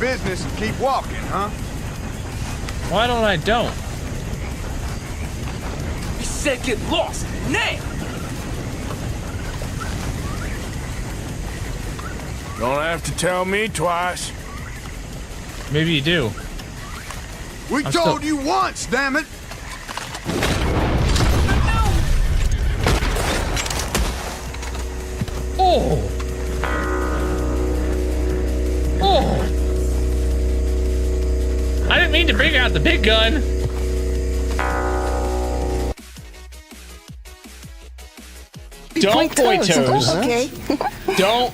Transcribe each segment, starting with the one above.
business and keep walking, huh? Why don't I don't? He said get lost, now! Don't have to tell me twice. Maybe you do. We told you once, damn it! Oh! Oh! I didn't mean to bring out the big gun. Don't point toes. Okay. Don't.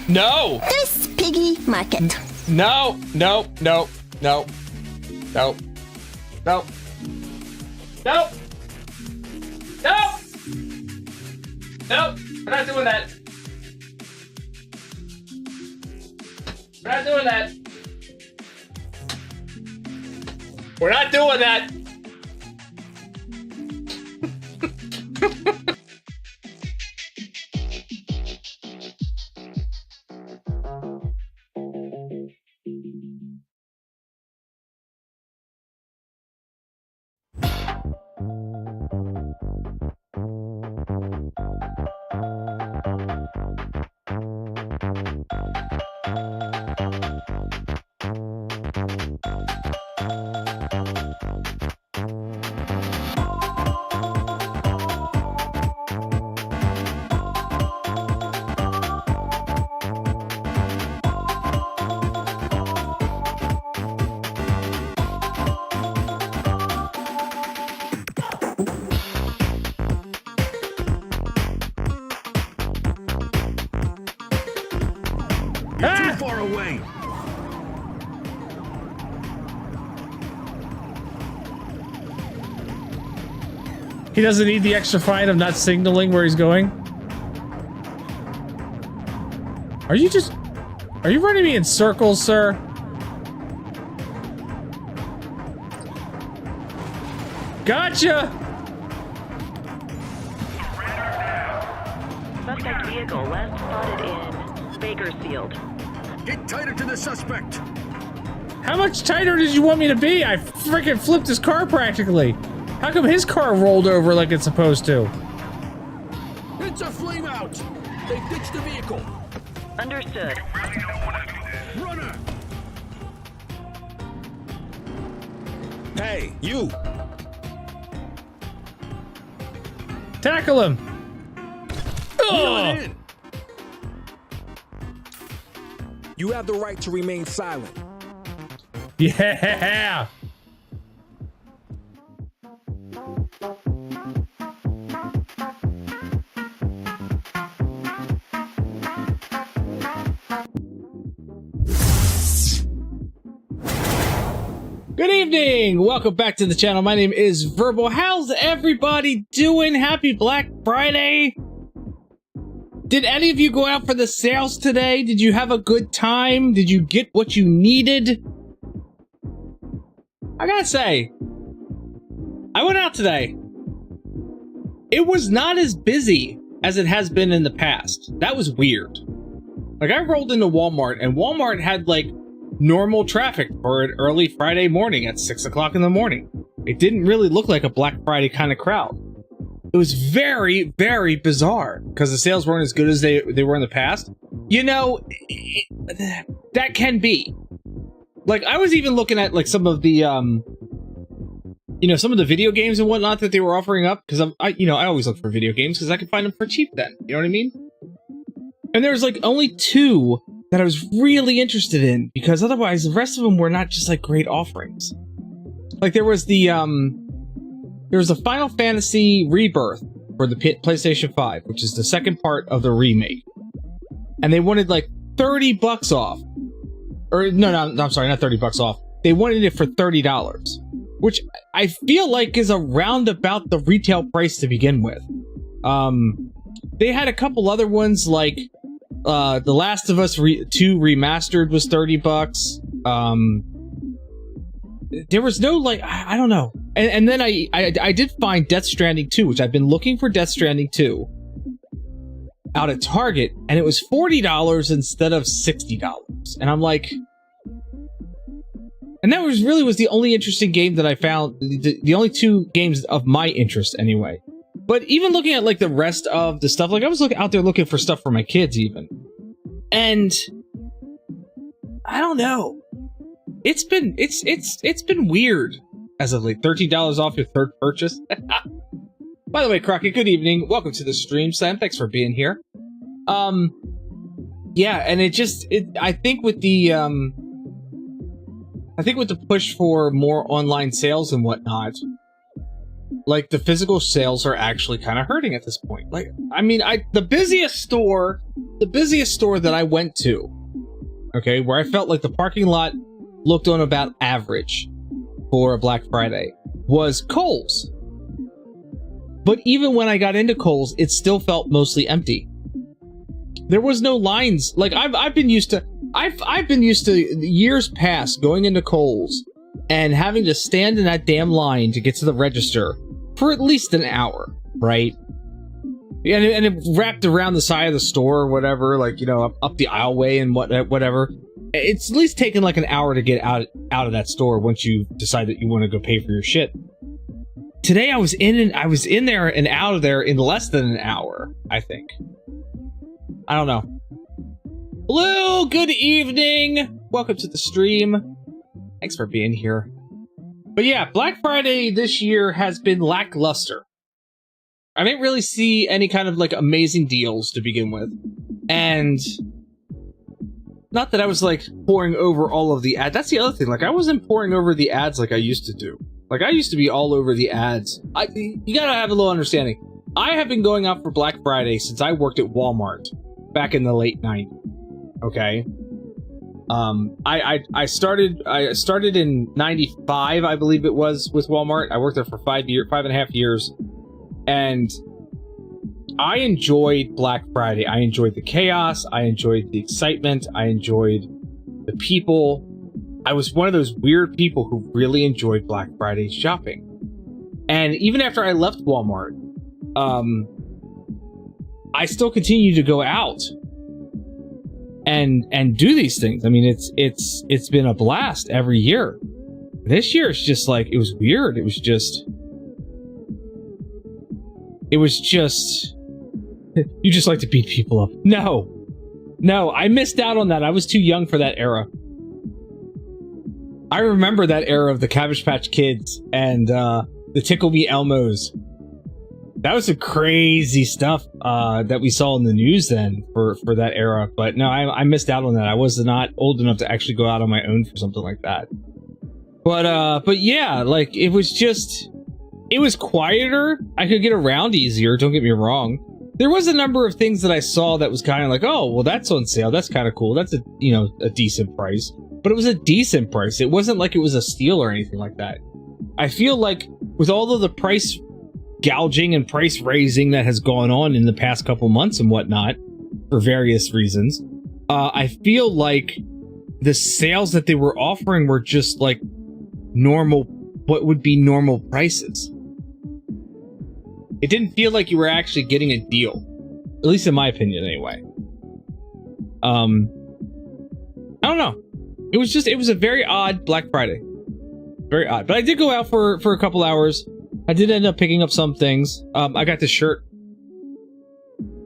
No. This piggy market. No. No. No. No. No. No. No. No. No. We're not doing that. We're not doing that. We're not doing that. Far away. He doesn't need the extra fine of not signaling where he's going. Are you running me in circles, sir? Gotcha! Suspect vehicle last spotted in Bakersfield. Get tighter to the suspect. How much tighter did you want me to be? I freaking flipped his car practically. How come his car rolled over like it's supposed to? It's a flame out. They ditched the vehicle. Understood. Runner. Hey, you. Tackle him. Reel it in. You have the right to remain silent. Yeah. Good evening. Welcome back to the channel. My name is Verbal. How's everybody doing? Happy Black Friday. Did any of you go out for the sales today? Did you have a good time? Did you get what you needed? I gotta say, I went out today. It was not as busy as it has been in the past. That was weird. Like, I rolled into Walmart, and Walmart had, like, normal traffic for an early Friday morning at 6 o'clock in the morning. It didn't really look like a Black Friday kind of crowd. It was very, very bizarre because the sales weren't as good as they were in the past. You know, that can be. Like, I was even looking at, like, some of the, you know, some of the video games and whatnot that they were offering up, because I always look for video games because I can find them for cheap then. You know what I mean? And there was, like, only 2 that I was really interested in, because otherwise the rest of them were not just, like, great offerings. Like, there was the Final Fantasy Rebirth for the PlayStation 5, which is the second part of the remake. And they wanted, like, $30 off. Or, no, I'm sorry, not $30 off. They wanted it for $30, which I feel like is around about the retail price to begin with. They had a couple other ones, like, The Last of Us 2 Remastered was $30. There was no, like, I don't know. And then I did find Death Stranding 2, which I've been looking for Death Stranding 2. out at Target, and it was $40 instead of $60. And I'm like, and that was the only interesting game that I found. The only two games of my interest, anyway. But even looking at like the rest of the stuff, like I was out there looking for stuff for my kids, even, and I don't know. It's been weird as of late. $13 off your third purchase. By the way, Crockett, good evening. Welcome to the stream, Sam. Thanks for being here. Yeah, and I think with the push for more online sales and whatnot, like the physical sales are actually kind of hurting at this point. Like, I mean, the busiest store that I went to, okay, where I felt like the parking lot looked on about average for a Black Friday, was Kohl's. But even when I got into Kohl's, it still felt mostly empty. There was no lines. Like I've been used to years past going into Kohl's and having to stand in that damn line to get to the register for at least an hour, right? And it wrapped around the side of the store or whatever, like, you know, up the aisleway and whatever. It's at least taken like an hour to get out of that store once you decide that you want to go pay for your shit. Today I was in there and out of there in less than an hour, I think. I don't know. Blue, good evening. Welcome to the stream. Thanks for being here. But yeah, Black Friday this year has been lackluster. I didn't really see any kind of like amazing deals to begin with. And not that I was like pouring over all of the ads. That's the other thing. Like I wasn't pouring over the ads like I used to do. Like I used to be all over the ads. You gotta have a little understanding. I have been going out for Black Friday since I worked at Walmart back in the late 90s. Okay. I started in 95, I believe it was, with Walmart. I worked there for 5.5 years. And I enjoyed Black Friday. I enjoyed the chaos. I enjoyed the excitement. I enjoyed the people. I was one of those weird people who really enjoyed Black Friday shopping. And even after I left Walmart, I still continue to go out and do these things. I mean, it's been a blast every year. This year it's just like, it was weird. It was just you just like to beat people up. No, I missed out on that. I was too young for that era. I remember that era of the Cabbage Patch Kids and the Tickle Me Elmos. That was some crazy stuff that we saw in the news then for that era. But no, I missed out on that. I was not old enough to actually go out on my own for something like that. But yeah, like it was quieter. I could get around easier. Don't get me wrong. There was a number of things that I saw that was kind of like, oh, well, that's on sale. That's kind of cool. That's a decent price. But it was a decent price. It wasn't like it was a steal or anything like that. I feel like with all of the price gouging and price raising that has gone on in the past couple months and whatnot, for various reasons, I feel like the sales that they were offering were just like normal, what would be normal prices. It didn't feel like you were actually getting a deal, at least in my opinion, anyway. I don't know. It was a very odd Black Friday. Very odd. But I did go out for a couple hours. I did end up picking up some things. I got this shirt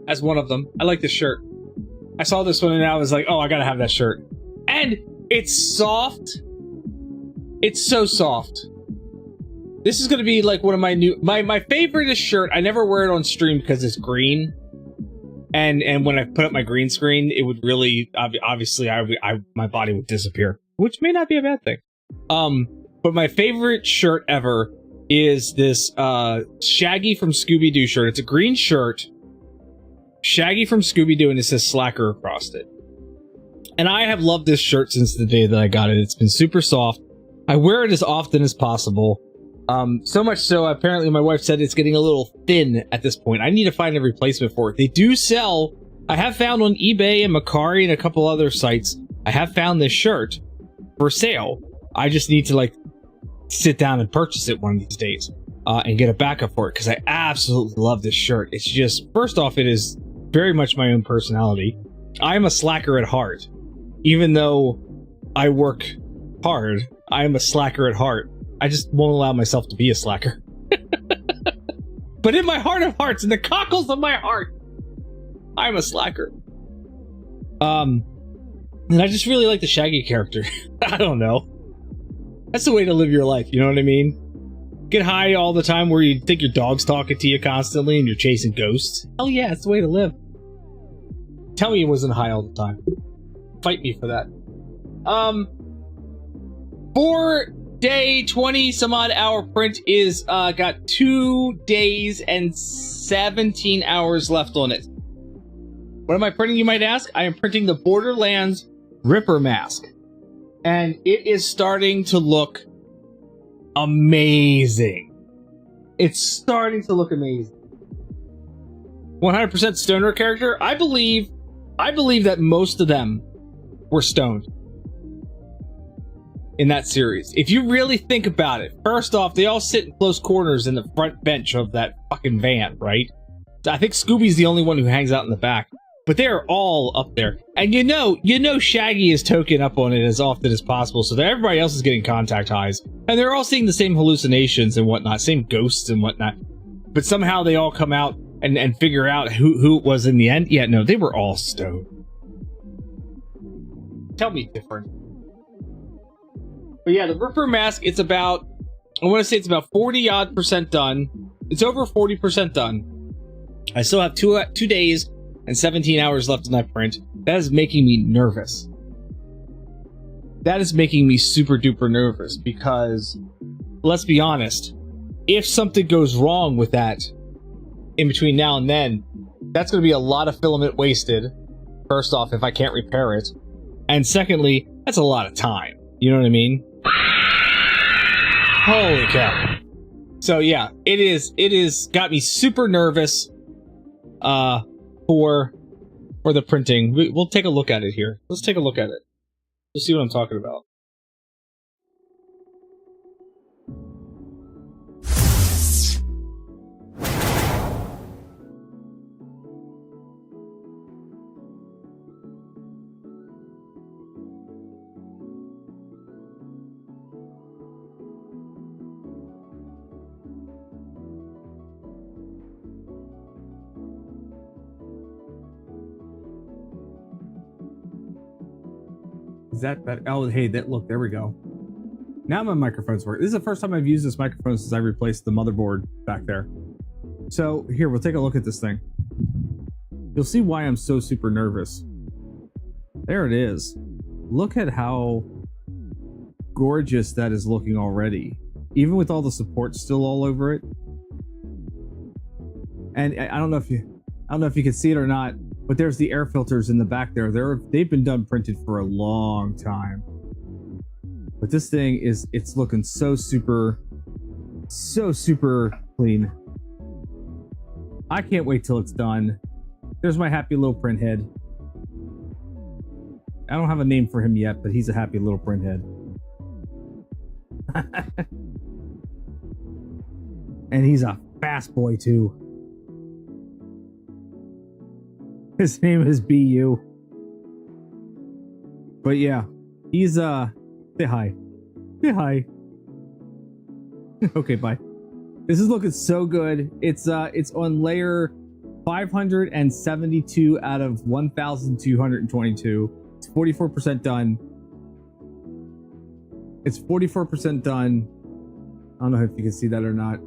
as one of them. I like this shirt. I saw this one and I was like, oh, I gotta have that shirt. And it's soft. It's so soft. This is gonna be like one of my my favorite shirt. I never wear it on stream because it's green. And when I put up my green screen, it would really, obviously, my body would disappear, which may not be a bad thing. But my favorite shirt ever is this Shaggy from Scooby-Doo shirt. It's a green shirt, Shaggy from Scooby-Doo, and it says Slacker across it. And I have loved this shirt since the day that I got it. It's been super soft. I wear it as often as possible. So much so, apparently my wife said it's getting a little thin at this point. I need to find a replacement for it. They do sell, I have found on eBay and Mercari and a couple other sites, I have found this shirt for sale. I just need to like sit down and purchase it one of these days and get a backup for it, because I absolutely love this shirt. It's just, first off, it is very much my own personality. I am a slacker at heart. Even though I work hard, I am a slacker at heart. I just won't allow myself to be a slacker. But in my heart of hearts, in the cockles of my heart, I'm a slacker. And I just really like the Shaggy character. I don't know. That's the way to live your life, you know what I mean? Get high all the time where you think your dog's talking to you constantly and you're chasing ghosts. Hell yeah, it's the way to live. Tell me it wasn't high all the time. Fight me for that. 4-day, 20 some odd hour print is got 2 days and 17 hours left on it. What am I printing, you might ask? I am printing the Borderlands Ripper Mask. And it is starting to look amazing. It's starting to look amazing. 100% stoner character. I believe that most of them were stoned in that series. If you really think about it, first off, they all sit in close corners in the front bench of that fucking van, right? I think Scooby's the only one who hangs out in the back. But they're all up there. And you know Shaggy is token up on it as often as possible, so that everybody else is getting contact highs. And they're all seeing the same hallucinations and whatnot, same ghosts and whatnot. But somehow they all come out and figure out who it was in the end. Yeah, no, they were all stoned. Tell me different. But yeah, the Ripper Mask, it's about, I want to say it's about 40-odd% done. It's over 40% done. I still have 2 days and 17 hours left in that print. That is making me nervous. That is making me super duper nervous because, let's be honest, if something goes wrong with that in between now and then, that's going to be a lot of filament wasted. First off, if I can't repair it. And secondly, that's a lot of time. You know what I mean? Holy cow. So yeah, it is got me super nervous. For the printing. We'll take a look at it here. Let's take a look at it. Let's see what I'm talking about. Is that oh, hey, look, there we go. Now my microphone's working. This is the first time I've used this microphone since I replaced the motherboard back there. So here, we'll take a look at this thing. You'll see why I'm so super nervous. There it is. Look at how gorgeous that is looking already. Even with all the support still all over it. And I don't know if you can see it or not, but there's the air filters in the back there. They've been done printed for a long time. But this thing it's looking so super clean. I can't wait till it's done. There's my happy little print head. I don't have a name for him yet, but he's a happy little print head. And he's a fast boy too. His name is BU. But yeah, he's say hi. Say hi. Okay, bye. This is looking so good. It's on layer 572 out of 1,222. It's 44% done. It's 44% done. I don't know if you can see that or not.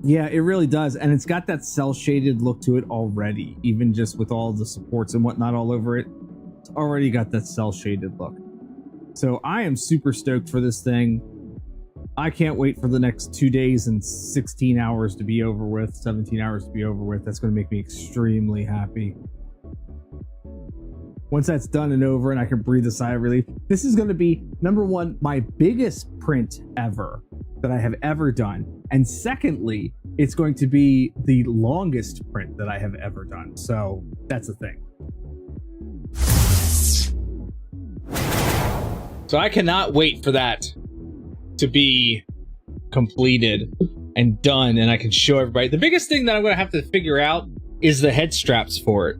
Yeah, it really does. And it's got that cell shaded look to it already, even just with all the supports and whatnot all over it. It's already got that cell shaded look. So I am super stoked for this thing. I can't wait for the next 2 days and 16 hours to be over with, 17 hours to be over with. That's going to make me extremely happy. Once that's done and over and I can breathe a sigh of relief, this is going to be, number one, my biggest print ever that I have ever done. And secondly, it's going to be the longest print that I have ever done. So that's the thing. So I cannot wait for that to be completed and done, and I can show everybody. The biggest thing that I'm going to have to figure out is the head straps for it,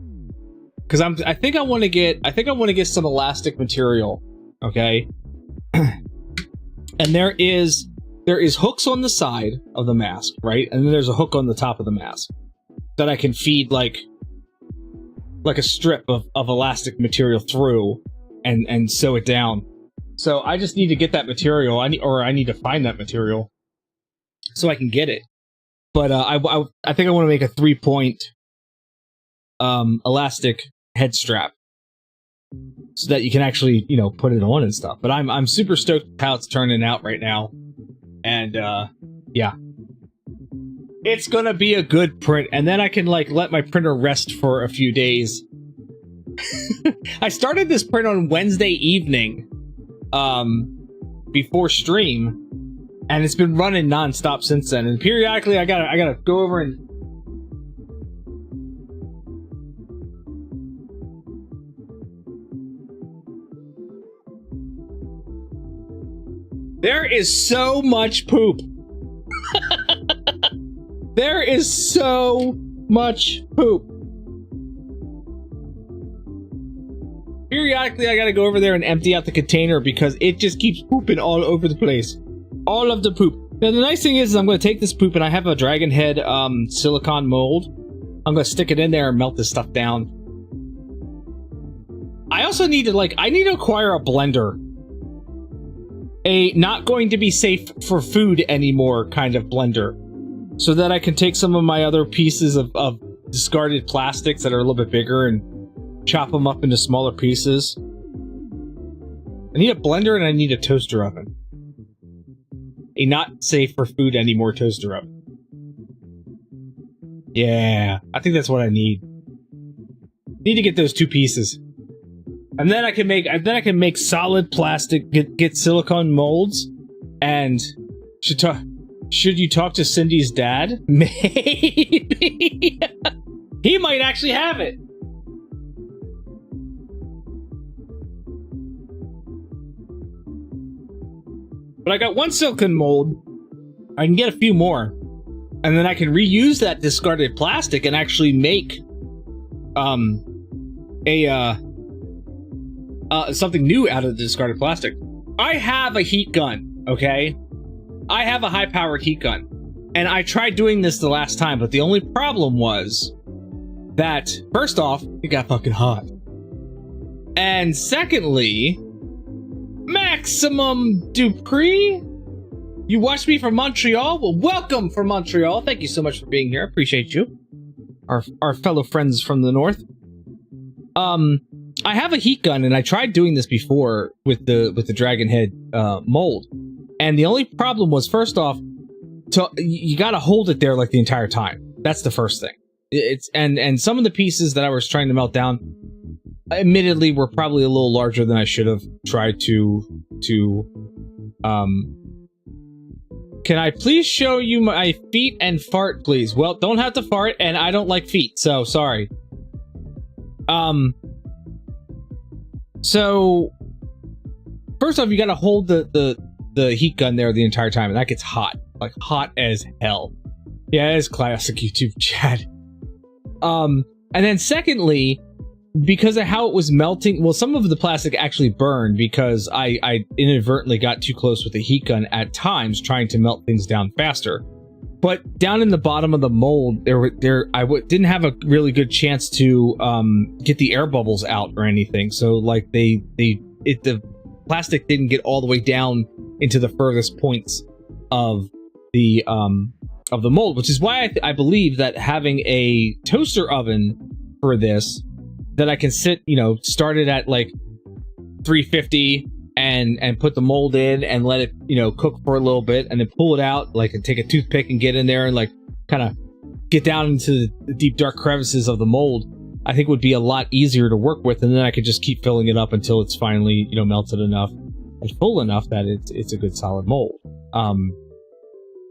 because I think I want to get some elastic material. Okay, and there is hooks on the side of the mask, right, and then there's a hook on the top of the mask that I can feed like a strip of elastic material through and sew it down. So I just need to get that material. I need to find that material so I can get it. But I think I want to make a 3-point elastic head strap so that you can actually, you know, put it on and stuff. But I'm super stoked how it's turning out right now. And yeah. It's gonna be a good print, and then I can like let my printer rest for a few days. I started this print on Wednesday evening, before stream, and it's been running non-stop since then. And periodically, I gotta go over and there is so much poop. There is so much poop. Periodically, I gotta go over there and empty out the container because it just keeps pooping all over the place. All of the poop. Now, the nice thing is I'm gonna take this poop, and I have a dragon head silicone mold. I'm gonna stick it in there and melt this stuff down. I also need to acquire a blender. A not going to be safe for food anymore kind of blender. So that I can take some of my other pieces of discarded plastics that are a little bit bigger and chop them up into smaller pieces. I need a blender and I need a toaster oven. A not safe for food anymore toaster oven. Yeah, I think that's what I need. Need to get those 2 pieces. And then I can make solid plastic, get silicone molds, and should you talk to Cindy's dad? Maybe. He might actually have it. But I got 1 silicone mold. I can get a few more. And then I can reuse that discarded plastic and actually make something new out of the discarded plastic. I have a heat gun, okay? I have a high-powered heat gun, and I tried doing this the last time, but the only problem was that, first off, it got fucking hot. And secondly, Maximum Dupree? You watched me from Montreal? Well, welcome from Montreal. Thank you so much for being here. Appreciate you. Our fellow friends from the north. I have a heat gun, and I tried doing this before with the dragon head mold. And the only problem was, first off, you gotta hold it there like the entire time. That's the first thing. And some of the pieces that I was trying to melt down, admittedly, were probably a little larger than I should have tried to. Can I please show you my feet and fart, please? Well, don't have to fart, and I don't like feet, so sorry. So first off, you gotta hold the heat gun there the entire time, and that gets hot. Like, hot as hell. Yeah, it is classic YouTube chat. And then secondly, because of how it was melting, well, some of the plastic actually burned because I inadvertently got too close with the heat gun at times, trying to melt things down faster. But down in the bottom of the mold, didn't have a really good chance to get the air bubbles out or anything. So like the plastic didn't get all the way down into the furthest points of the mold, which is why I believe that having a toaster oven for this, that I can start it at like 350 and put the mold in and let it, cook for a little bit, and then pull it out, like, and take a toothpick and get in there and like kind of get down into the deep dark crevices of the mold, I think would be a lot easier to work with, and then I could just keep filling it up until it's finally, melted enough and full enough that it's a good solid mold.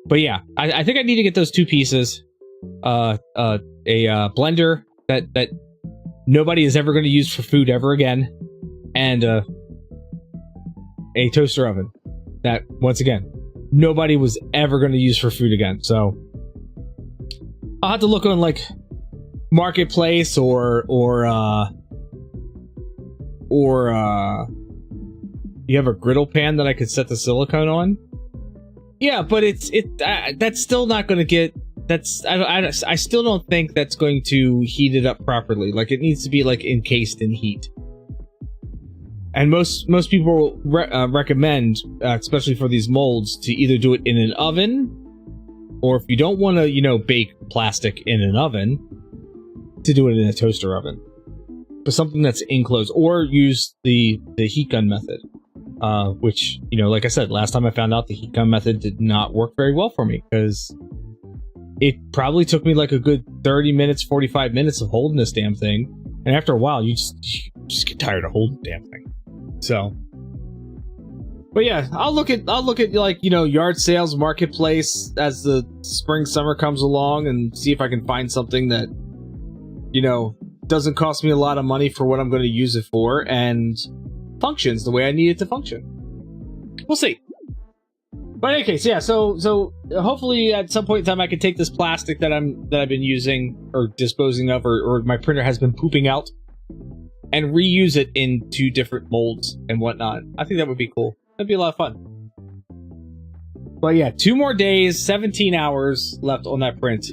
But yeah, I think I need to get those 2 pieces, a blender that nobody is ever going to use for food ever again, and a toaster oven that, once again, nobody was ever going to use for food again. So I'll have to look on like Marketplace or you have a griddle pan that I could set the silicone on. Yeah, but that's still not going to get. I still don't think that's going to heat it up properly. Like, it needs to be like encased in heat. And most people recommend, especially for these molds, to either do it in an oven, or if you don't want to, bake plastic in an oven, to do it in a toaster oven. But something that's enclosed, or use the heat gun method. Which, like I said, last time I found out the heat gun method did not work very well for me, because it probably took me like a good 30 minutes, 45 minutes of holding this damn thing. And after a while, you just get tired of holding the damn thing. So, but yeah, I'll look at like, yard sales, Marketplace as the spring, summer comes along, and see if I can find something that, doesn't cost me a lot of money for what I'm going to use it for, and functions the way I need it to function. We'll see. But in any case, yeah, so hopefully at some point in time I can take this plastic that I've been using or disposing of, or my printer has been pooping out, and reuse it in 2 different molds and whatnot. I think that would be cool. That'd be a lot of fun. But yeah, 2 more days, 17 hours left on that print.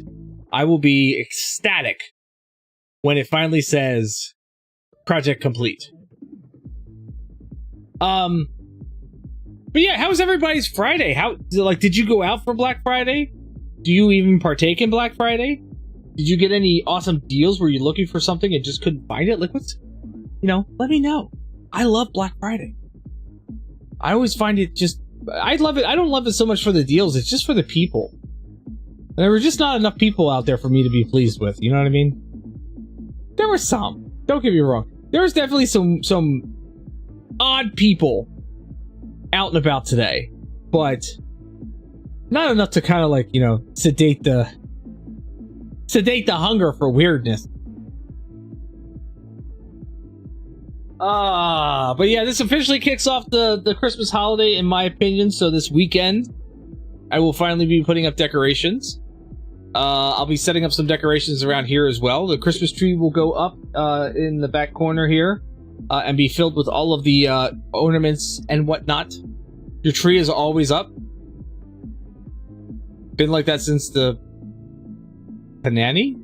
I will be ecstatic when it finally says project complete. But yeah, how was everybody's Friday? Did you go out for Black Friday? Do you even partake in Black Friday? Did you get any awesome deals? Were you looking for something and just couldn't find it? Like, let me know. I love Black Friday. I always find it I love it. I don't love it so much for the deals. It's just for the people. There were just not enough people out there for me to be pleased with. You know what I mean? There were some. Don't get me wrong. There was definitely some odd people out and about today, but not enough to kind of like, sedate the hunger for weirdness. But yeah, this officially kicks off the Christmas holiday, in my opinion. So this weekend, I will finally be putting up decorations. I'll be setting up some decorations around here as well. The Christmas tree will go up in the back corner here, and be filled with all of the ornaments and whatnot. Your tree is always up. Been like that since the pandemic.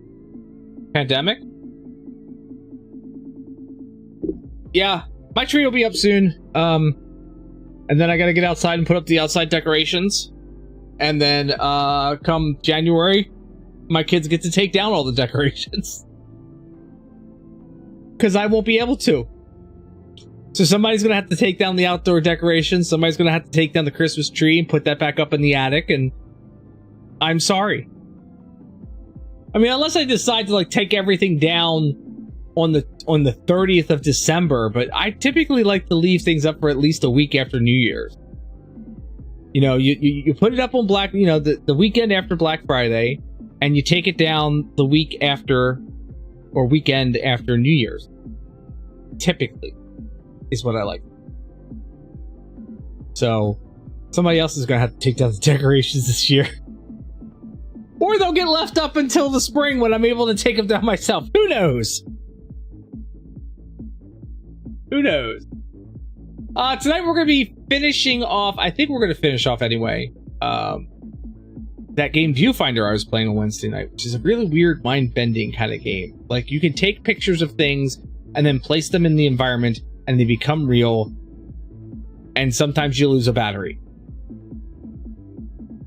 Yeah, my tree will be up soon. And then I gotta get outside and put up the outside decorations. And then come January, my kids get to take down all the decorations. Because I won't be able to. So somebody's going to have to take down the outdoor decorations. Somebody's going to have to take down the Christmas tree and put that back up in the attic. And I'm sorry. I mean, unless I decide to like take everything down on the 30th of December. But I typically like to leave things up for at least a week after New Year's. You put it up on the weekend after Black Friday. And you take it down the week after or weekend after New Year's. Typically. Is what I like. So, somebody else is going to have to take down the decorations this year. Or they'll get left up until the spring when I'm able to take them down myself. Who knows? Tonight we're going to be finishing off... I think we're going to finish off anyway. That game Viewfinder I was playing on Wednesday night, which is a really weird mind-bending kind of game. Like, you can take pictures of things and then place them in the environment, and they become real, and sometimes you lose a battery.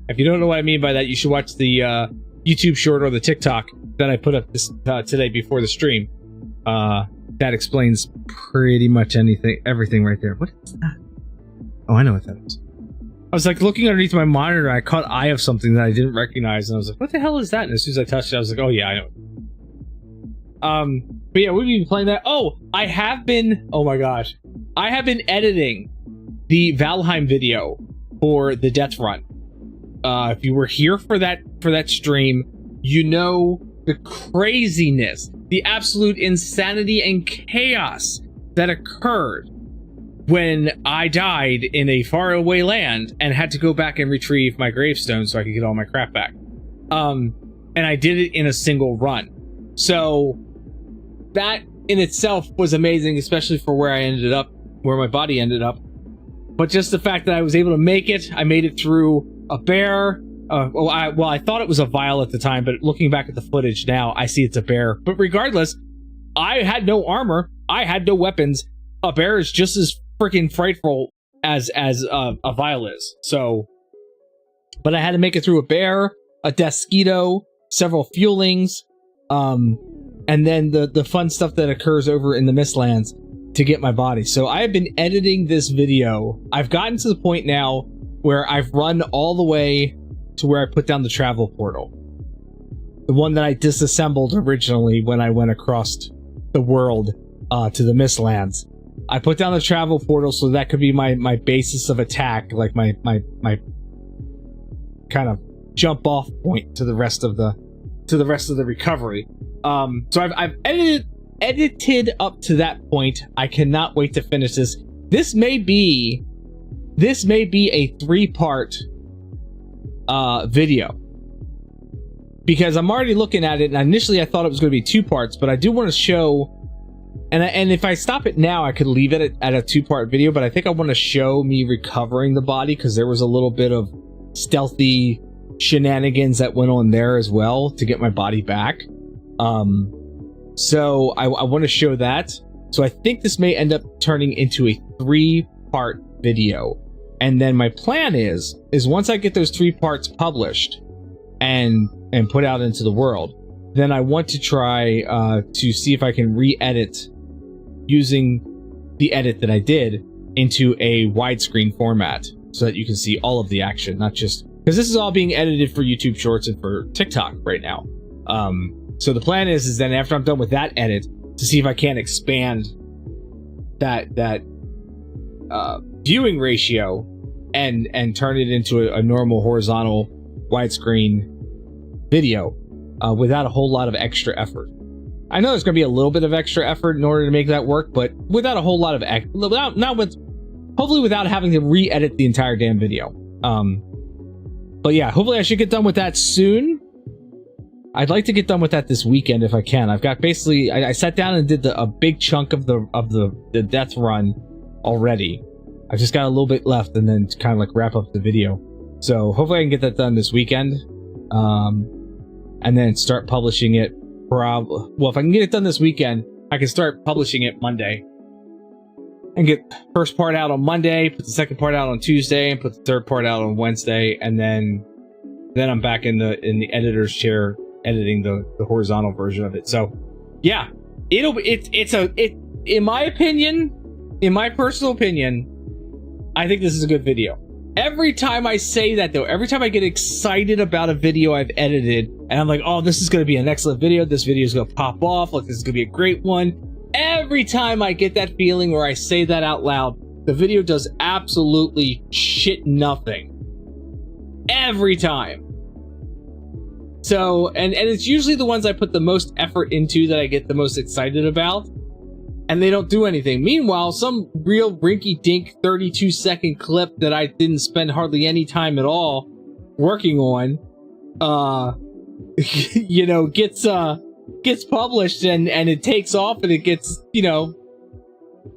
If you don't know what I mean by that, you should watch the YouTube short or the TikTok that I put up today before the stream. That explains pretty much everything right there. What is that? Oh, I know what that is. I was like looking underneath my monitor, and I caught eye of something that I didn't recognize, and I was like, what the hell is that? And as soon as I touched it, I was like, oh yeah, I know. But yeah, we've been playing that. Oh my gosh. I have been editing the Valheim video for the Death Run. If you were here for that stream, the craziness, the absolute insanity and chaos that occurred when I died in a faraway land and had to go back and retrieve my gravestone so I could get all my crap back. And I did it in a single run. So that in itself was amazing, especially for where I ended up, where my body ended up. But just the fact that I was able to make it, I made it through a bear. I thought it was a vial at the time, but looking back at the footage now, I see it's a bear. But regardless, I had no armor. I had no weapons. A bear is just as freaking frightful as a vial is. So, but I had to make it through a bear, a Desquito, several fuelings, and then the fun stuff that occurs over in the Mistlands to get my body. So I have been editing this video. I've gotten to the point now where I've run all the way to where I put down the travel portal. The one that I disassembled originally when I went across the world to the Mistlands. I put down the travel portal so that could be my basis of attack, like my kind of jump off point to the rest of the recovery. So I've edited up to that point. I cannot wait to finish this. This may be a 3-part video, because I'm already looking at it, and initially I thought it was going to be 2 parts, but I do want to show, and if I stop it now I could leave it at a 2-part video, but I think I want to show me recovering the body, because there was a little bit of stealthy shenanigans that went on there as well to get my body back. So I want to show that. So I think this may end up turning into a 3-part video. And then my plan is once I get those 3 parts published and put out into the world, then I want to try to see if I can re-edit using the edit that I did into a widescreen format so that you can see all of the action, not just, because this is all being edited for YouTube Shorts and for TikTok right now. So the plan is then after I'm done with that edit, to see if I can expand that viewing ratio and turn it into a normal horizontal widescreen video without a whole lot of extra effort. I know there's going to be a little bit of extra effort in order to make that work, but without a whole lot of hopefully without having to re-edit the entire damn video. But yeah, hopefully I should get done with that soon. I'd like to get done with that this weekend if I can. I've got basically, I sat down and did a big chunk of the death run already. I've just got a little bit left and then kind of like wrap up the video. So hopefully I can get that done this weekend. And then start publishing it. Well, if I can get it done this weekend, I can start publishing it Monday. And get first part out on Monday, put the second part out on Tuesday, and put the third part out on Wednesday, and then I'm back in the editor's chair editing the horizontal version of it. So yeah, in my opinion, in my personal opinion, I think this is a good video. Every time I say that though, every time I get excited about a video I've edited and I'm like, oh, this is going to be an excellent video, this video is going to pop off, like this is going to be a great one. Every time I get that feeling or I say that out loud, the video does absolutely shit nothing. Every time. So, and it's usually the ones I put the most effort into that I get the most excited about, and they don't do anything. Meanwhile, some real rinky-dink 32-second clip that I didn't spend hardly any time at all working on, you know, gets published and it takes off and it gets, you know,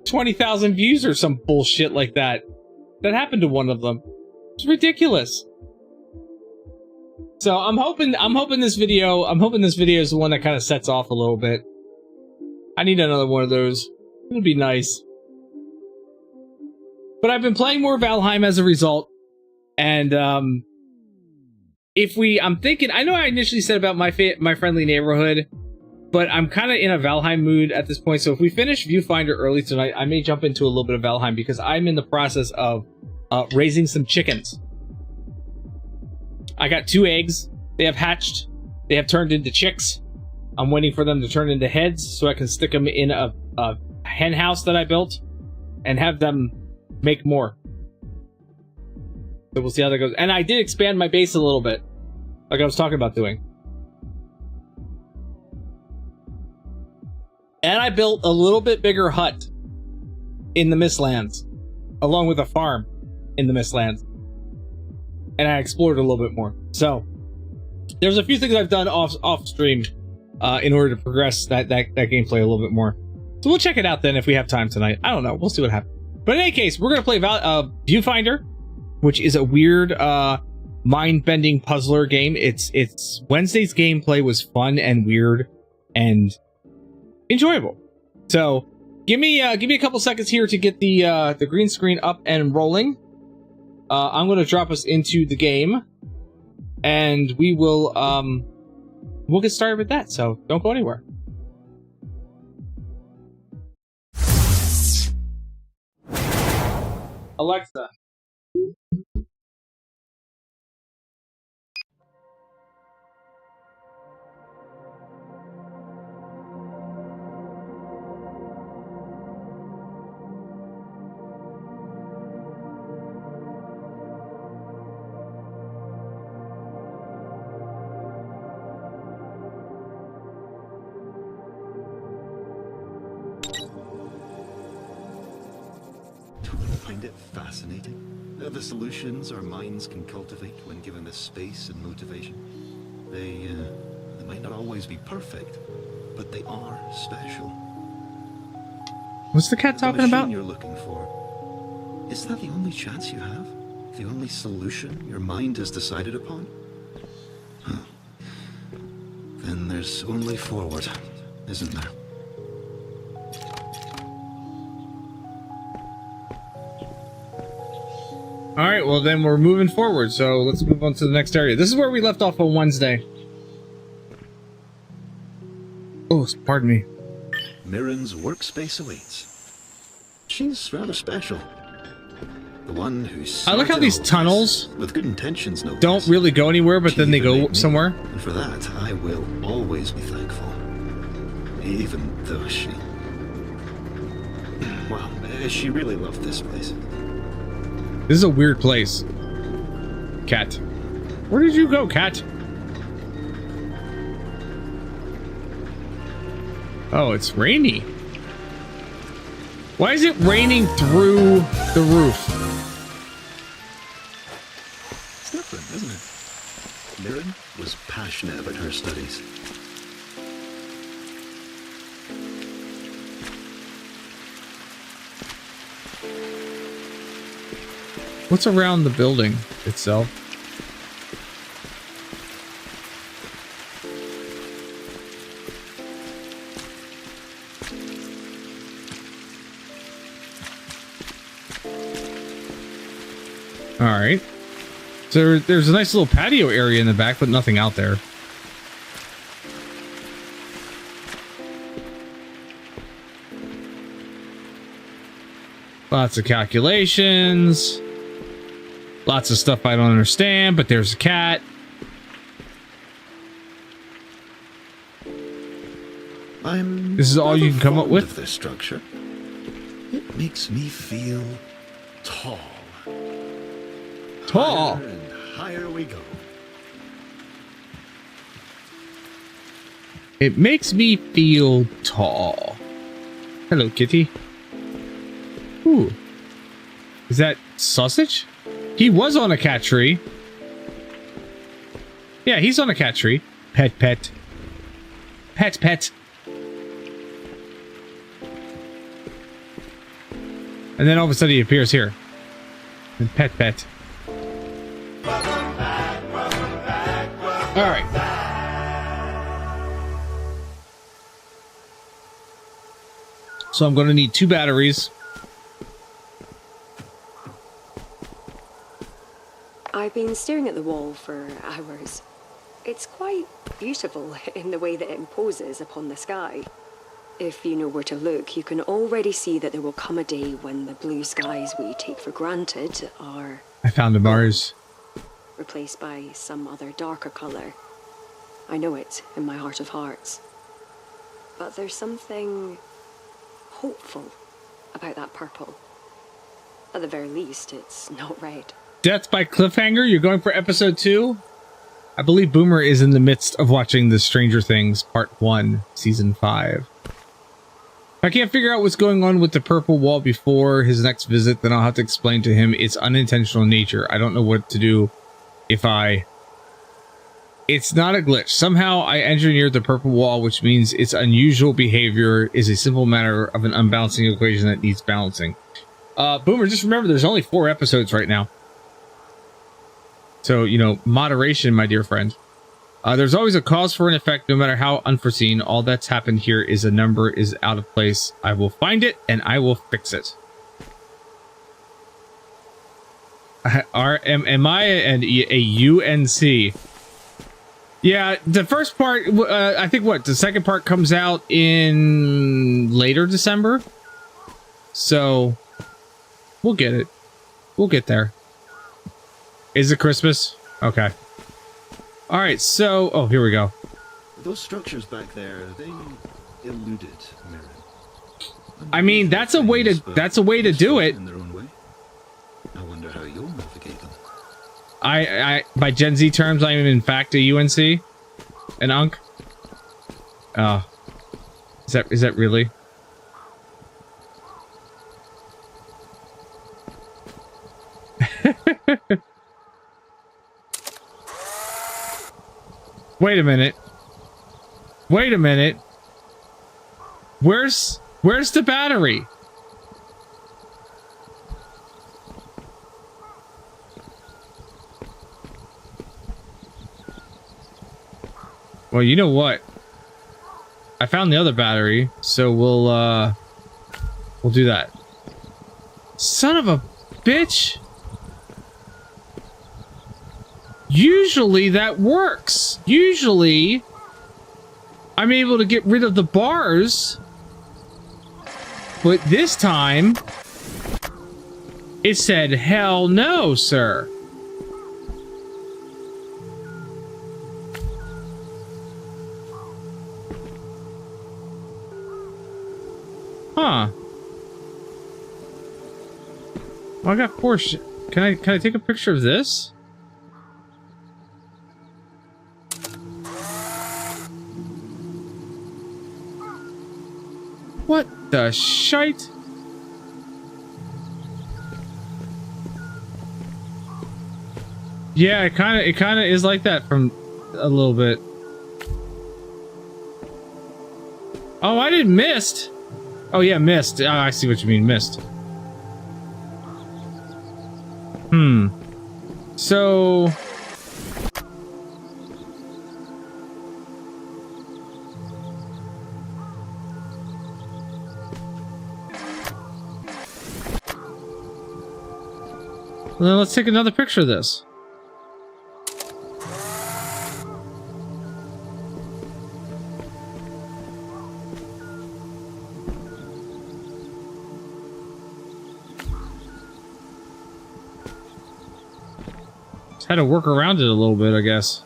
20,000 views or some bullshit like that. That happened to one of them. It's ridiculous. So I'm hoping this video is the one that kind of sets off a little bit. I need another one of those. It would be nice. But I've been playing more Valheim as a result. And I'm thinking, I know I initially said about my friendly neighborhood, but I'm kind of in a Valheim mood at this point. So if we finish Viewfinder early tonight, I may jump into a little bit of Valheim because I'm in the process of raising some chickens. I got 2 eggs. They have hatched. They have turned into chicks. I'm waiting for them to turn into heads so I can stick them in a hen house that I built and have them make more. So we'll see how that goes. And I did expand my base a little bit, like I was talking about doing. And I built a little bit bigger hut in the Mistlands. along with a farm in the Mistlands. And I explored a little bit more. So there's a few things I've done off stream in order to progress that gameplay a little bit more. So we'll check it out then if we have time tonight. I don't know. We'll see what happens. But in any case, we're going to play Viewfinder, which is a weird mind-bending puzzler game. It's Wednesday's gameplay was fun and weird and enjoyable. So give me a couple seconds here to get the green screen up and rolling. I'm going to drop us into the game, and we will we'll get started with that. So don't go anywhere. Alexa. Find it fascinating. The solutions our minds can cultivate when given the space and motivation. They might not always be perfect, but they are special. What's the cat talking about? You're looking for. Is that the only chance you have? The only solution your mind has decided upon? Huh. Then there's only forward, isn't there? All right, well then we're moving forward, so let's move on to the next area. This is where we left off on Wednesday. Oh, pardon me. Mirren's workspace awaits. She's rather special. The one who's. I like how these tunnels, with good intentions, no don't really go anywhere, but then they go somewhere. And for that, I will always be thankful. Even though she really loved this place. This is a weird place. Cat. Where did you go, cat? Oh, it's rainy. Why is it raining through the roof? It's different, isn't it? Mirren was passionate about her studies. What's around the building itself? All right. So there's a nice little patio area in the back, but nothing out there. Lots of calculations. Lots of stuff I don't understand, but there's a cat. This is all you can come up with? This structure. It makes me feel tall. Tall? Higher and higher we go. It makes me feel tall. Hello, kitty. Ooh. Is that sausage? He was on a cat tree. Yeah, he's on a cat tree. Pet, pet. Pet, pet. And then all of a sudden he appears here. And pet, pet. Alright. So I'm going to need 2 batteries. I've been staring at the wall for hours. It's quite beautiful in the way that it imposes upon the sky. If you know where to look, you can already see that there will come a day when the blue skies we take for granted are... I found a Mars. ...replaced by some other darker colour. I know it in my heart of hearts. But there's something hopeful about that purple. At the very least, it's not red. Death by cliffhanger? You're going for episode 2? I believe Boomer is in the midst of watching the Stranger Things Part 1, Season 5. If I can't figure out what's going on with the purple wall before his next visit, then I'll have to explain to him its unintentional nature. I don't know what to do if I... It's not a glitch. Somehow I engineered the purple wall, which means its unusual behavior is a simple matter of an unbalancing equation that needs balancing. Boomer, just remember there's only 4 episodes right now. So, you know, moderation, my dear friend. There's always a cause for an effect, no matter how unforeseen. All that's happened here is a number is out of place. I will find it, and I will fix it. Am I a UNC? Yeah, the first part, I think the second part comes out in later December. So, we'll get it. We'll get there. Is it Christmas? Okay. All right, so... Oh, here we go. Those structures back there, they eluded Mirren. I mean, that's a way to do it. In their own way. I wonder how you'll navigate them. By Gen Z terms, I am in fact a UNC, an UNC. Oh, is that really? Wait a minute. Wait a minute. Where's the battery? Well, you know what? I found the other battery, so we'll do that. Son of a bitch! Usually that works. Usually I'm able to get rid of the bars, but this time it said, hell no, sir. Huh. Well, I got 4 Can I take a picture of this? What the shite? Yeah, it kind of is like that from a little bit. Oh, I didn't missed. Oh yeah, missed. Oh, I see what you mean, missed. So then let's take another picture of this. Just had to work around it a little bit, I guess.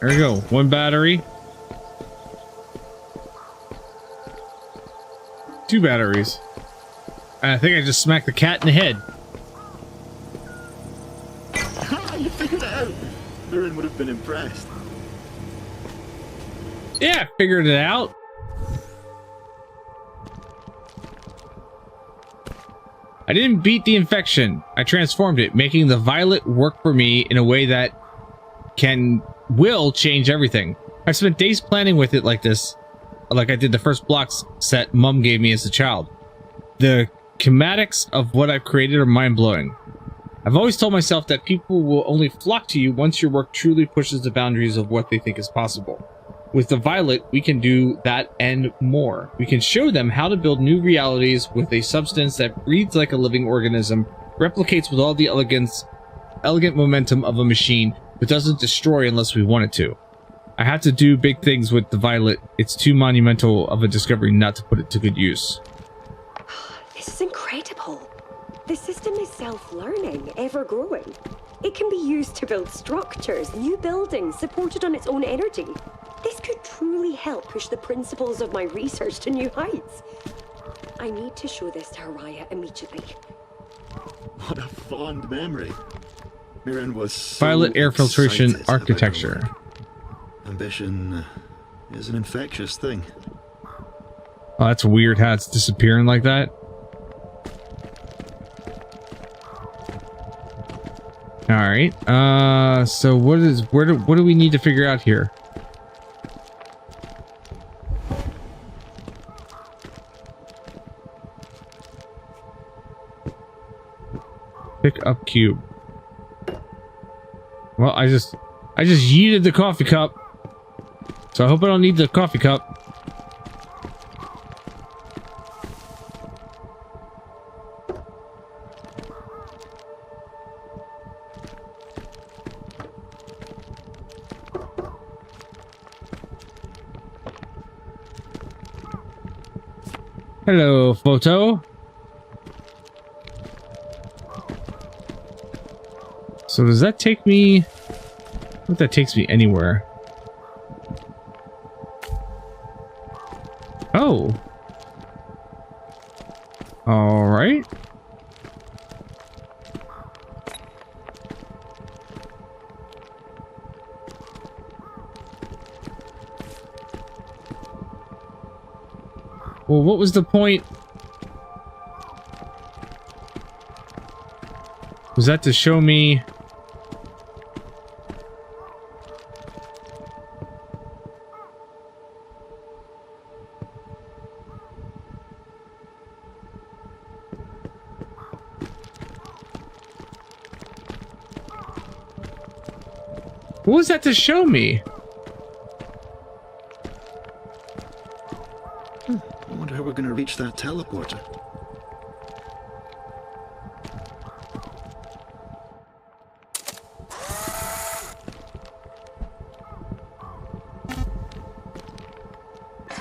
There we go. 1 battery. 2 batteries. I think I just smacked the cat in the head. You figured it out. Mirren would have been impressed. Yeah, I figured it out. I didn't beat the infection. I transformed it, making the violet work for me in a way that will change everything. I spent days planning with it like this. Like I did the first blocks set Mum gave me as a child. The schematics of what I've created are mind-blowing. I've always told myself that people will only flock to you once your work truly pushes the boundaries of what they think is possible. With the Violet, we can do that and more. We can show them how to build new realities with a substance that breathes like a living organism, replicates with all the elegant momentum of a machine, but doesn't destroy unless we want it to. I have to do big things with the Violet. It's too monumental of a discovery not to put it to good use. This is incredible. The system is self-learning, ever-growing. It can be used to build structures, new buildings, supported on its own energy. This could truly help push the principles of my research to new heights. I need to show this to Haraya immediately. What a fond memory. Mirren was so Violet air filtration excited about architecture. her work. Ambition is an infectious thing. Oh, that's weird how it's disappearing like that. All right. So what do we need to figure out here? Pick up cube. Well, I just yeeted the coffee cup. So I hope I don't need the coffee cup. Hello, photo. So does that take me... What if that takes me anywhere? Oh. All right. Well, what was the point? Was that to show me... What was that to show me? I wonder how we're going to reach that teleporter.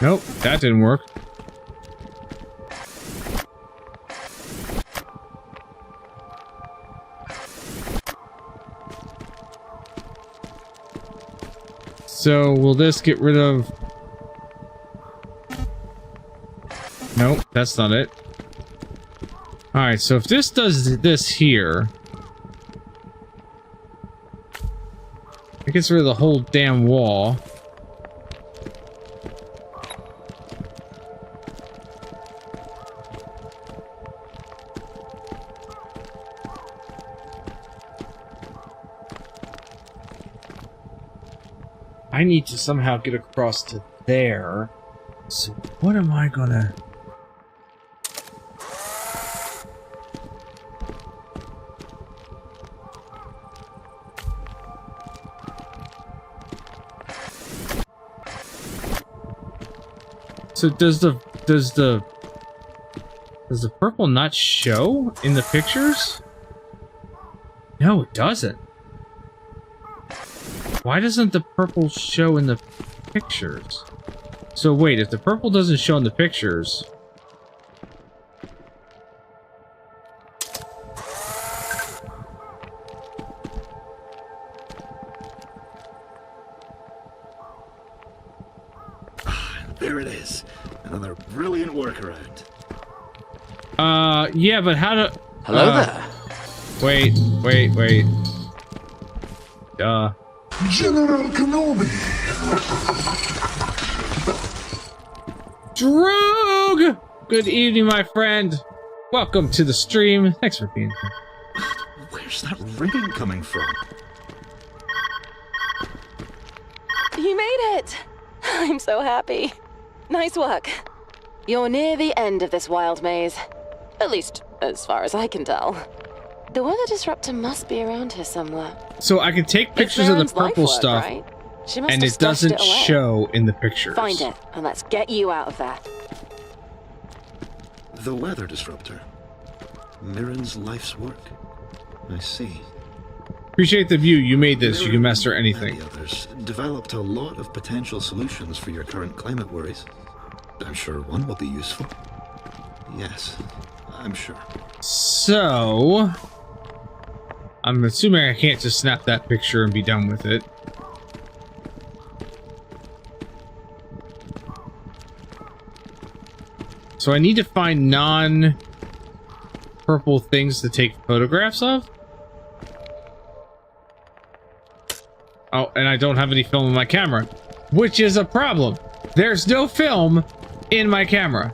Nope, that didn't work. So, will this get rid of... Nope, that's not it. Alright, so if this does this here... It gets rid of the whole damn wall. I need to somehow get across to there. So what am I gonna... So does the purple not show in the pictures? No, it doesn't. Why doesn't the purple show in the pictures? So wait, if the purple doesn't show in the pictures... There it is. Another brilliant workaround. Yeah, but how to... Hello there. Wait. General Kenobi! Droog! Good evening, my friend. Welcome to the stream. Thanks for being here. Where's that ringing coming from? You made it! I'm so happy. Nice work. You're near the end of this wild maze. At least, as far as I can tell. The weather disruptor must be around here somewhere. So I can take pictures of the purple stuff, right? She must and have it doesn't stashed it away. show in the pictures. Find it, and let's get you out of there. The weather disruptor. Mirren's life's work. I see. Appreciate the view. You made this. You can master Mirren anything. and the others developed a lot of potential solutions for your current climate worries. I'm sure one will be useful. Yes, I'm sure. So... I'm assuming I can't just snap that picture and be done with it. So I need to find non-purple things to take photographs of? Oh, and I don't have any film in my camera, which is a problem. There's no film in my camera.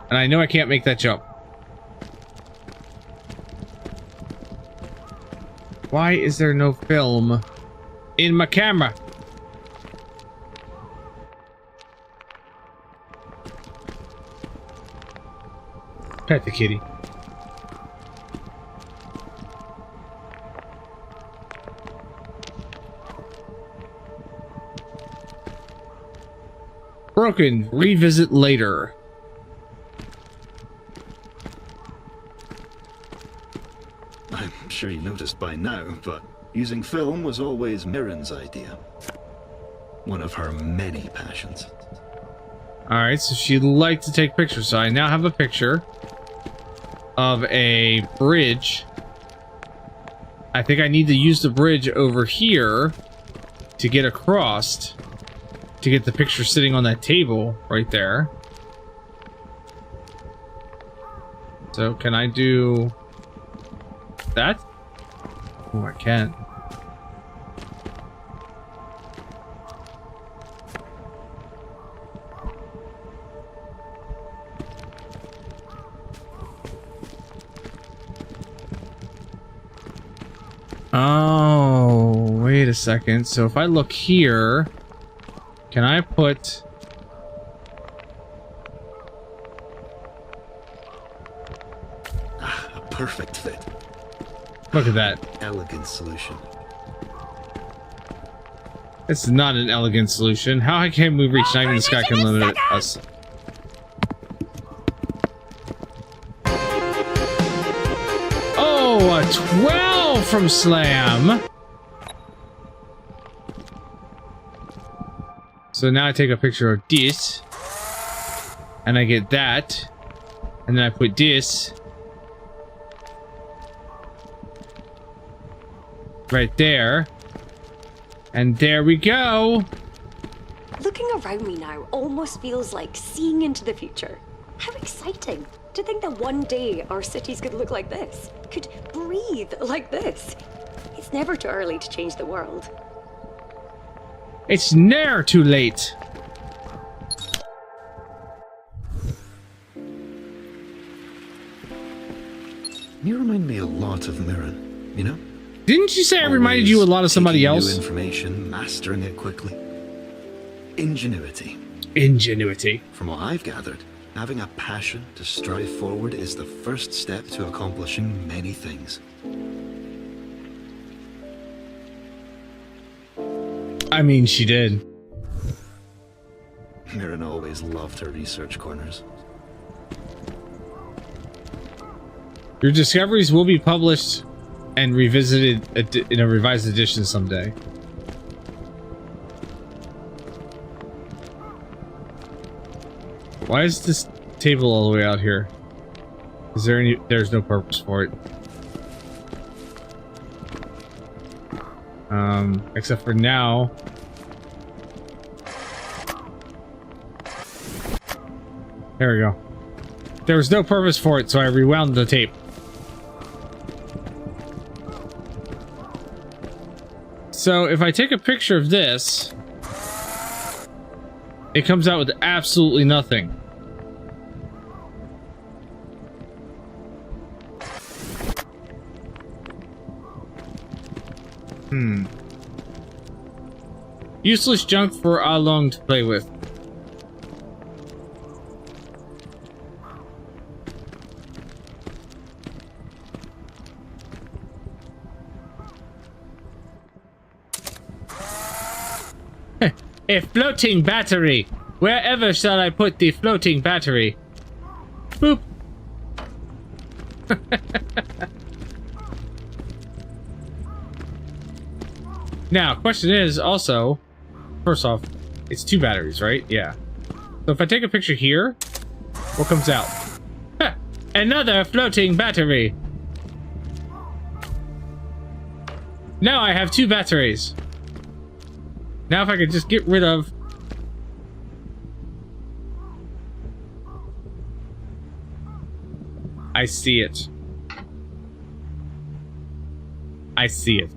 And I know I can't make that jump. Why is there no film in my camera? Pet the kitty. Broken. Revisit later. I'm sure you noticed by now, but using film was always Mirren's idea. One of her many passions. Alright, so she liked to take pictures. So I now have a picture of a bridge. I think I need to use the bridge over here to get across to get the picture sitting on that table right there. So can I do that? Oh, I can. Oh, wait a second. So if I look here, can I put... A perfect fit. Look at that. Elegant solution. It's not an elegant solution. How can we reach? Not even the sky can limit us. Oh, a 12 from Slam. So now I take a picture of this, and I get that, and then I put this right there, and there we go. Looking around me now almost feels like seeing into the future. How exciting! To think that one day our cities could look like this, could breathe like this. It's never too early to change the world. It's ne'er too late. You remind me a lot of Mirren, you know? Didn't you say I reminded you a lot of somebody Always else? taking new information, mastering it quickly. Ingenuity. Ingenuity. From what I've gathered, having a passion to strive forward is the first step to accomplishing many things. I mean, she did. Mirren always loved her research corners. Your discoveries will be published and revisited in a revised edition someday. Why is this table all the way out here? Is there any... There's no purpose for it. Except for now. There we go. There was no purpose for it, so I rewound the tape. So if I take a picture of this, it comes out with absolutely nothing. Useless junk for Along to play with. A floating battery! Wherever shall I put the floating battery? Boop! Now, question is also, first off, it's 2 batteries, right? Yeah. So if I take a picture here, what comes out? Huh, another floating battery! Now I have 2 batteries. Now if I could just get rid of... I see it. I see it.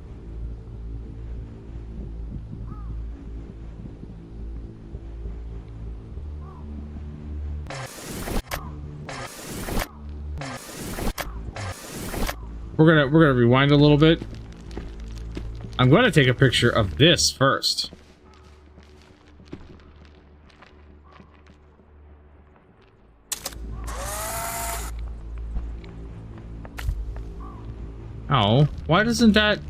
We're gonna rewind a little bit. I'm gonna take a picture of this first. Oh, why doesn't that...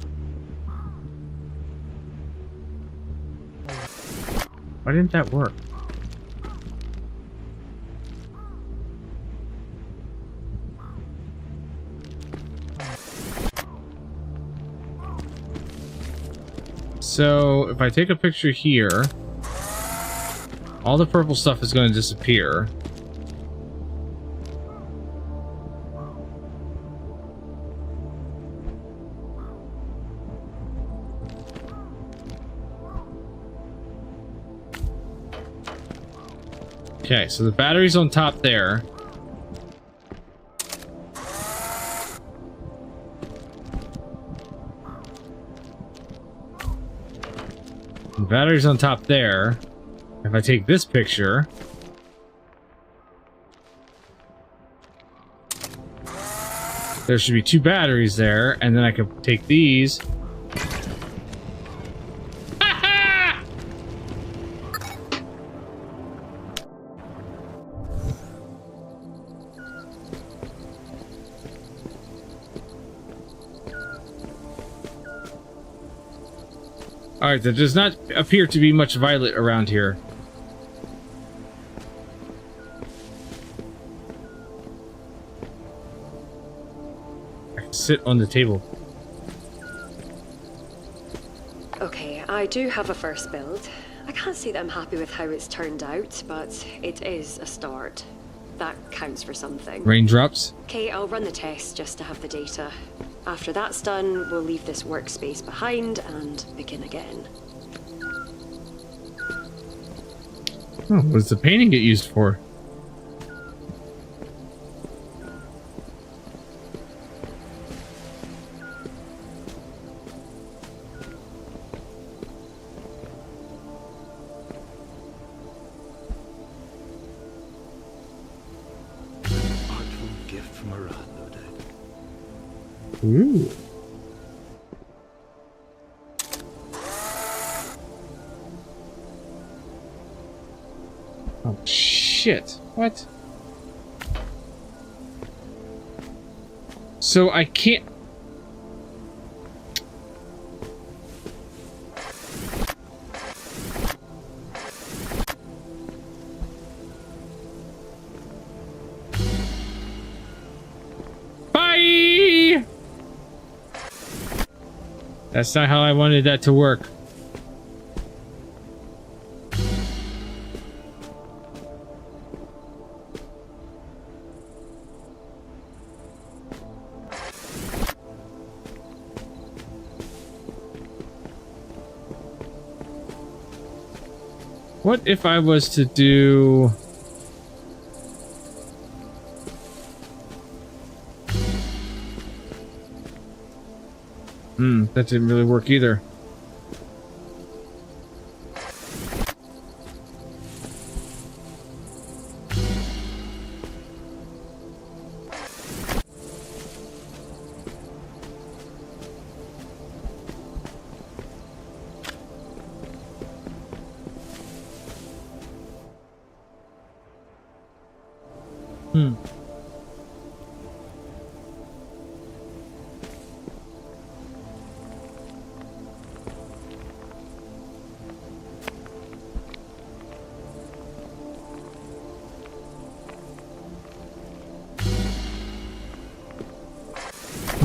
Why didn't that work? So, if I take a picture here, all the purple stuff is going to disappear. Okay, so the battery's on top there. The battery's on top there. If I take this picture, there should be 2 batteries there, and then I can take these. Alright, there does not appear to be much violet around here. I can sit on the table. Okay, I do have a first build. I can't say that I'm happy with how it's turned out, but it is a start. That counts for something. Raindrops? Okay, I'll run the test just to have the data. After that's done, we'll leave this workspace behind and begin again. Oh, what does the painting get used for? Artful gift from a rat, no doubt. Ooh. Oh, shit. What? So I can't... Bye! That's not how I wanted that to work. What if I was to do... that didn't really work either.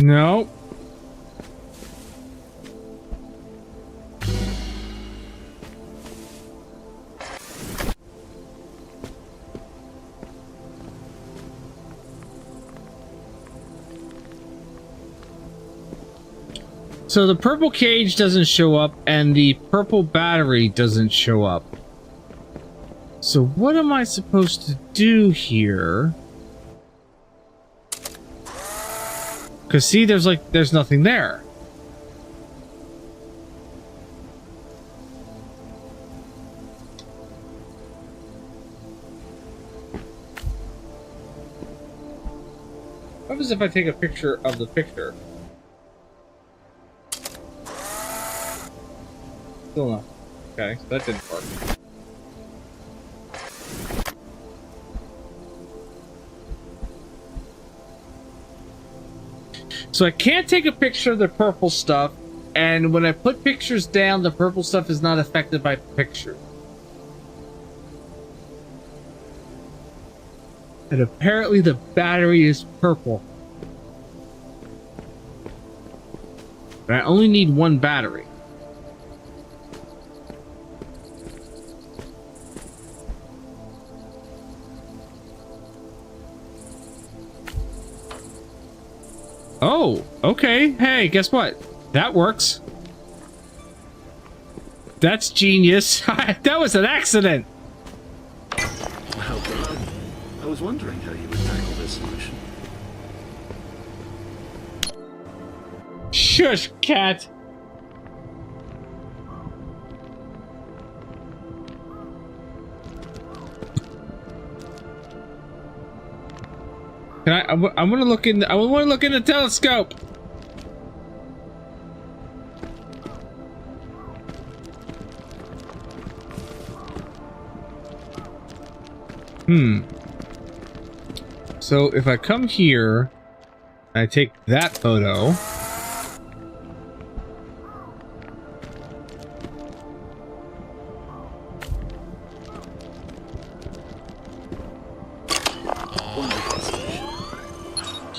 No. So the purple cage doesn't show up and the purple battery doesn't show up. So what am I supposed to do here? Because see, there's nothing there. What happens if I take a picture of the picture? Still not. Okay, so that didn't work. So I can't take a picture of the purple stuff, and when I put pictures down, the purple stuff is not affected by picture. And apparently the battery is purple. But I only need one battery. Oh, okay. Hey, guess what? That works. That's genius. That was an accident. Well done. I was wondering how you would tackle this solution. Shush, cat. Can I want to look in. I want to look in the telescope. So if I come here, I take that photo.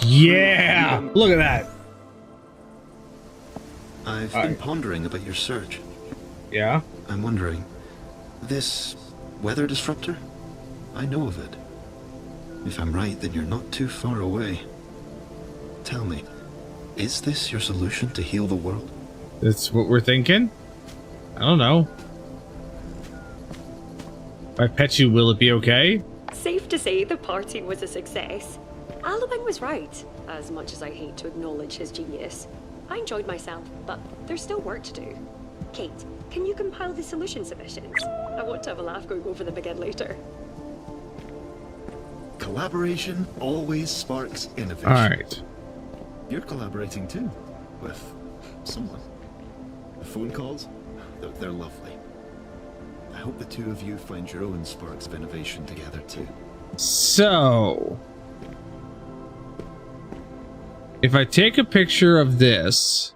Yeah! Look at that. I've been pondering about your search. Yeah? I'm wondering, this weather disruptor? I know of it. If I'm right, then you're not too far away. Tell me, is this your solution to heal the world? That's what we're thinking? I don't know. If I pet you, will it be okay? Safe to say the party was a success. Alwyn was right, as much as I hate to acknowledge his genius. I enjoyed myself, but there's still work to do. Kate, can you compile the solution submissions? I want to have a laugh going over them again later. Collaboration always sparks innovation. Alright. You're collaborating too, with someone. The phone calls, they're lovely. I hope the two of you find your own sparks of innovation together too. So, if I take a picture of this,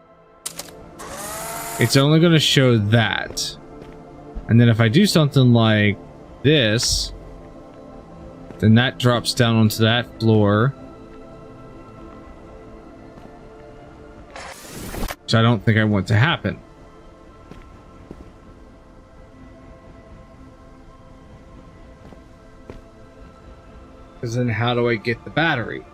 it's only going to show that. And then if I do something like this, then that drops down onto that floor. Which I don't think I want to happen. Because then how do I get the battery?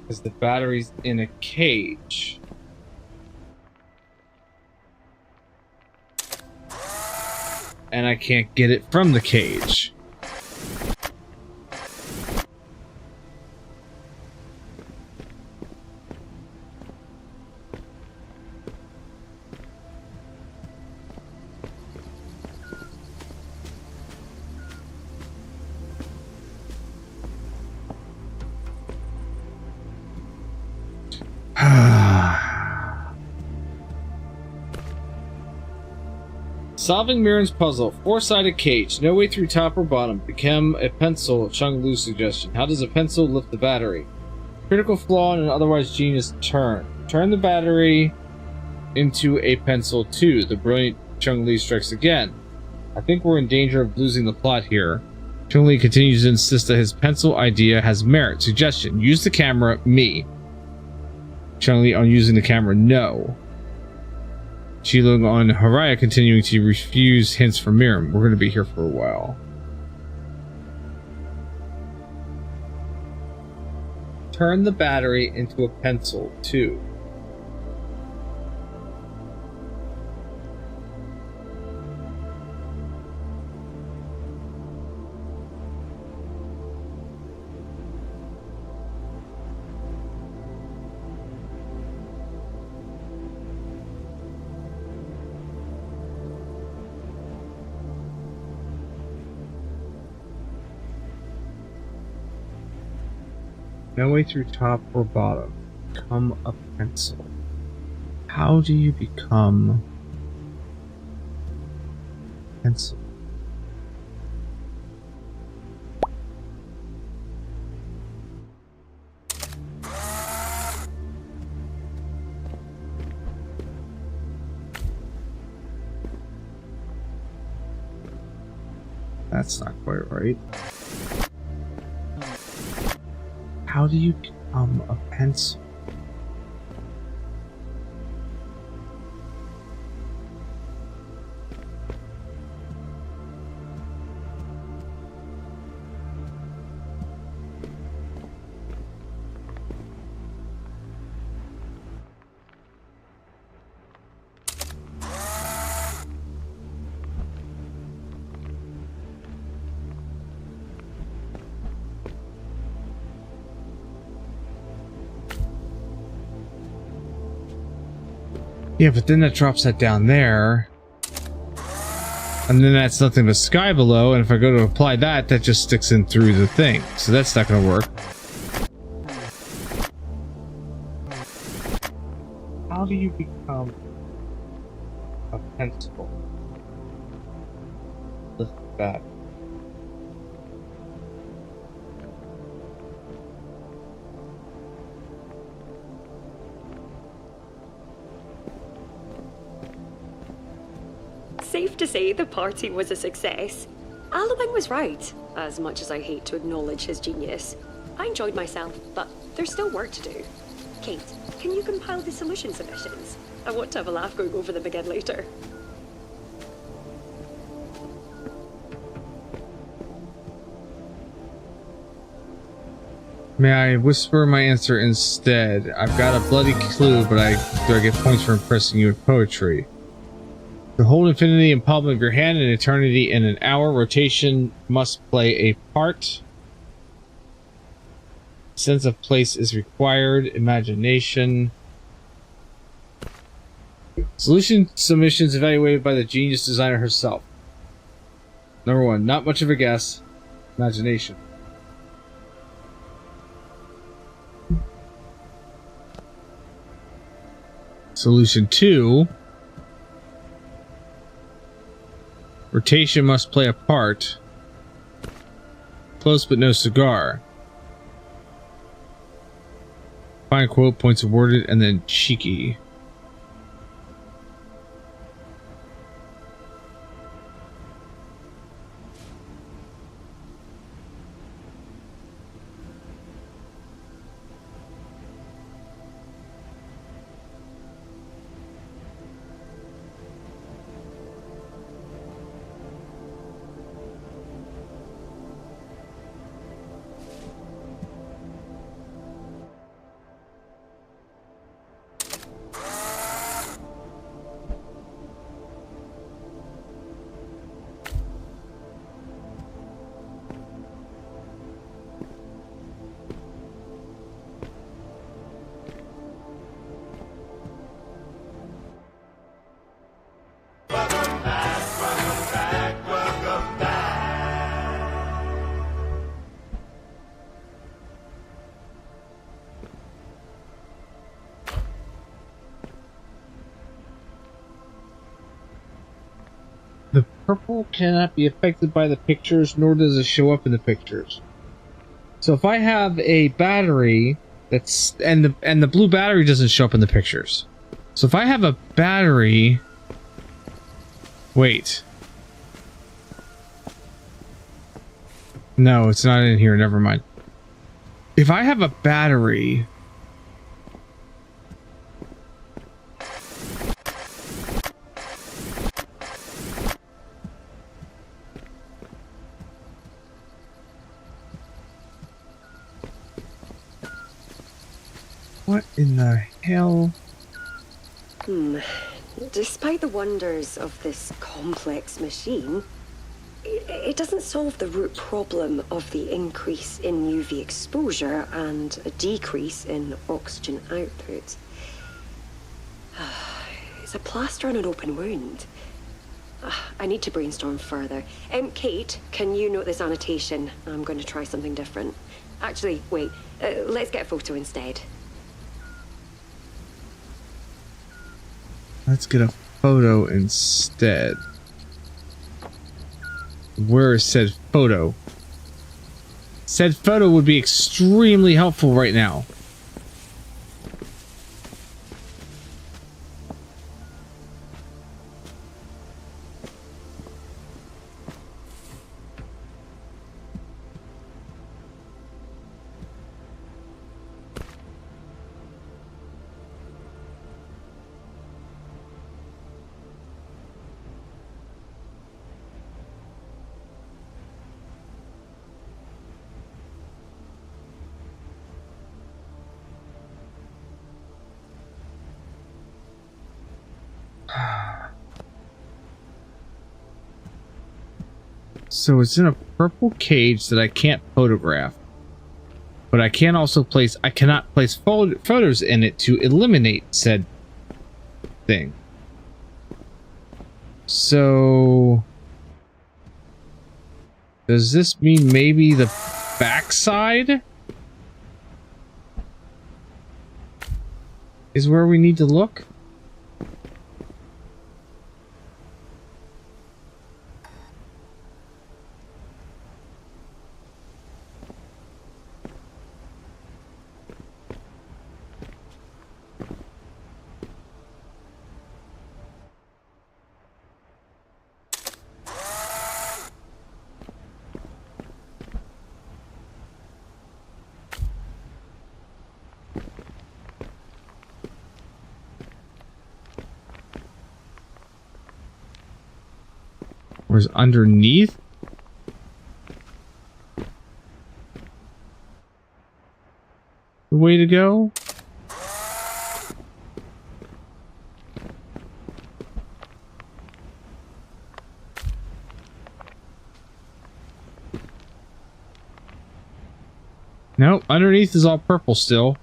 Because the battery's in a cage. And I can't get it from the cage. Solving Mirren's puzzle. Four-sided cage. No way through top or bottom. Become a pencil. Chung Lu's suggestion. How does a pencil lift the battery? Critical flaw in an otherwise genius turn. Turn the battery into a pencil too. The brilliant Chung Li strikes again. I think we're in danger of losing the plot here. Chung Li continues to insist that his pencil idea has merit. Suggestion. Use the camera. Me. Chung Li on using the camera. No. Qilong on Haraya continuing to refuse hints from Mirren. We're going to be here for a while. Turn the battery into a pencil, too. No way through top or bottom. Become a pencil. How do you become a pencil? That's not quite right. How do you become a pencil? Yeah, but then that drops that down there. And then that's nothing but sky below, and if I go to apply that, that just sticks in through the thing. So that's not going to work. How do you become a pencil? Lift that. Safe to say the party was a success. Alwyn was right, as much as I hate to acknowledge his genius. I enjoyed myself, but there's still work to do. Kate, can you compile the solution submissions? I want to have a laugh going over them again later. May I whisper my answer instead? I've got a bloody clue, but do I get points for impressing you with poetry? To hold infinity in palm of your hand and eternity in an hour, rotation must play a part. Sense of place is required. Imagination. Solution submissions evaluated by the genius designer herself. Number 1, not much of a guess. Imagination. Solution 2. Rotation must play a part. Close but no cigar. Fine quote, points awarded, and then cheeky. The purple cannot be affected by the pictures, nor does it show up in the pictures. So if I have a battery that's and the blue battery doesn't show up in the pictures. So if I have a battery, wait. No, it's not in here, never mind. If I have a battery, what in the hell? Despite the wonders of this complex machine, it doesn't solve the root problem of the increase in UV exposure and a decrease in oxygen output. It's a plaster on an open wound. I need to brainstorm further. Kate, can you note this annotation? I'm going to try something different. Actually, wait. Let's get a photo instead. Let's get a photo instead. Where is said photo? Said photo would be extremely helpful right now. So it's in a purple cage that I can't photograph, but I can also place. I cannot place photos in it to eliminate said thing. So does this mean maybe the backside is where we need to look? Where's underneath? The way to go? Nope, underneath is all purple still.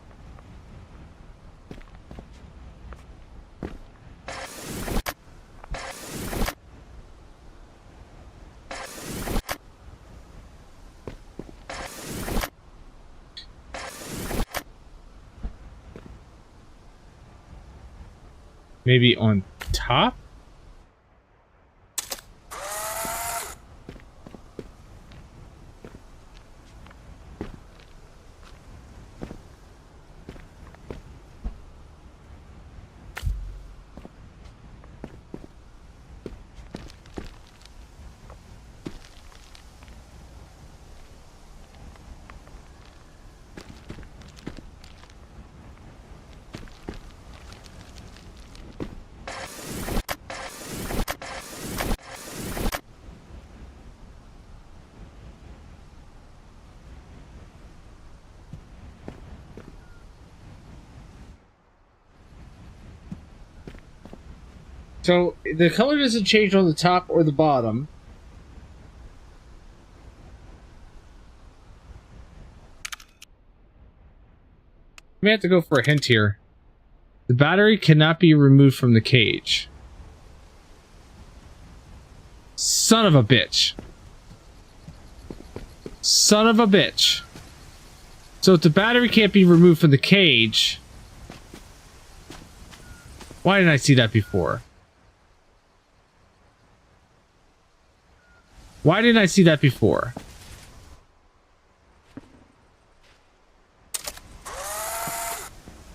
Maybe on top? So the color doesn't change on the top or the bottom. We have to go for a hint here. The battery cannot be removed from the cage. Son of a bitch. Son of a bitch. So if the battery can't be removed from the cage, why didn't I see that before? Why didn't I see that before?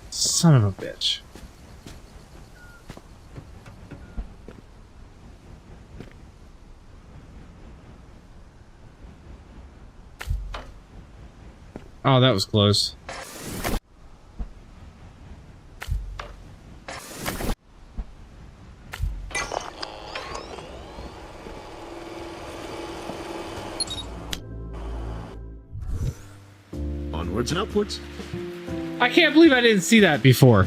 Son of a bitch. Oh, that was close. Onwards and upwards. I can't believe I didn't see that before.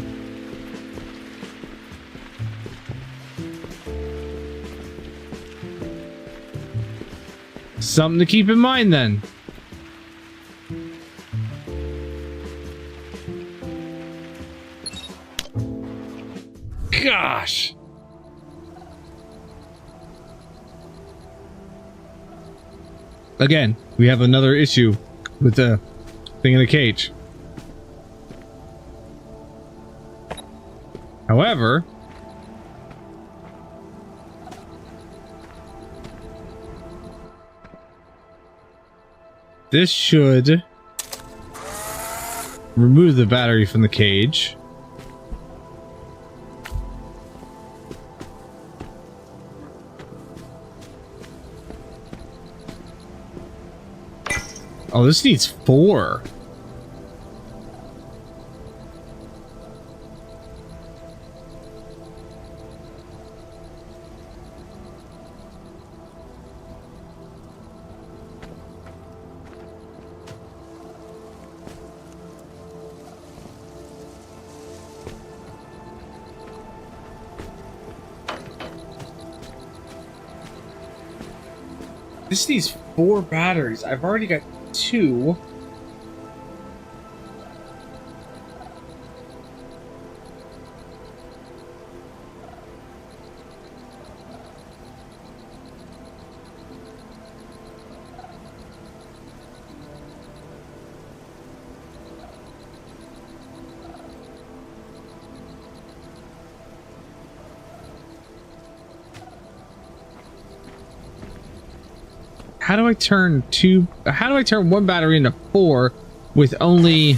Something to keep in mind then. Gosh. Again, we have another issue with the thing in the cage. However, this should remove the battery from the cage. Oh, this needs 4. This needs 4 batteries. I've already got 2. How do I turn 1 battery into 4 with only...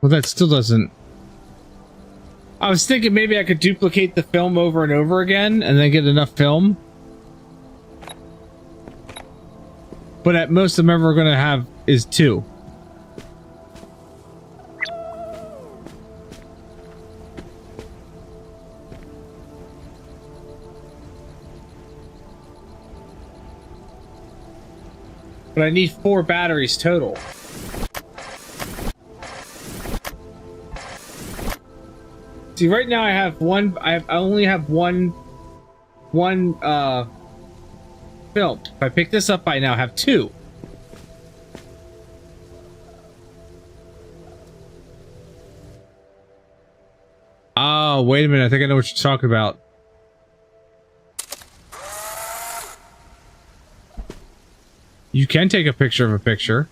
Well, that still doesn't... I was thinking maybe I could duplicate the film over and over again and then get enough film. But at most, I'm ever going to have is 2. But I need 4 batteries total. See, right now I have one. I only have one film. If I pick this up, I now have 2. Oh, wait a minute. I think I know what you're talking about. You can take a picture of a picture.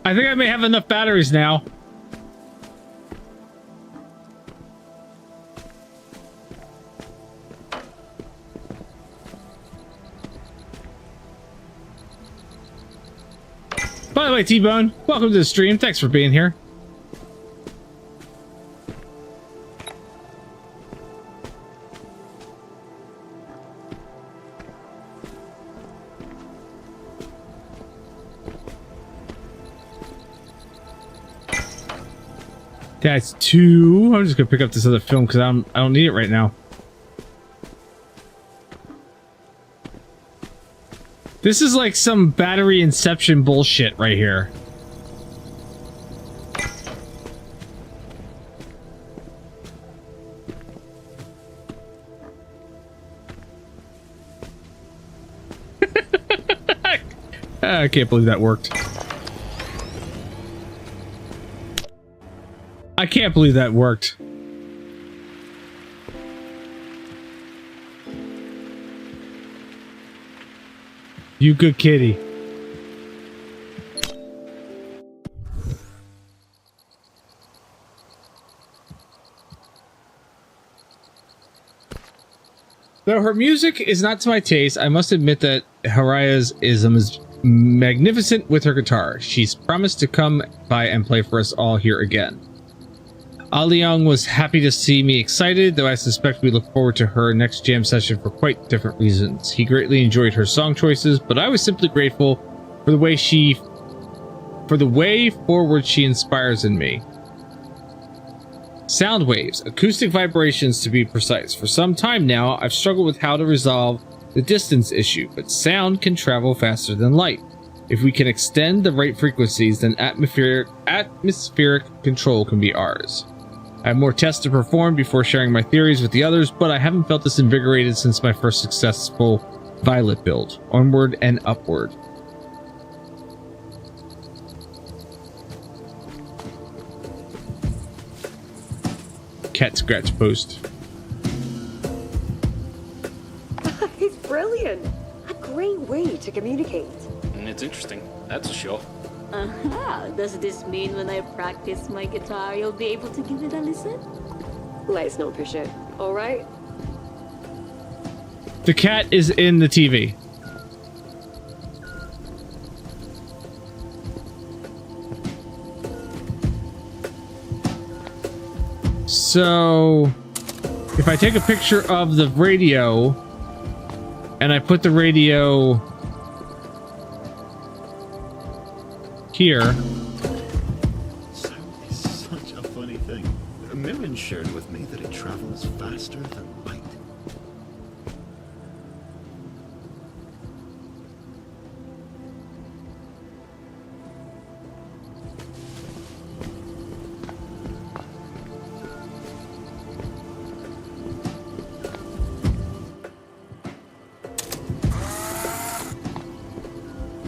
I think I may have enough batteries now. By the way, T-Bone, welcome to the stream. Thanks for being here. That's 2. I'm just gonna pick up this other film because I don't need it right now. This is like some battery inception bullshit right here. I can't believe that worked. I can't believe that worked. You good kitty. Though her music is not to my taste, I must admit that Haraya's is magnificent with her guitar. She's promised to come by and play for us all here again. Aliang was happy to see me excited, though I suspect we look forward to her next jam session for quite different reasons. He greatly enjoyed her song choices, but I was simply grateful for the way forward she inspires in me. Sound waves, acoustic vibrations to be precise. For some time now, I've struggled with how to resolve the distance issue, but sound can travel faster than light. If we can extend the right frequencies, then atmospheric control can be ours. I have more tests to perform before sharing my theories with the others, but I haven't felt this invigorated since my first successful Violet build. Onward and upward. Cat scratch post. It's brilliant. A great way to communicate. And it's interesting. That's a show. Does this mean when I practice my guitar, you'll be able to give it a listen? Let's not push it, all right? The cat is in the TV. So, if I take a picture of the radio and I put the radio here. Sound is such a funny thing. Mirren shared with me that it travels faster than light.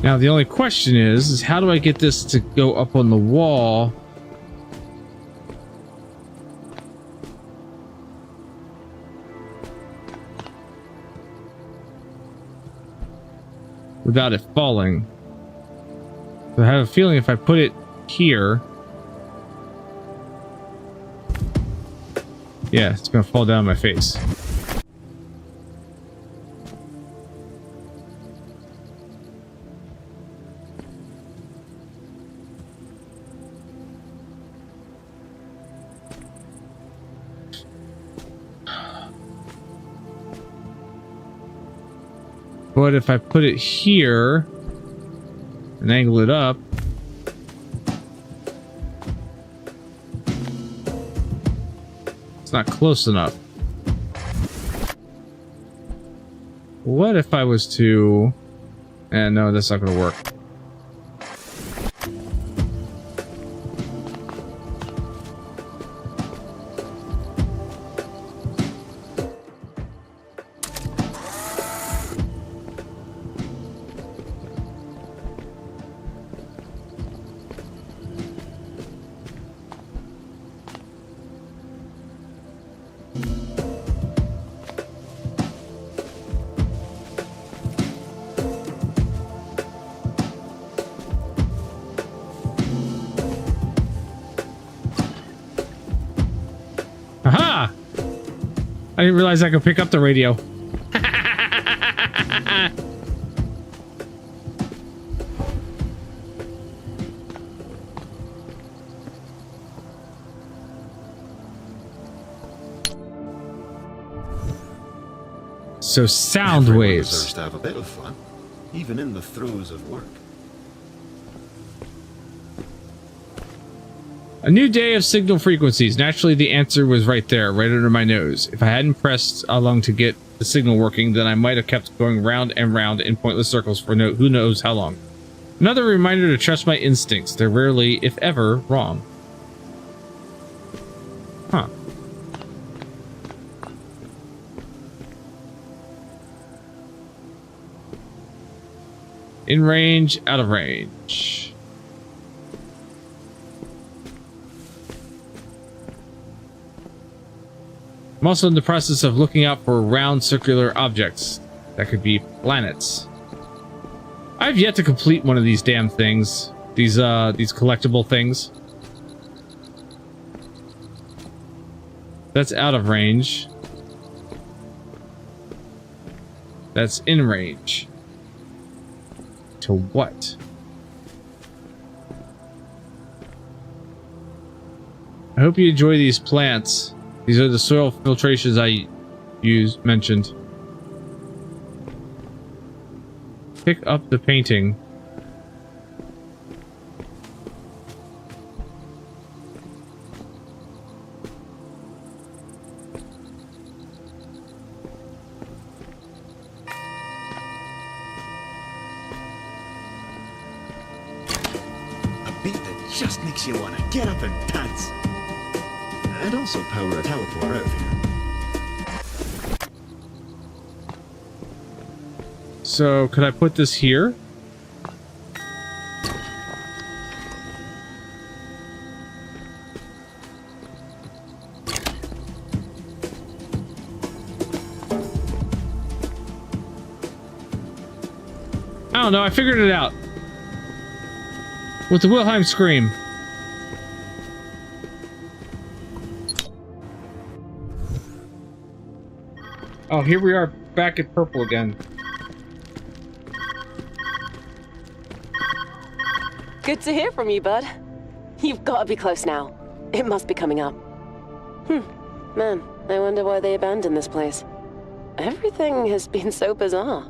Now the only question is how do I get this to go up on the wall? Without it falling. So I have a feeling if I put it here, yeah, it's gonna fall down my face. But if I put it here and angle it up, it's not close enough. What if I was to... no, that's not going to work. Aha! I didn't realize I could pick up the radio. So sound Everyone waves. deserves to have a bit of fun, even in the throes of work. A new day of signal frequencies. Naturally, the answer was right there, right under my nose. If I hadn't pressed along to get the signal working, then I might have kept going round and round in pointless circles for who knows how long. Another reminder to trust my instincts. They're rarely, if ever, wrong. Huh. In range, out of range. I'm also in the process of looking out for round circular objects. That could be planets. I've yet to complete one of these damn things. These collectible things. That's out of range. That's in range. To what? I hope you enjoy these plants. These are the soil filtrations I mentioned. Pick up the painting. Just makes you want to get up and dance. And also power a teleport out of here. So, could I put this here? I don't know, I figured it out. With the Wilhelm scream. Oh, here we are back at purple again. Good to hear from you, bud. You've got to be close now. It must be coming up. Man, I wonder why they abandoned this place. Everything has been so bizarre.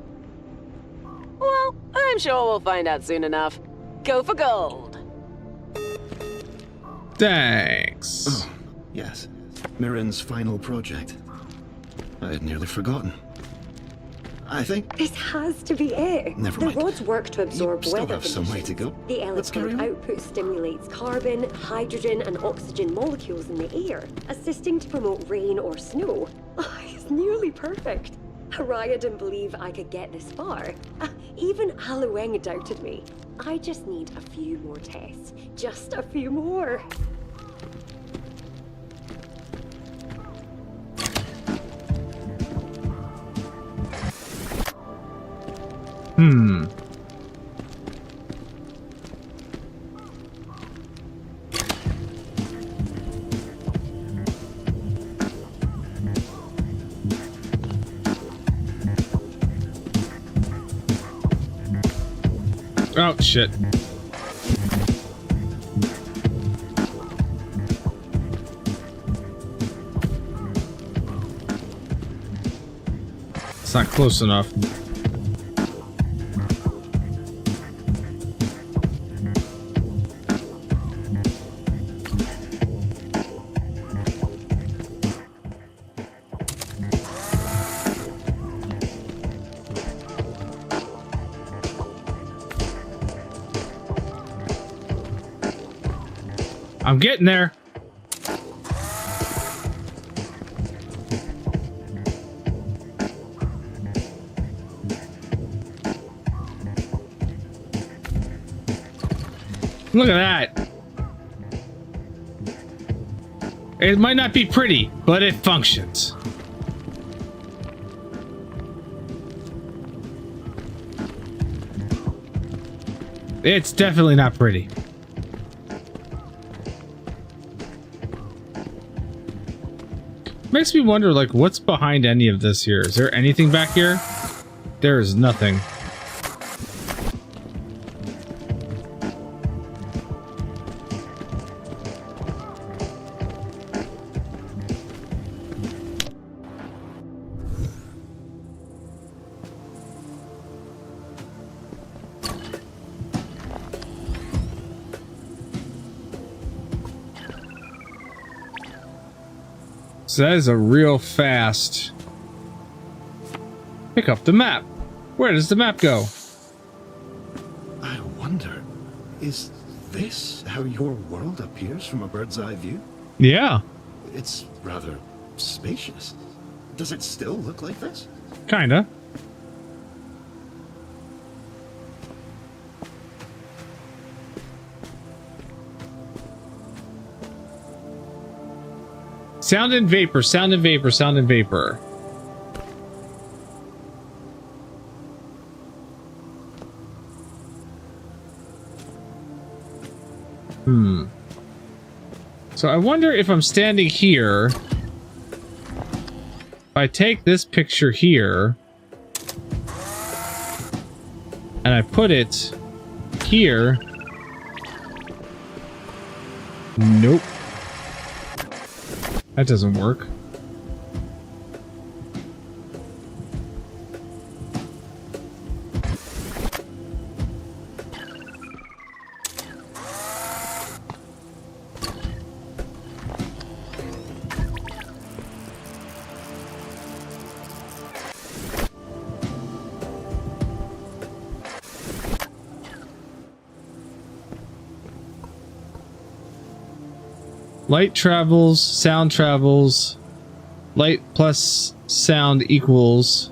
Well, I'm sure we'll find out soon enough. Go for gold. Thanks. Oh, yes. Mirren's final project. I had nearly forgotten. I think... This has to be it. Never the mind. rods work to absorb You still weather have some way to conditions. go. The Let's carry electron on. output stimulates carbon, hydrogen, and oxygen molecules in the air, assisting to promote rain or snow. Oh, it's nearly perfect. Araya didn't believe I could get this far. Even Alueng doubted me. I just need a few more tests. Just a few more. Oh, shit. It's not close enough. I'm getting there. Look at that. It might not be pretty, but it functions. It's definitely not pretty. Makes me wonder, like, what's behind any of this here? Is there anything back here? There is nothing. So that is a real fast. Pick up the map. Where does the map go? I wonder, is this how your world appears from a bird's eye view? Yeah. It's rather spacious. Does it still look like this? Kinda. Sound and vapor, sound and vapor, sound and vapor. So I wonder if I'm standing here. If I take this picture here. and I put it here. Nope. That doesn't work. Light travels, sound travels. Light plus sound equals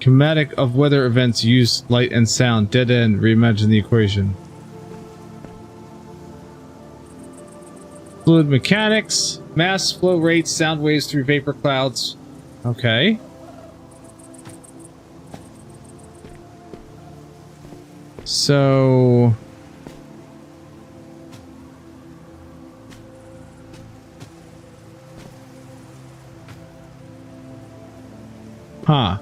kinetic of weather events use light and sound. Dead end. Reimagine the equation. Fluid mechanics, mass flow rates, sound waves through vapor clouds. Okay. So huh.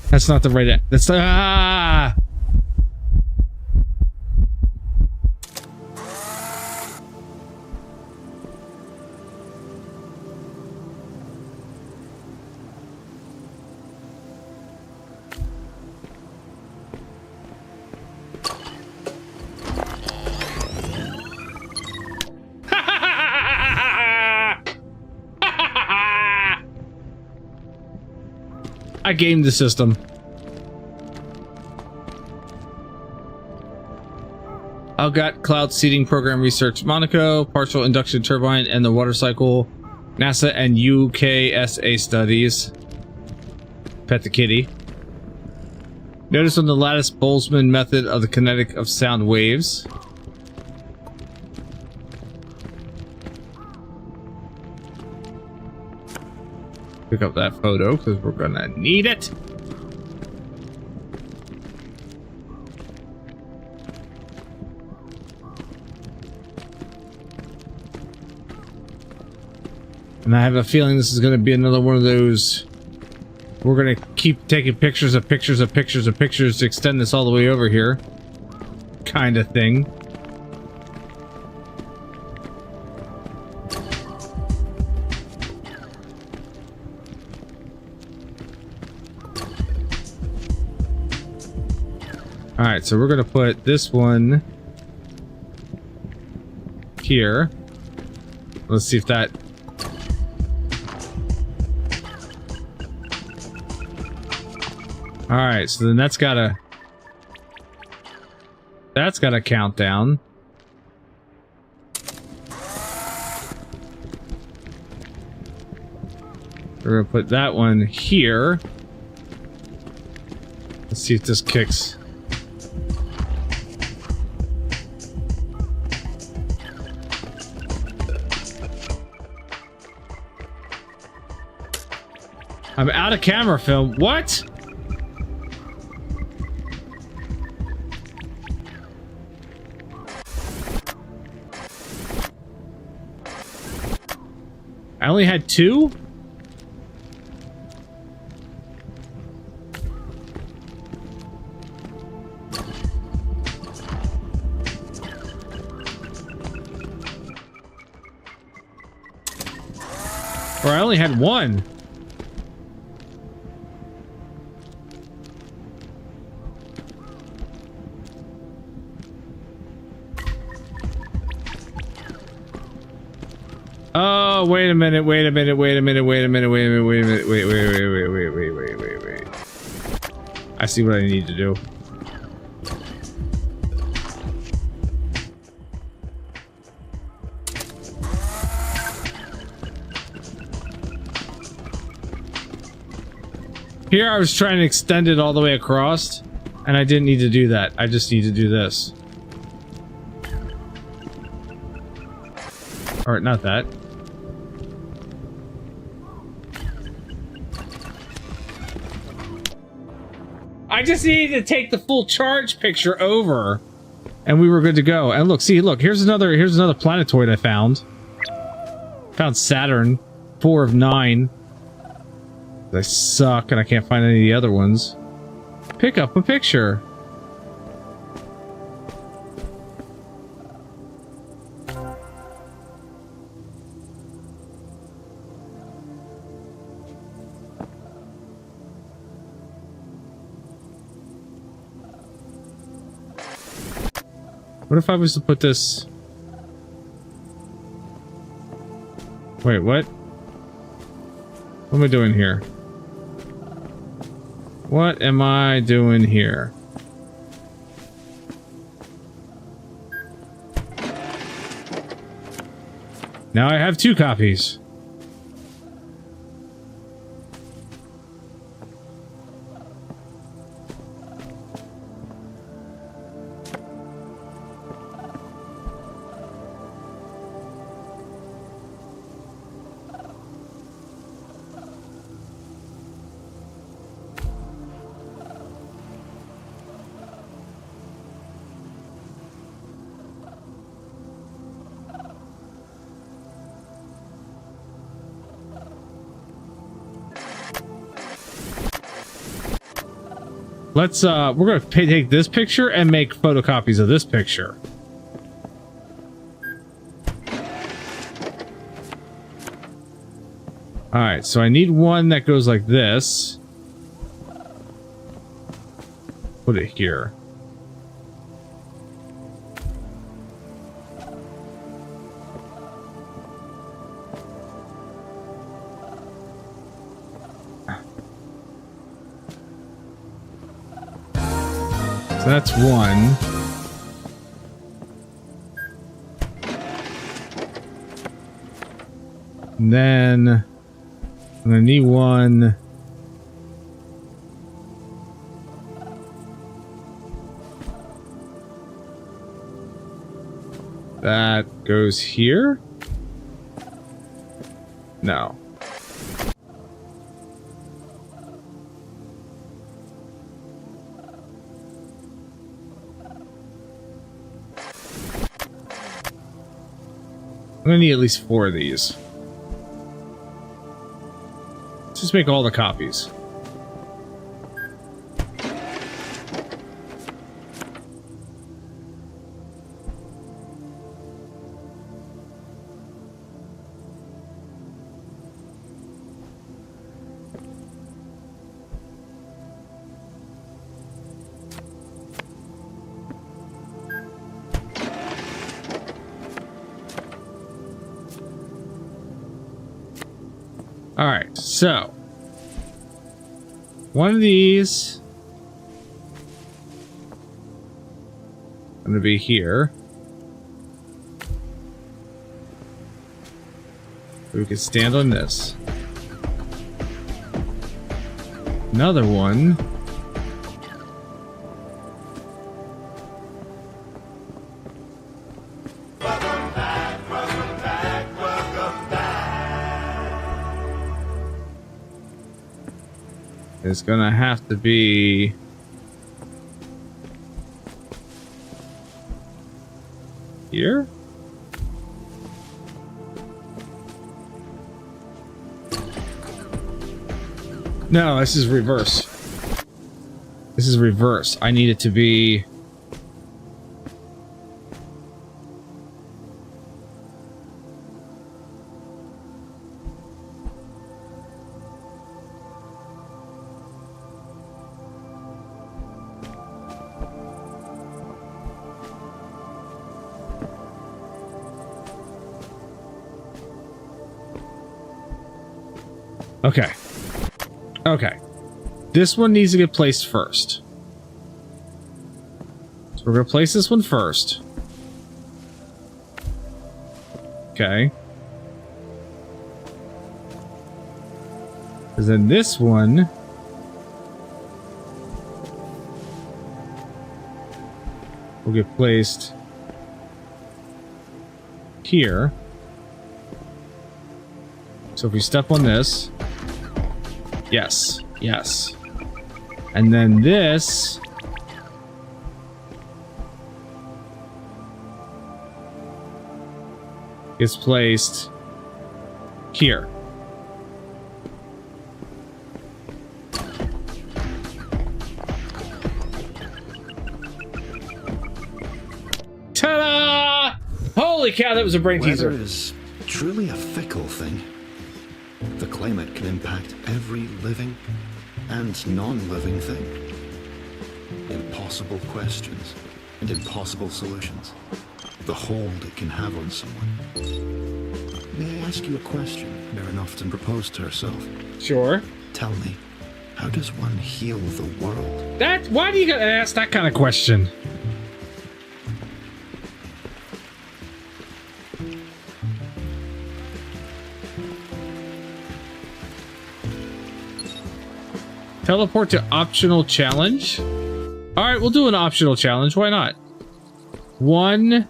That's not the right. That's the ah. I gamed the system. I've got cloud seeding program research Monaco, partial induction turbine and the water cycle, NASA and UKSA studies. Pet the kitty. Notice on the lattice Boltzmann method of the kinetic of sound waves. Pick up that photo because we're gonna need it. And I have a feeling this is gonna be another one of those. We're gonna keep taking pictures of pictures of pictures of pictures to extend this all the way over here. Kind of thing. Alright, so we're gonna put this one here. Let's see if that... Alright, so then that's gotta count down. We're gonna put that one here. Let's see if this kicks. I'm out of camera film. What? I only had 2? Or I only had 1. Oh, wait a minute, wait a minute, wait a minute, wait a minute, wait a minute, wait a minute, wait. I see what I need to do. Here I was trying to extend it all the way across, and I didn't need to do that. I just need to do this. Or not that. I just needed to take the full charge picture over, and we were good to go. And look, see, look, here's another planetoid I found. Found Saturn, 4 of 9. I suck, and I can't find any of the other ones. Pick up a picture. What if I was to put this... Wait, what? What am I doing here? What am I doing here? Now I have 2 copies. Let's, we're gonna take this picture and make photocopies of this picture. Alright, so I need one that goes like this. Put it here. That's one. And then I'm gonna need one. That goes here? No. I'm gonna need at least 4 of these. Let's just make all the copies. Alright, so one of these I'm gonna be here. We can stand on this. Another one. It's gonna have to be here. No, this is reverse. This is reverse. I need it to be okay. Okay. This one needs to get placed first. So we're going to place this one first. Okay. Because then this one will get placed here. So if we step on this, yes, yes. And then this is placed here. Ta-da! Holy cow, that was a brain teaser. Weather is truly a fickle thing. The climate can impact every living and non-living thing. Impossible questions and impossible solutions. The hold it can have on someone. May I ask you a question Merrin often proposed to herself? Sure. Tell me, how does one heal the world? Why do you gotta ask that kind of question? Teleport to optional challenge. All right, we'll do an optional challenge. Why not? One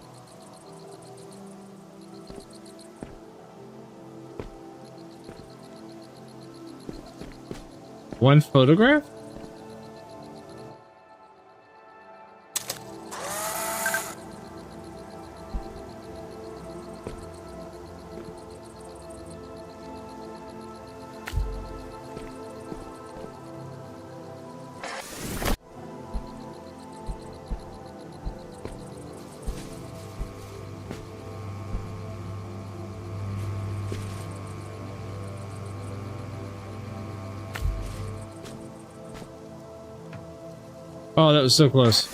photograph? Oh, that was so close.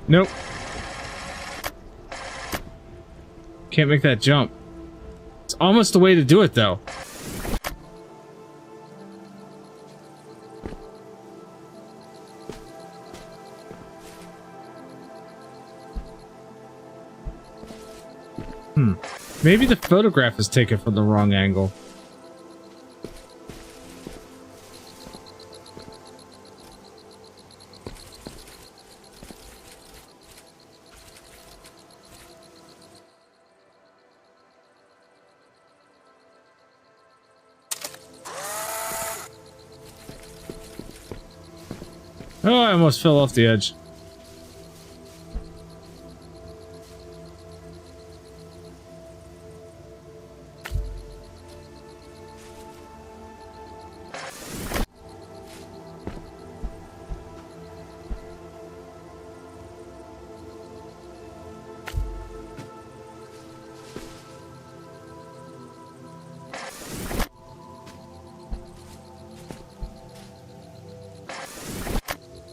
Nope. Can't make that jump. It's almost the way to do it, though. Maybe the photograph is taken from the wrong angle. Oh, I almost fell off the edge.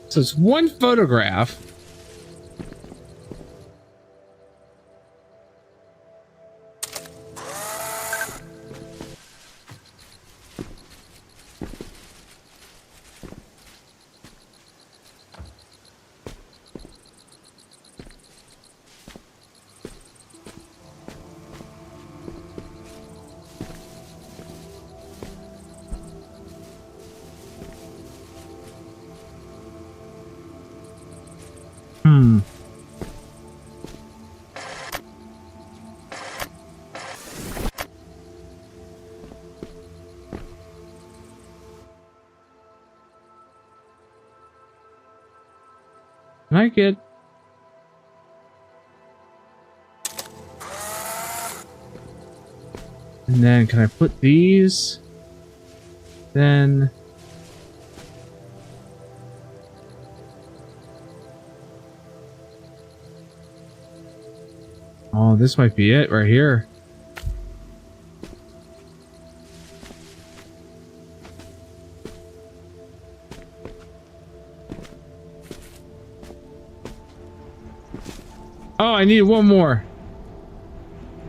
So it's one photograph. Can I get... And then can I put these? Then... Oh, this might be it right here. Oh, I need one more.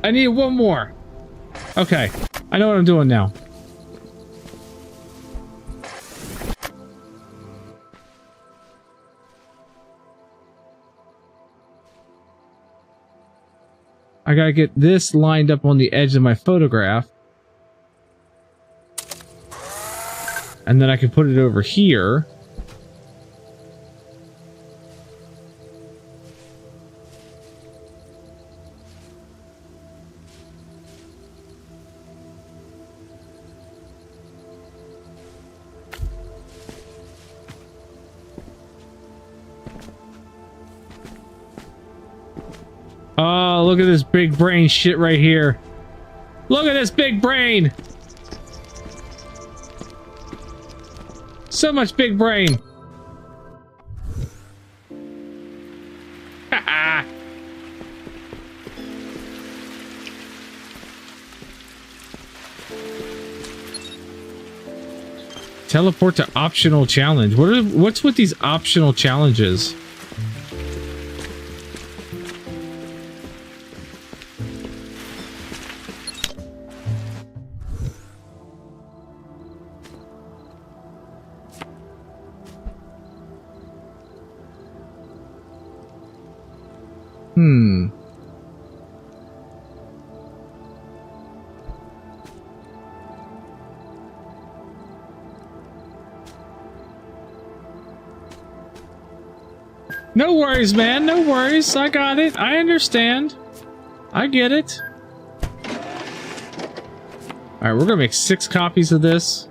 I need one more. Okay. I know what I'm doing now. I gotta get this lined up on the edge of my photograph. And then I can put it over here. Oh, look at this big brain shit right here. Look at this big brain. So much big brain. Haha. Teleport to optional challenge. What's with these optional challenges? No worries, man. No worries. I got it. I understand. I get it. Alright, we're gonna make 6 copies of this.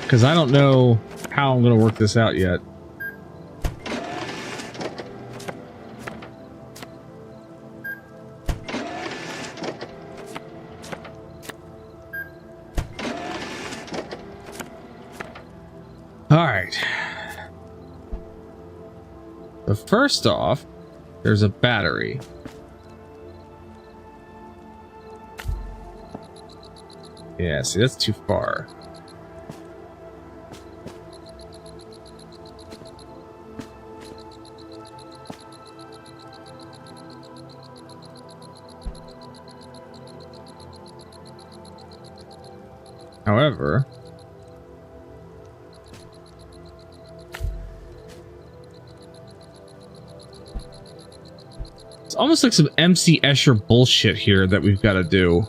Because I don't know how I'm gonna work this out yet. Alright. But first off, there's a battery. Yeah, see, that's too far. However, it's almost like some MC Escher bullshit here that we've got to do.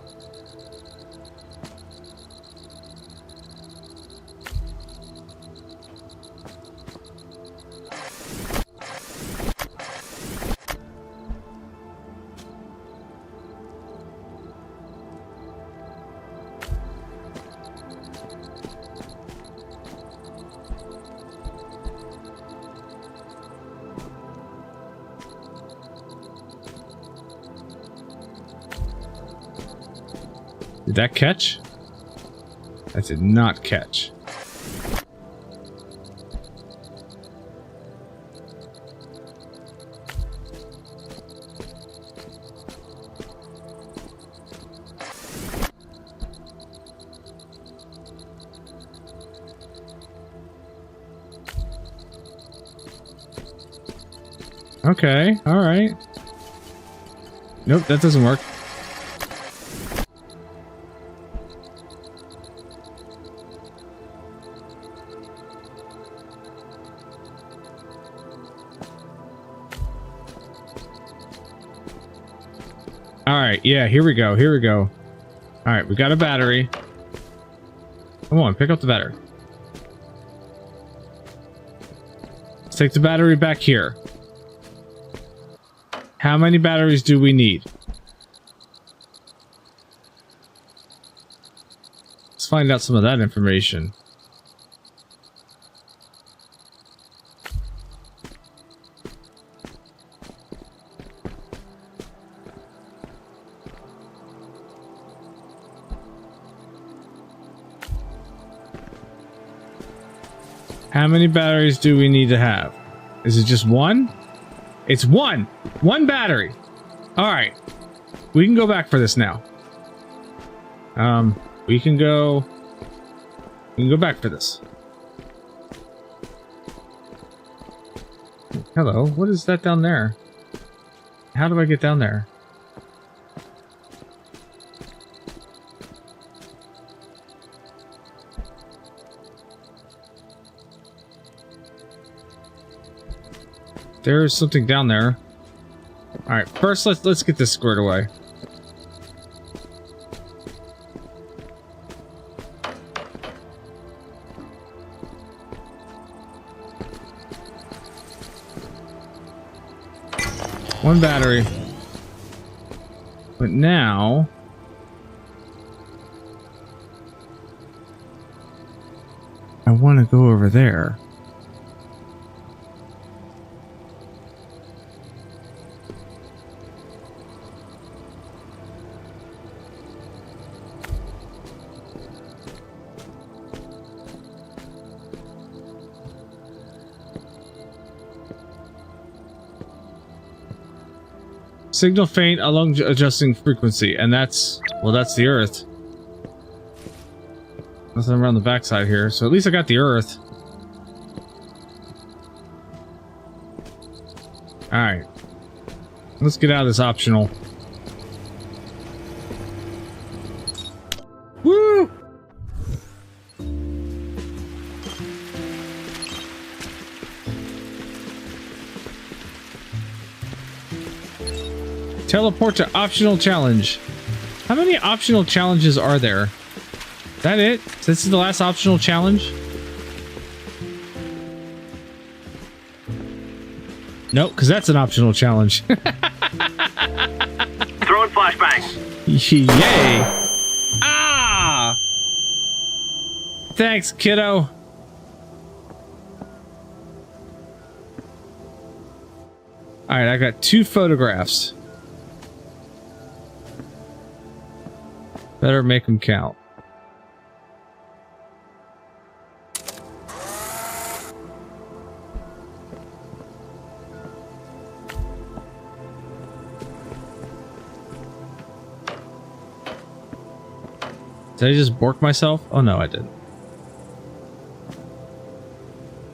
Did that catch? That did not catch. Okay, all right. Nope, that doesn't work. Alright, yeah, here we go, here we go. Alright, we got a battery. Come on, pick up the battery. Let's take the battery back here. How many batteries do we need? Let's find out some of that information. How many batteries do we need to have? Is it just one? It's one! One battery! Alright. We can go back for this now. We can go back for this. Hello, what is that down there? How do I get down there? There's something down there. All right, first let's get this squared away. One battery. But now I want to go over there. Signal faint along adjusting frequency, and that's, well, that's the Earth. Nothing around the backside here, so at least I got the Earth. Alright. Let's get out of this optional. Woo! Teleport to optional challenge. How many optional challenges are there? Is that it? This is the last optional challenge? Nope, because that's an optional challenge. Throwing flashbangs. Yay! Ah! Thanks, kiddo. Alright, I got 2 photographs. Better make them count. Did I just bork myself? Oh no, I didn't.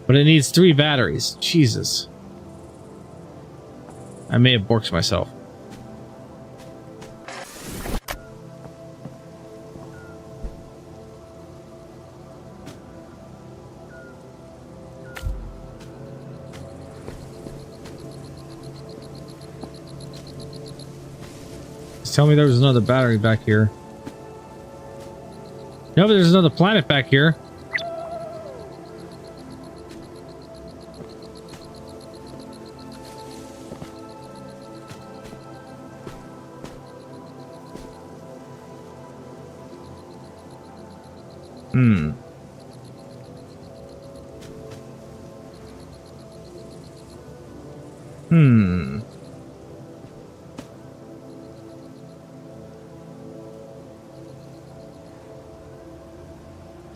But it needs 3 batteries. Jesus. I may have borked myself. Tell me there was another battery back here. No, but there's another planet back here. Hmm.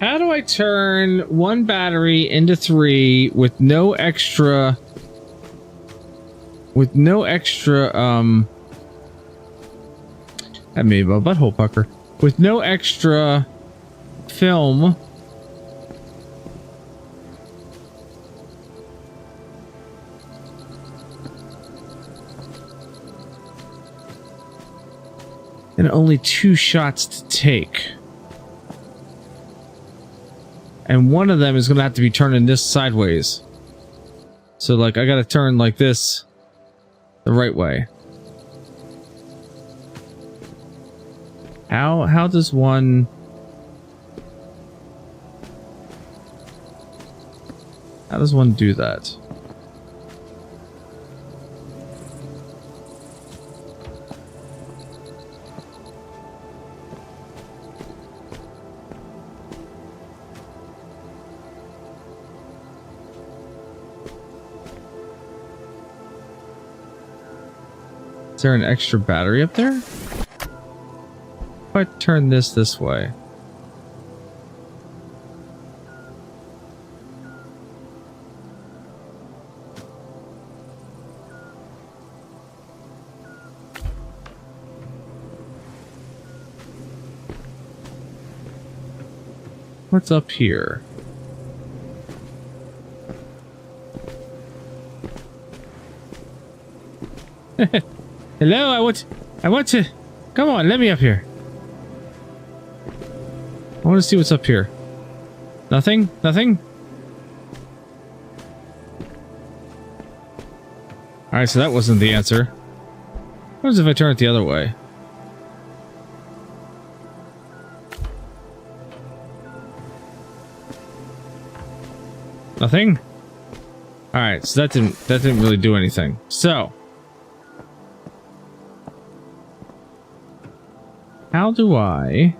How do I turn 1 battery into 3 with no extra... that made my butthole pucker. With no extra film. And only 2 shots to take. And one of them is going to have to be turning this sideways. So, like, I got to turn like this the right way. How does one... How does one do that? Is there an extra battery up there? If I turn this way. What's up here? Hello, I want to, come on, let me up here. I want to see what's up here. Nothing? Nothing? Alright, so that wasn't the answer. What happens if I turn it the other way? Nothing? Alright, so that didn't really do anything. So how do I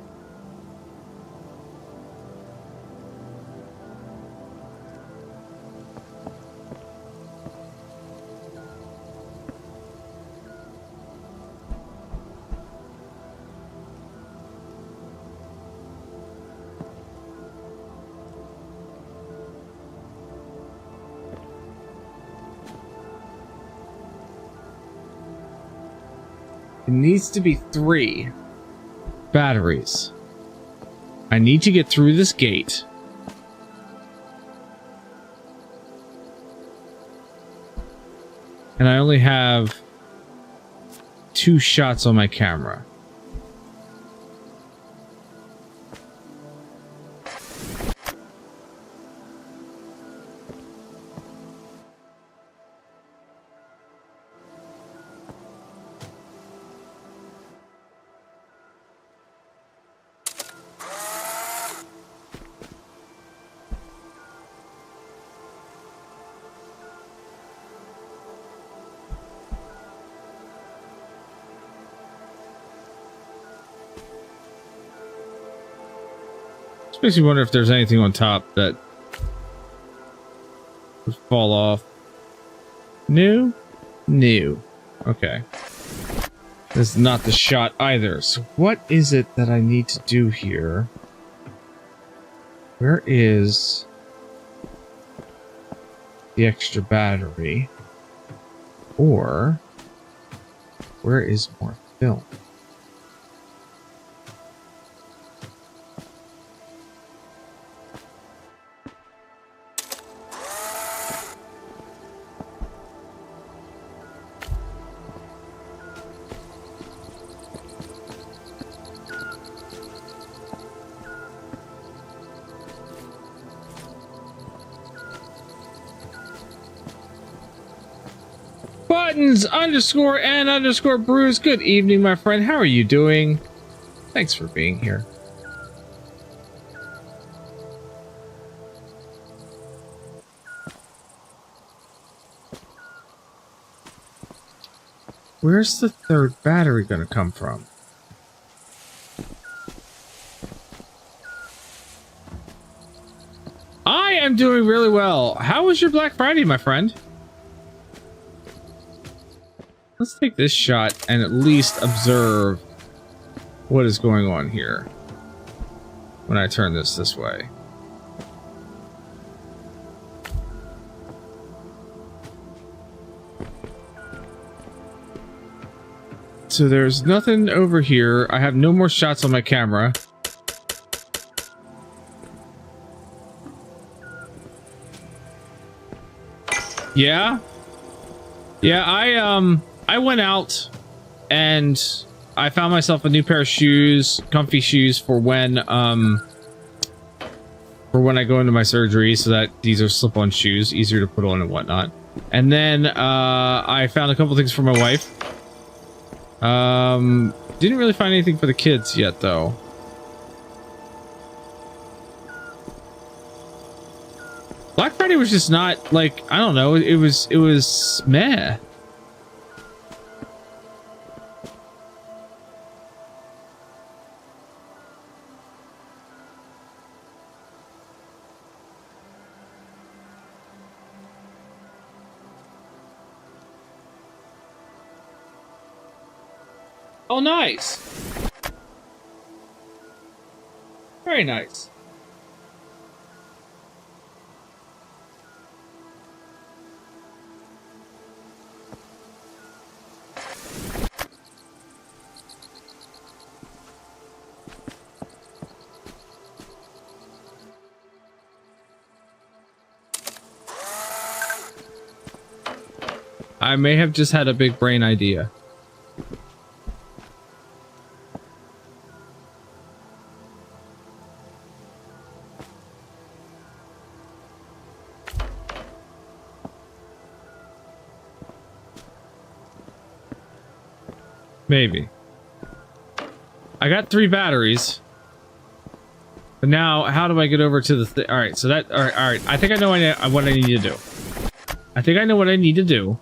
It needs to be 3 batteries. I need to get through this gate. And I only have 2 shots on my camera. Makes me wonder if there's anything on top that would fall off. New? New. Okay. This is not the shot either. So what is it that I need to do here? Where is the extra battery? Or where is more film? Buttons underscore and underscore Bruce. Good evening, my friend. How are you doing? Thanks for being here. Where's the third battery gonna come from? I am doing really well. How was your Black Friday, my friend? Let's take this shot and at least observe what is going on here when I turn this way. So there's nothing over here. I have no more shots on my camera. Yeah? Yeah, I went out and I found myself a new pair of shoes, comfy shoes for when I go into my surgery, so that these are slip-on shoes, easier to put on and whatnot. And then I found a couple things for my wife. Didn't really find anything for the kids yet though. Black Friday was just not like, I don't know, it was meh. Oh, nice. Very nice. I may have just had a big brain idea. Maybe. I got 3 batteries. But now, how do I get over to the Alright, so that... Alright. I think I know what I need to do. I think I know what I need to do.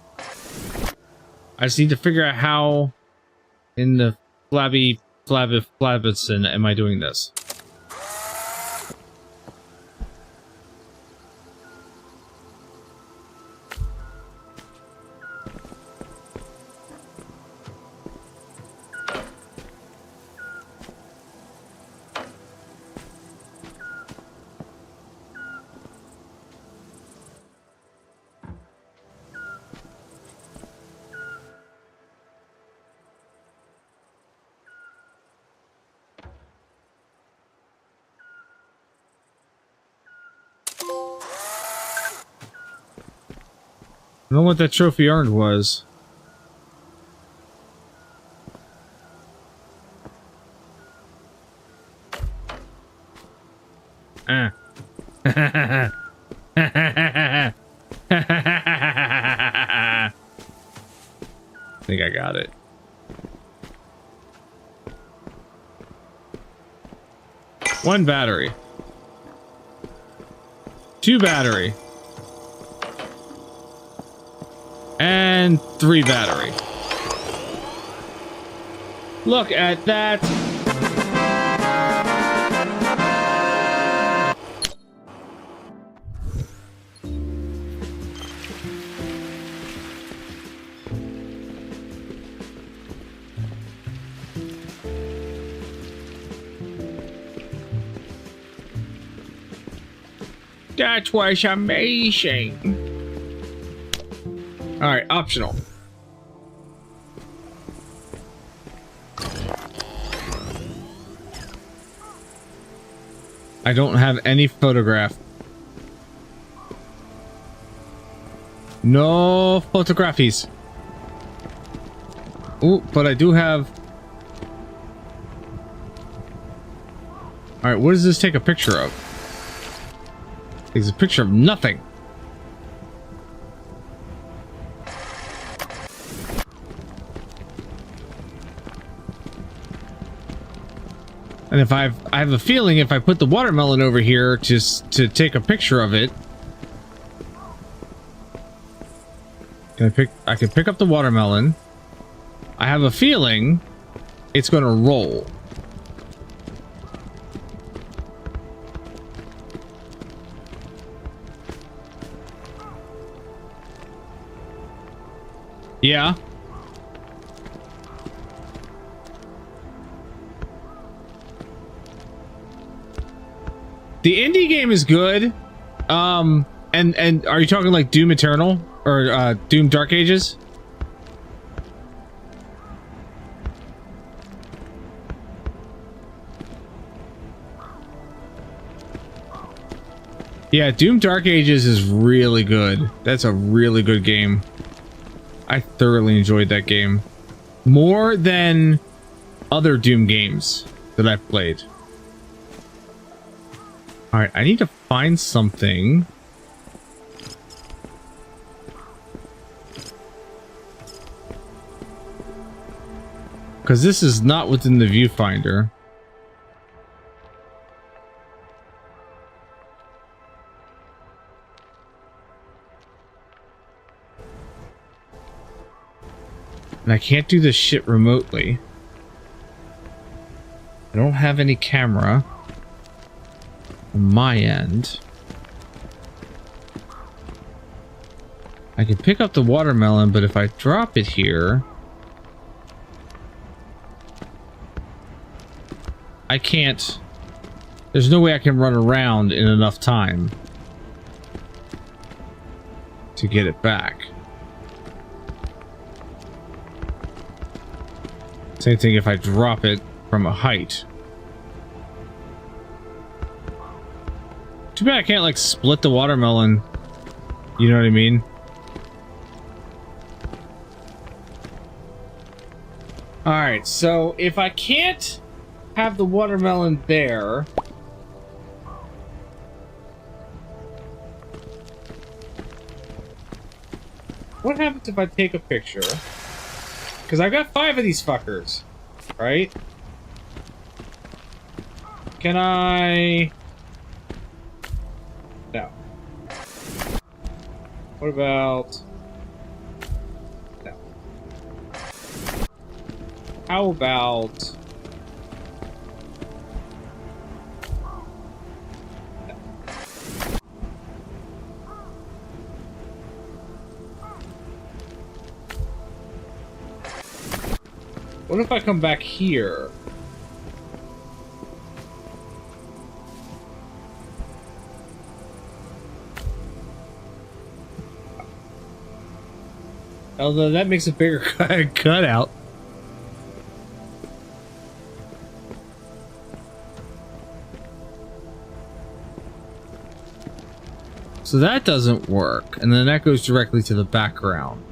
I just need to figure out how in the Flabbison am I doing this. I don't know what that trophy earned was. I think I got it. One battery. 2 battery. And 3 battery. Look at that. That was amazing. Alright, optional. I don't have any photograph. No photographies. Ooh, but I do have... Alright, what does this take a picture of? Takes a picture of nothing. And if I have a feeling if I put the watermelon over here just to take a picture of it, I can pick up the watermelon. I have a feeling it's going to roll. Yeah. The indie game is good. And are you talking like Doom Eternal or Doom Dark Ages? Yeah, Doom Dark Ages is really good. That's a really good game. I thoroughly enjoyed that game. More than other Doom games that I've played. Alright, I need to find something. Because this is not within the viewfinder. And I can't do this shit remotely. I don't have any camera on my end. I can pick up the watermelon, but if I drop it here, I can't. There's no way I can run around in enough time to get it back. Same thing if I drop it from a height. Too bad I can't like split the watermelon. You know what I mean? Alright, so if I can't have the watermelon there... What happens if I take a picture? Because I've got 5 of these fuckers, right? Can I... No. What about... No. How about... No. What if I come back here? Although that makes a bigger cutout. So that doesn't work. And then that goes directly to the background.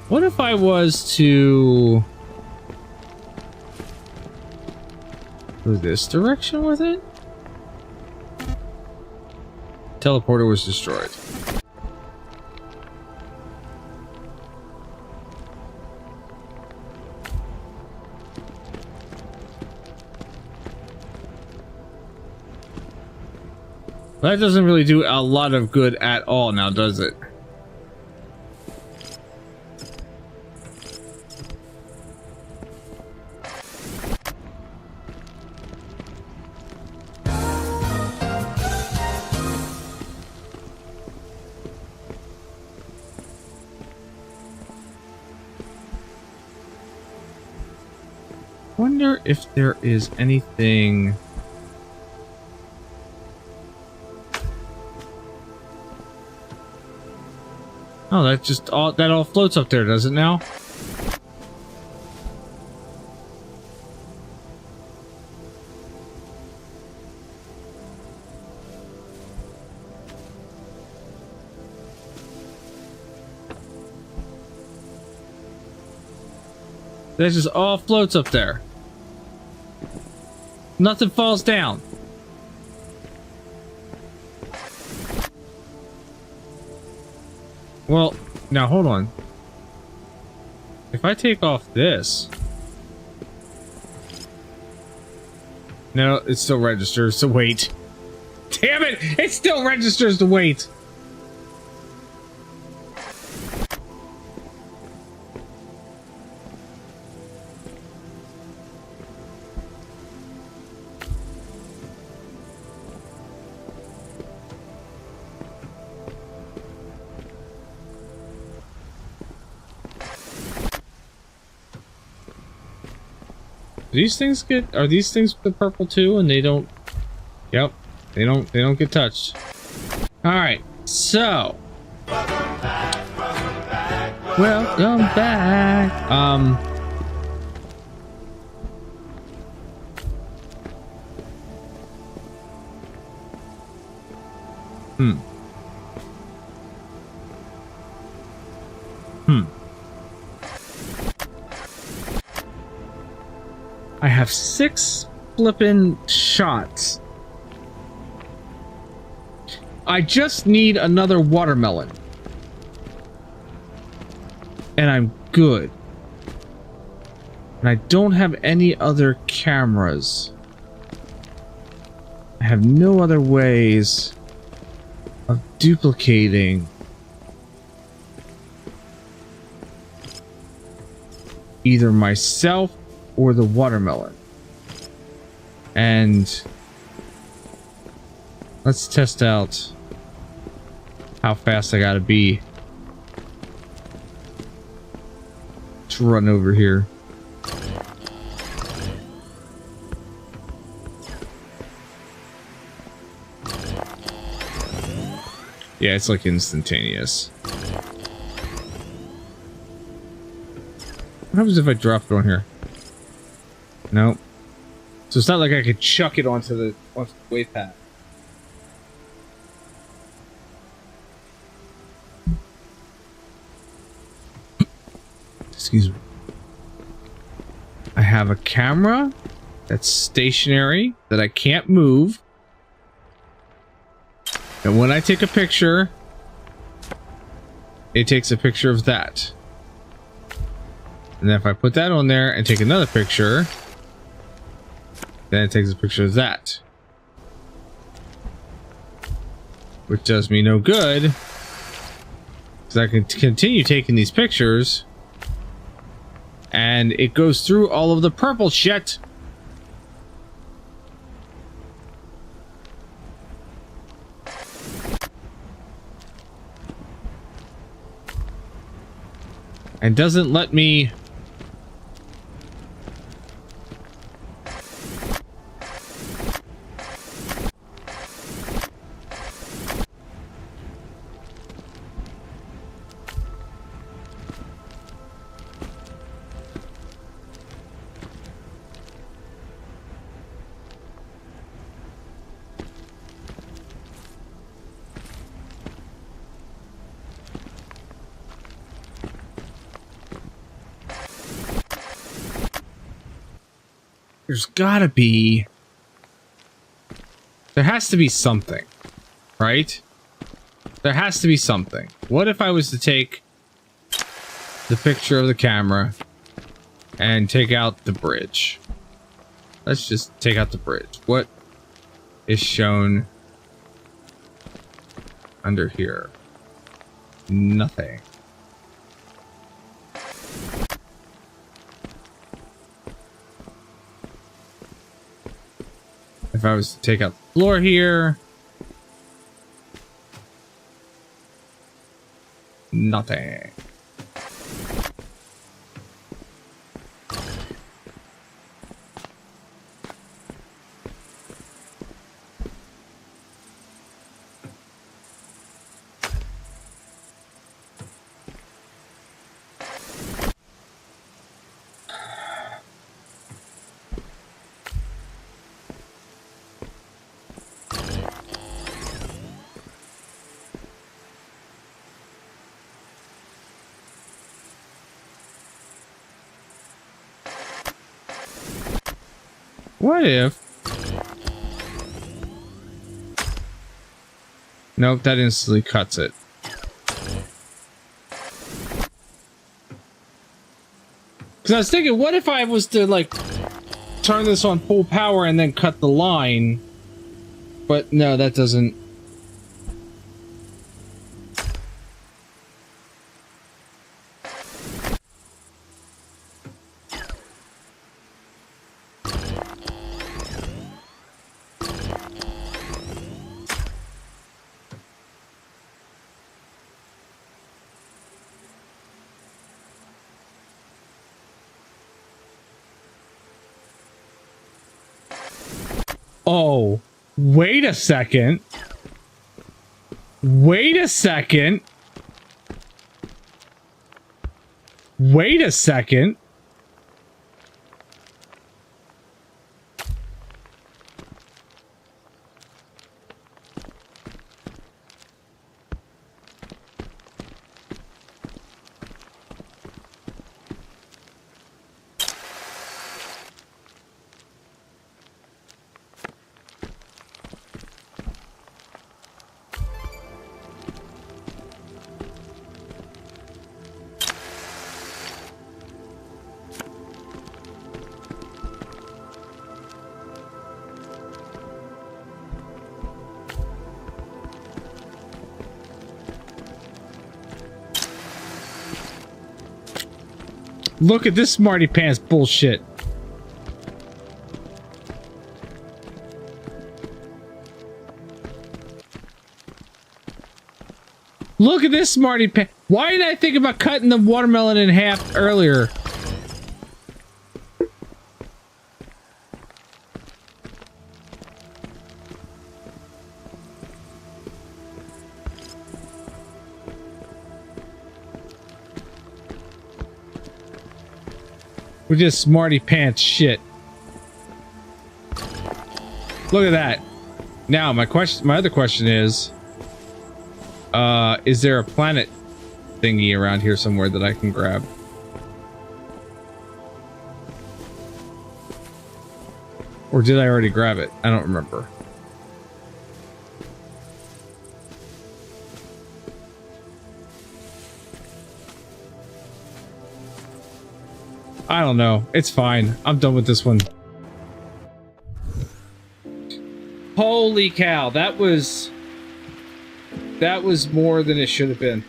What if I was to go this direction with it? Teleporter was destroyed. That doesn't really do a lot of good at all now, does it? Wonder if there is anything. Oh, that just all floats up there, does it now? That just all floats up there. Nothing falls down. Well, now hold on. If I take off this... No, it still registers the weight. Damn it! It still registers the weight! These things get, are these things the purple too, and they don't, yep, they don't get touched. All right, so welcome back. I have 6 flippin' shots. I just need another watermelon. And I'm good. And I don't have any other cameras. I have no other ways of duplicating either myself or the watermelon. And let's test out how fast I gotta be to run over here. Yeah, it's like instantaneous. What happens if I drop it on here? Nope. So it's not like I could chuck it onto the wave path. Excuse me. I have a camera that's stationary that I can't move. And when I take a picture, it takes a picture of that. And then if I put that on there and take another picture, then it takes a picture of that. Which does me no good, because I can continue taking these pictures and it goes through all of the purple shit. And doesn't let me There's gotta be... There has to be something, right? There has to be something. What if I was to take the picture of the camera and take out the bridge? Let's just take out the bridge. What is shown under here? Nothing. If I was to take out the floor here, nothing. What if... Nope, that instantly cuts it. Because I was thinking, what if I was to, like, turn this on full power and then cut the line? But no, that doesn't... Oh, wait a second. Wait a second. Wait a second. Look at this smarty pants bullshit. Look at this smarty pants. Why didn't I think about cutting the watermelon in half earlier? We're just smarty pants shit. Look at that. Now my other question is there a planet thingy around here somewhere that I can grab? Or did I already grab it? I don't remember. I don't know. It's fine. I'm done with this one. Holy cow, that was more than it should have been.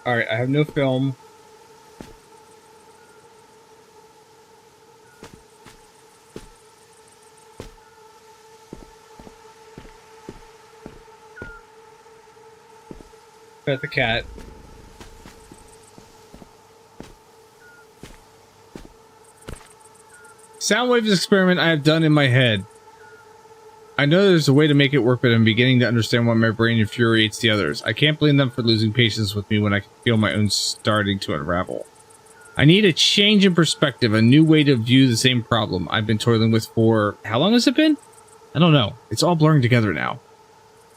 All right, I have no film. Pet the cat. Sound waves experiment I have done in my head. I know there's a way to make it work, but I'm beginning to understand why my brain infuriates the others. I can't blame them for losing patience with me when I can feel my own starting to unravel. I need a change in perspective, a new way to view the same problem I've been toiling with for... How long has it been? I don't know. It's all blurring together now.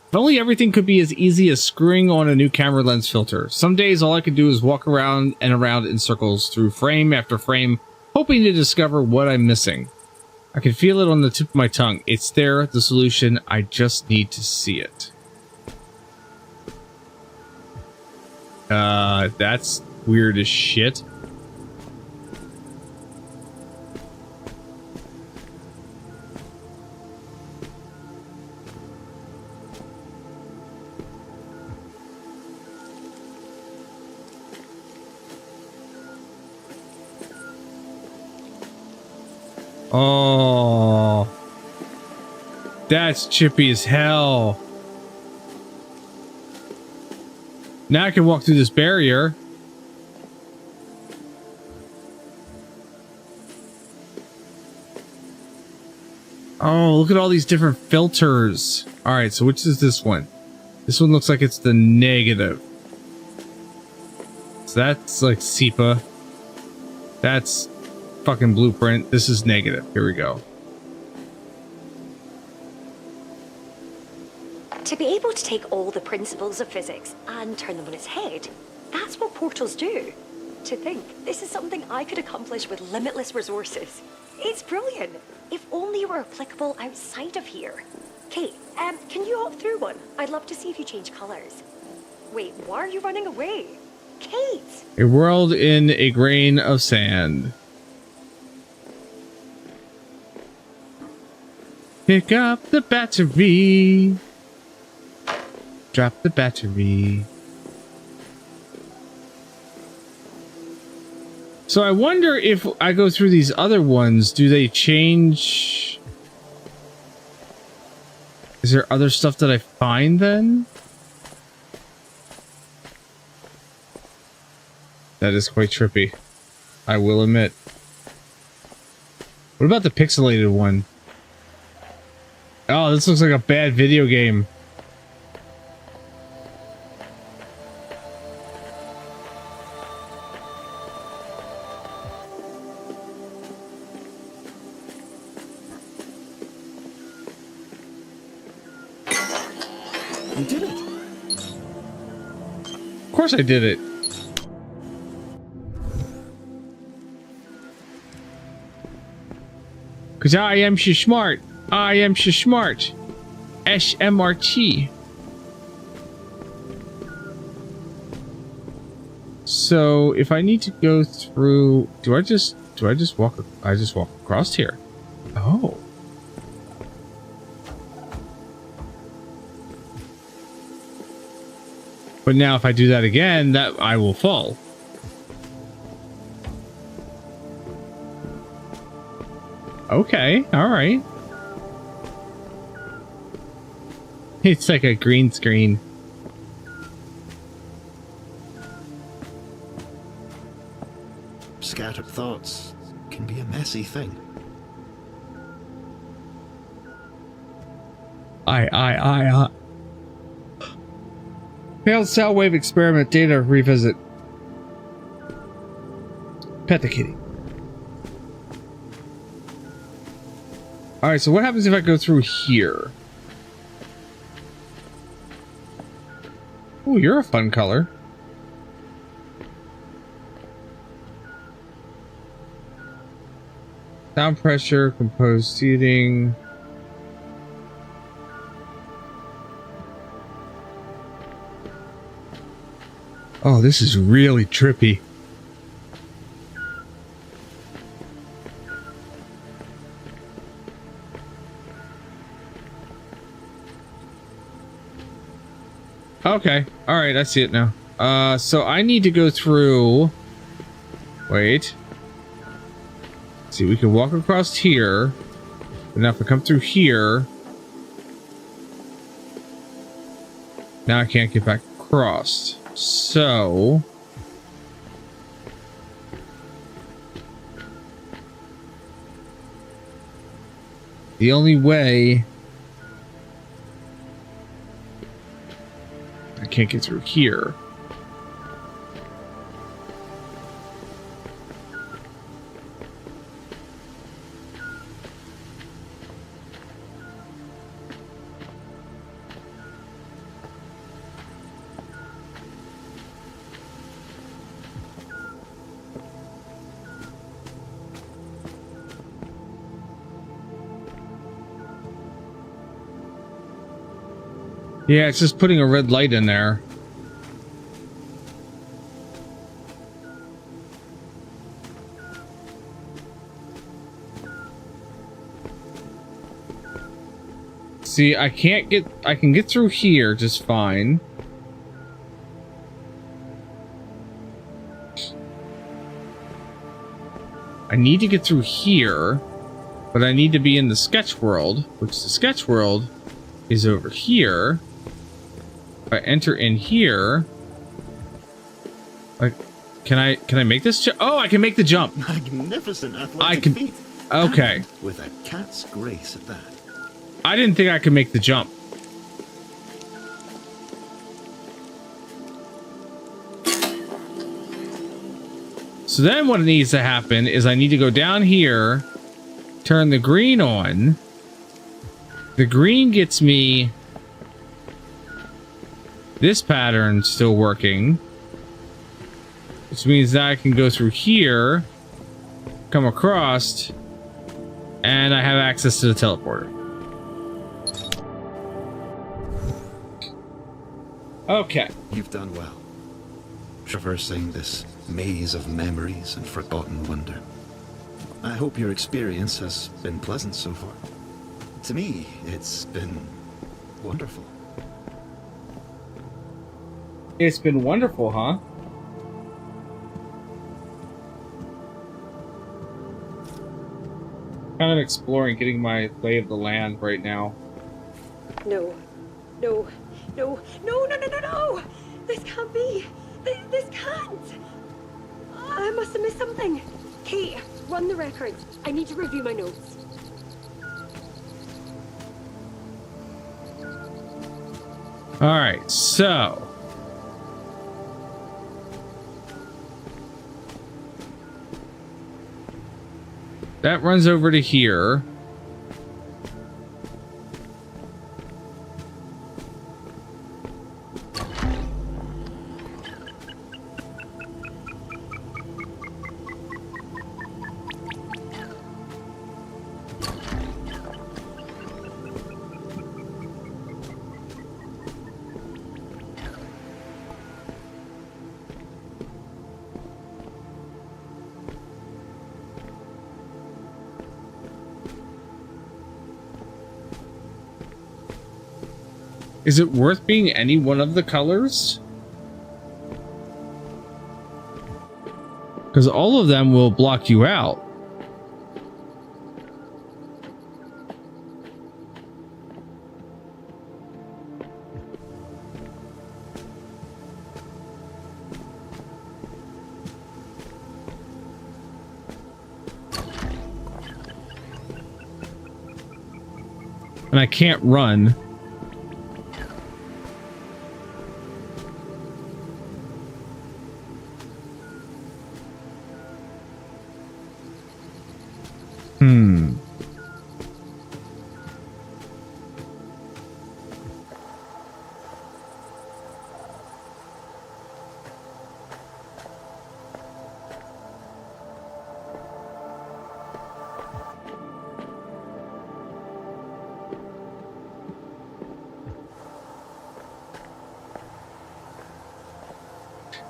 If only everything could be as easy as screwing on a new camera lens filter. Some days all I can do is walk around and around in circles through frame after frame, hoping to discover what I'm missing. I can feel it on the tip of my tongue. It's there, the solution. I just need to see it. That's weird as shit. Oh, that's chippy as hell. Now I can walk through this barrier. Oh, look at all these different filters. All right, so which is this one? This one looks like it's the negative. So that's like SEPA. That's fucking blueprint. This is negative. Here we go. To be able to take all the principles of physics and turn them on its head, that's what portals do. To think this is something I could accomplish with limitless resources. It's brilliant. If only it were applicable outside of here. Kate, can you hop through one? I'd love to see if you change colors. Wait, why are you running away? Kate! A world in a grain of sand. Pick up the battery. Drop the battery. So I wonder if I go through these other ones, do they change? Is there other stuff that I find then? That is quite trippy, I will admit. What about the pixelated one? Oh, this looks like a bad video game. You did it. Of course I did it. Cause I am so smart. I am so smart. SMRT. So if I need to go through, do I just walk across here? Oh. But now if I do that again, that I will fall. Okay, all right. It's like a green screen. Scattered thoughts can be a messy thing. Failed sound wave experiment data revisit. Pet the kitty. Alright, so what happens if I go through here? Oh, you're a fun color. Sound pressure, composed seating. Oh, this is really trippy. Okay. All right. I see it now. So I need to go through. Wait. See, we can walk across here. But now if I come through here. Now I can't get back across. So. The only way. I can't get through here. Yeah, it's just putting a red light in there. See, I can get through here just fine. I need to get through here, but I need to be in the sketch world, which the sketch world is over here. If I enter in here, like, can I make this jump? Oh, I can make the jump. Magnificent athletic feat. Okay. And with a cat's grace at that. I didn't think I could make the jump. So then what needs to happen is I need to go down here, turn the green on. The green gets me this pattern still working, which means that I can go through here, come across, and I have access to the teleporter. Okay. You've done well. Traversing this maze of memories and forgotten wonder. I hope your experience has been pleasant so far. To me, it's been wonderful. It's been wonderful, huh? Kind of exploring, getting my lay of the land right now. No. No. No. No, no, no, no, no! This can't be! This can't! I must have missed something. Kate, run the records. I need to review my notes. Alright, so... that runs over to here. Is it worth being any one of the colors? Because all of them will block you out. And I can't run.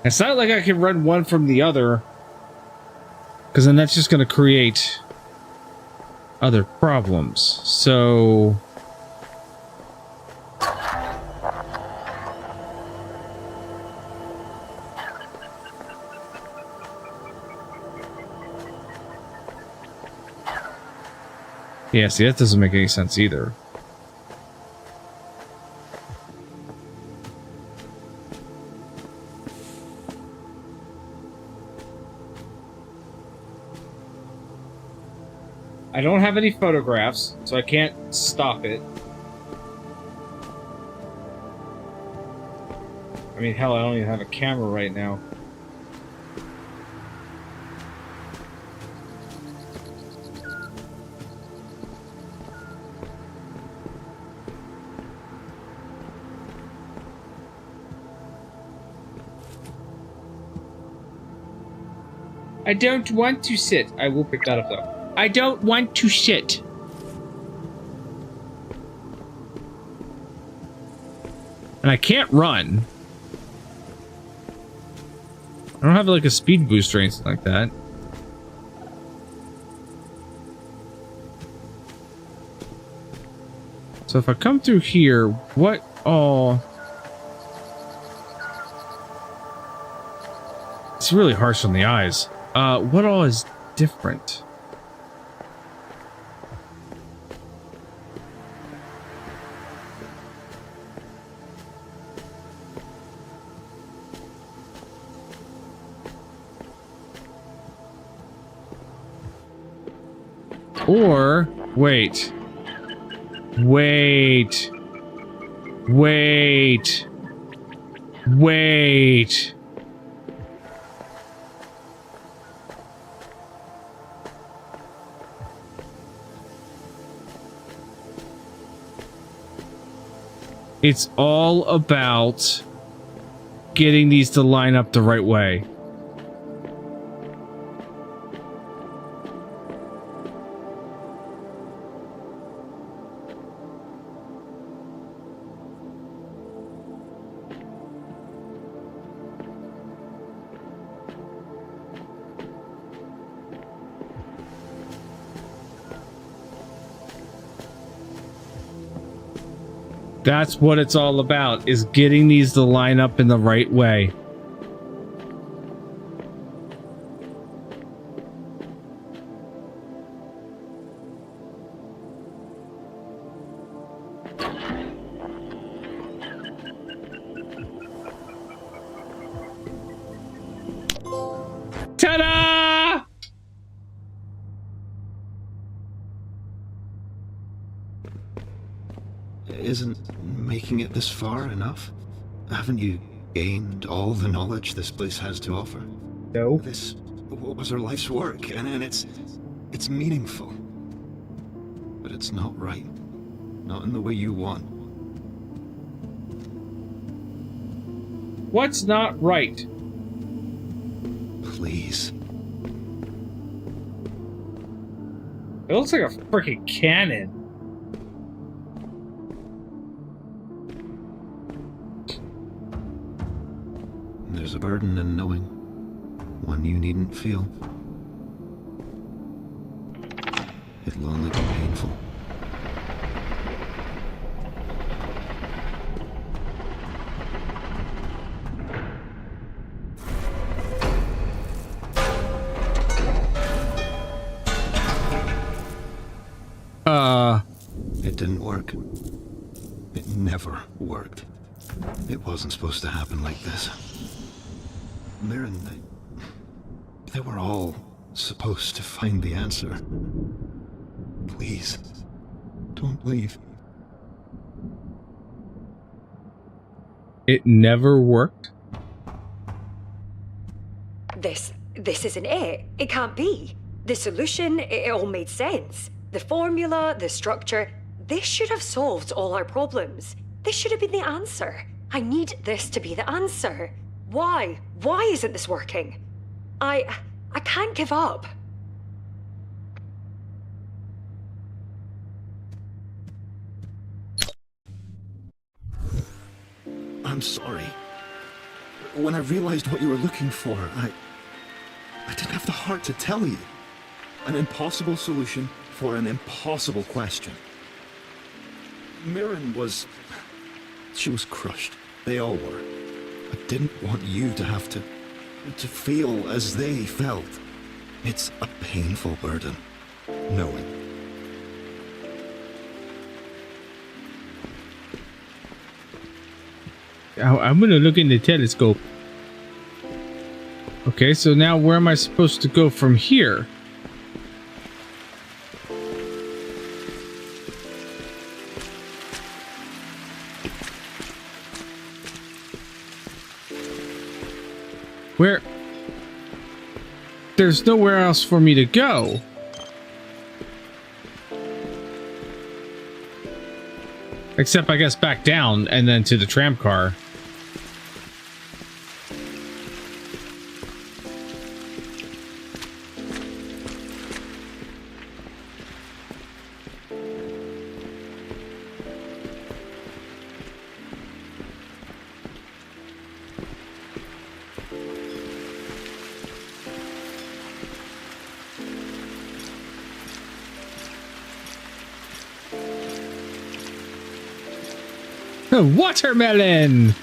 It's not like I can run one from the other, because then that's just going to create other problems. So... yeah, see, that doesn't make any sense either. I don't have any photographs, so I can't stop it. I mean, hell, I don't even have a camera right now. I don't want to sit. I will pick that up though. I don't want to shit. And I can't run. I don't have like a speed boost or anything like that. So if I come through here, what all... It's really harsh on the eyes. What all is different? Or, wait. Wait. Wait. Wait. It's all about getting these to line up the right way. That's what it's all about, is getting these to line up in the right way. Ta-da! Isn't making it this far enough? Haven't you gained all the knowledge this place has to offer? No. This was her life's work, and it's meaningful. But it's not right. Not in the way you want. What's not right? Please. It looks like a freaking cannon. There's a burden in knowing, one you needn't feel. It'll only be painful. It didn't work. It never worked. It wasn't supposed to happen like this. Mirren, they were all supposed to find the answer. Please, don't leave. It never worked? This isn't it. It can't be. The solution, it all made sense. The formula, the structure, this should have solved all our problems. This should have been the answer. I need this to be the answer. Why? Why isn't this working? I can't give up. I'm sorry. when I realized what you were looking for, I didn't have the heart to tell you. An impossible solution for an impossible question. Mirren was... she was crushed. They all were. I didn't want you to have to feel as they felt. It's a painful burden, knowing. I'm gonna look in the telescope. Okay, so now where am I supposed to go from here? Where? There's nowhere else for me to go. Except, I guess, back down and then to the tram car. Watermelon!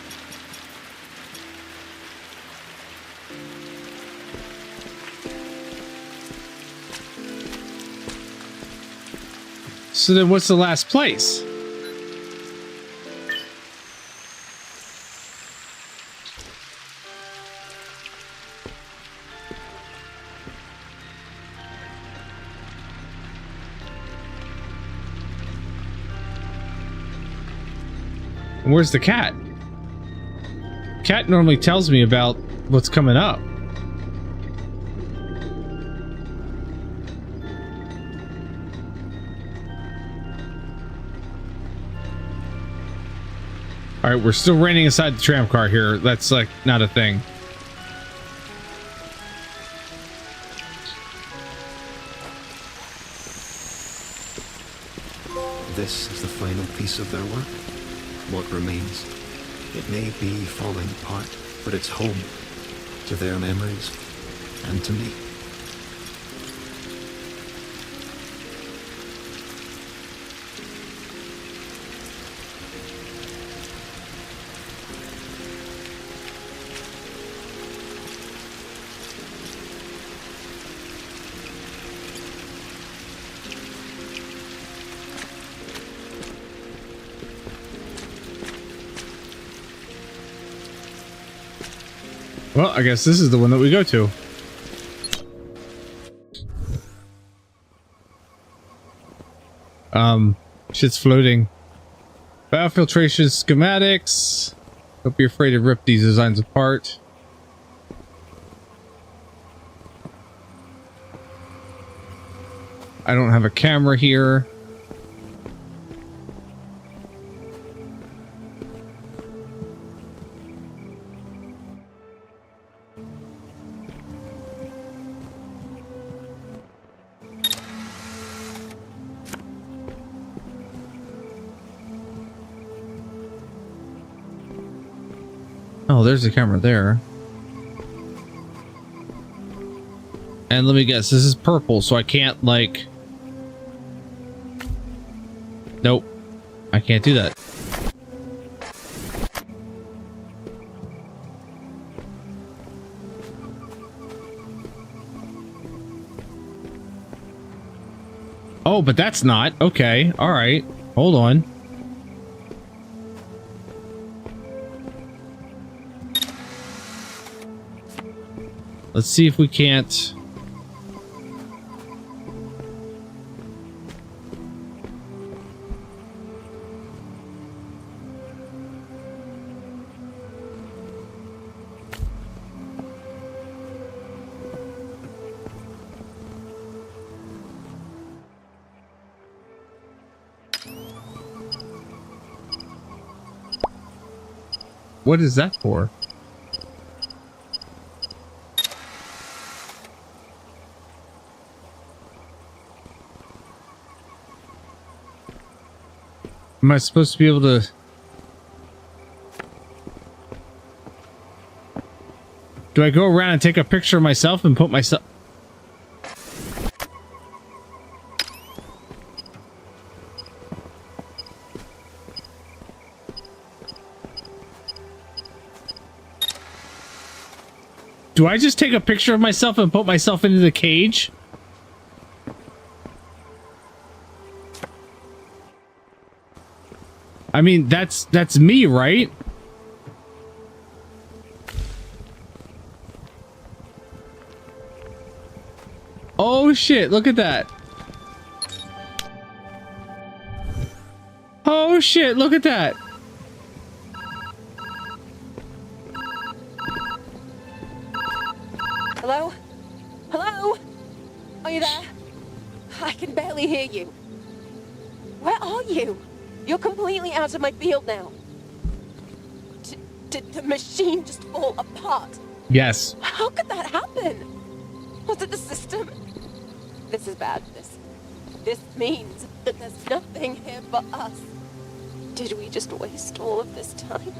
So then what's the last place? Where's the cat? Cat normally tells me about what's coming up. All right, we're still raining inside the tram car here. That's like not a thing. This is the final piece of their work. What remains. It may be falling apart, but it's home to their memories and to me. Well, I guess this is the one that we go to. Shit's floating. Biofiltration schematics. Don't be afraid to rip these designs apart. I don't have a camera here. Oh, there's a camera there. And let me guess, this is purple, so I can't, like... Nope. I can't do that. Oh, but that's not. Okay, alright. Hold on. Let's see if we can't... What is that for? Am I supposed to be able to... Do I go around and take a picture of myself and put myself... Do I just take a picture of myself and put myself into the cage? I mean, that's me, right? Oh shit, look at that. Oh shit, look at that. Hello? Hello? Are you there? I can barely hear you. Where are you? You're completely out of my field now. Did the machine just fall apart? Yes. How could that happen? Was it the system? This is bad. This means that there's nothing here for us. Did we just waste all of this time?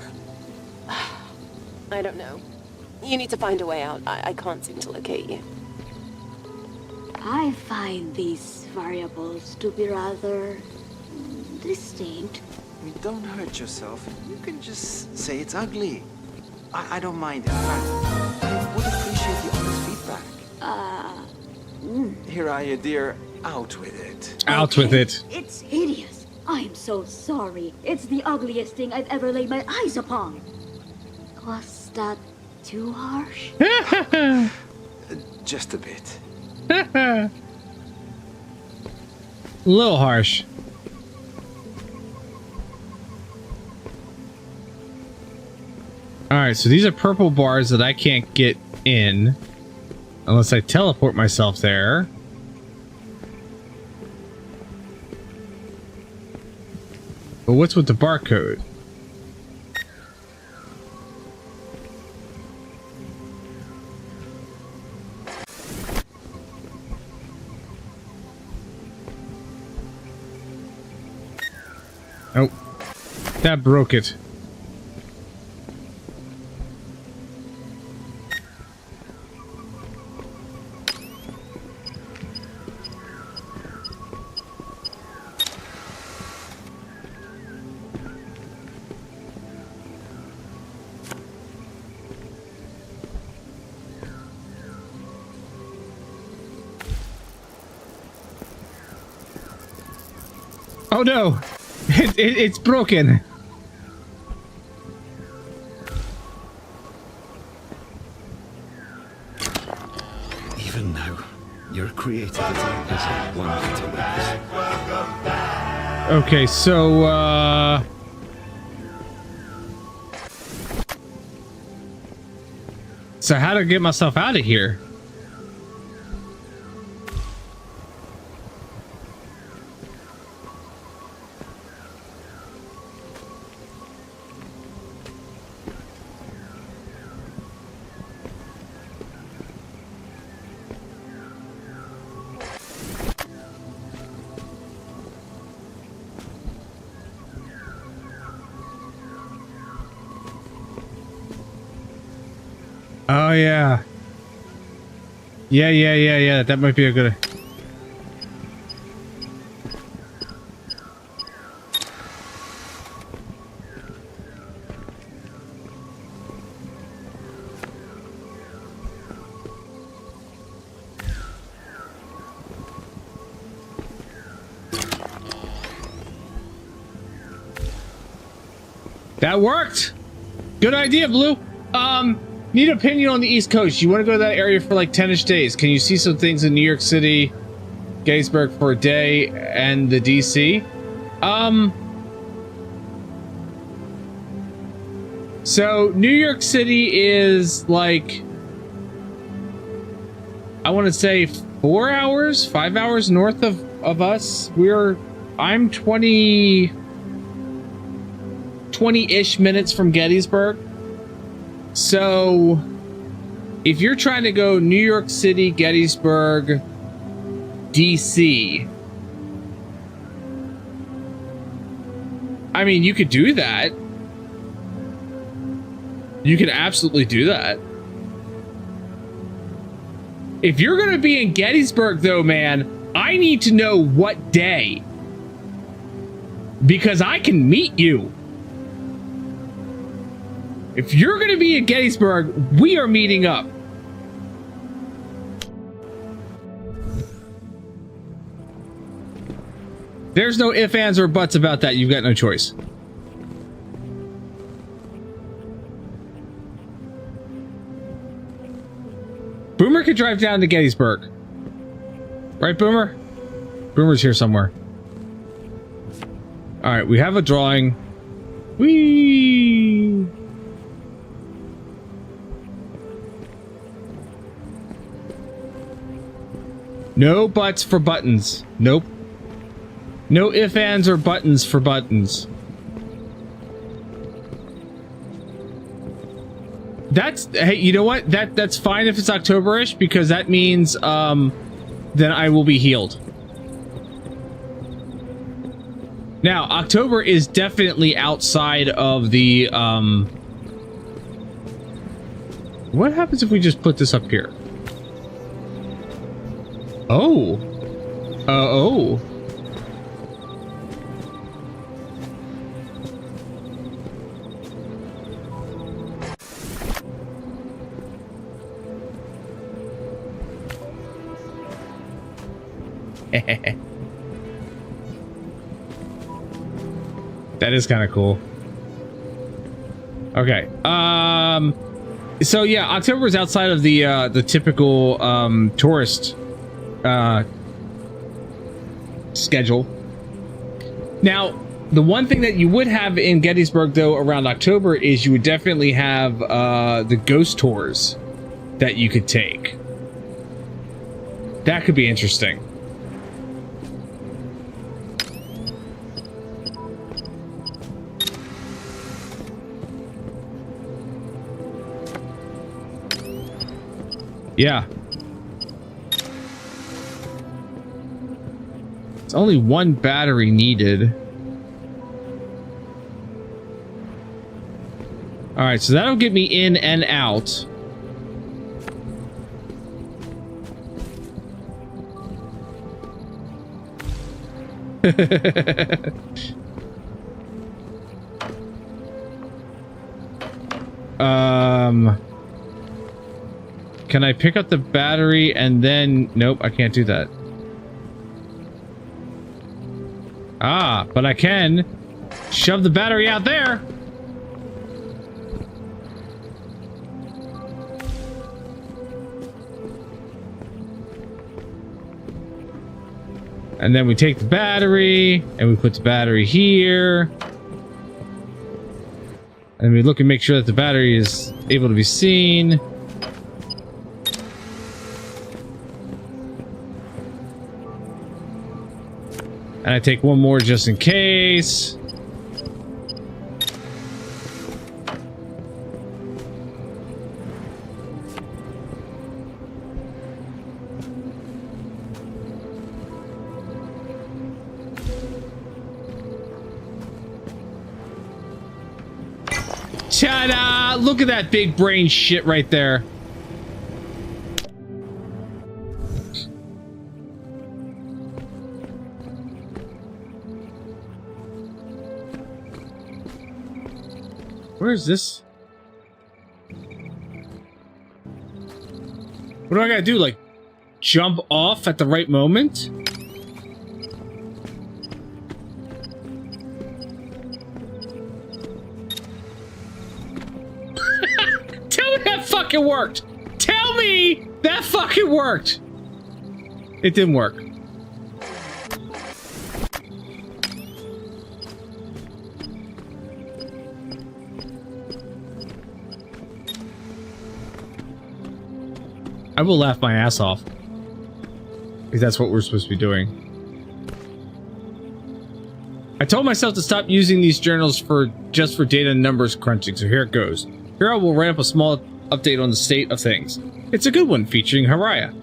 I don't know. You need to find a way out. I can't seem to locate you. I find these variables to be rather distinct. Don't hurt yourself. You can just say it's ugly. I don't mind. In fact, I would appreciate the honest feedback. Here are you, dear. Out with it. Out with it. It's hideous. I'm so sorry. It's the ugliest thing I've ever laid my eyes upon. Was that too harsh? Just a bit. A little harsh. Alright, so these are purple bars that I can't get in unless I teleport myself there. But what's with the barcode? Oh, that broke it. Oh no! It's broken! Even now, your creativity is a wonder to witness. Okay, so, So how to get myself out of here? Oh yeah. Yeah. That might be a good. That worked. Good idea, Blue. Need opinion on the East Coast. You want to go to that area for like 10-ish days. Can you see some things in New York City, Gettysburg for a day, and the DC? So New York City is like, I want to say 4 hours, 5 hours north of us. I'm 20-ish minutes from Gettysburg. So, if you're trying to go New York City, Gettysburg, DC, I mean, you could do that. You can absolutely do that. If you're gonna be in Gettysburg, though, man, I need to know what day. Because I can meet you. If you're gonna be in Gettysburg, we are meeting up. There's no ifs, ands, or buts about that. You've got no choice. Boomer could drive down to Gettysburg. Right, Boomer? Boomer's here somewhere. Alright, we have a drawing. Whee! No buts for buttons. Nope. No ifs, ands, or buttons for buttons. That's, hey, you know what? That's fine if it's October-ish, because that means then I will be healed. Now, October is definitely outside of the what happens if we just put this up here? Oh. Oh. That is kind of cool. Okay. So yeah, October is outside of the typical tourist schedule. Now, the one thing that you would have in Gettysburg though around October is you would definitely have the ghost tours that you could take. That could be interesting. Yeah. It's only one battery needed. All right, so that'll get me in and out. Can I pick up the battery and then... Nope, I can't do that. Ah, but I can shove the battery out there. And then we take the battery and we put the battery here. And we look and make sure that the battery is able to be seen. And I take one more just in case. Ta-da! Look at that big brain shit right there. Where's this? What do I gotta do? Like, jump off at the right moment? Tell me that fucking worked! Tell me that fucking worked! It didn't work. I will laugh my ass off. Because that's what we're supposed to be doing. I told myself to stop using these journals just for data and numbers crunching, so here it goes. Here I will write up a small update on the state of things. It's a good one, featuring Haraya.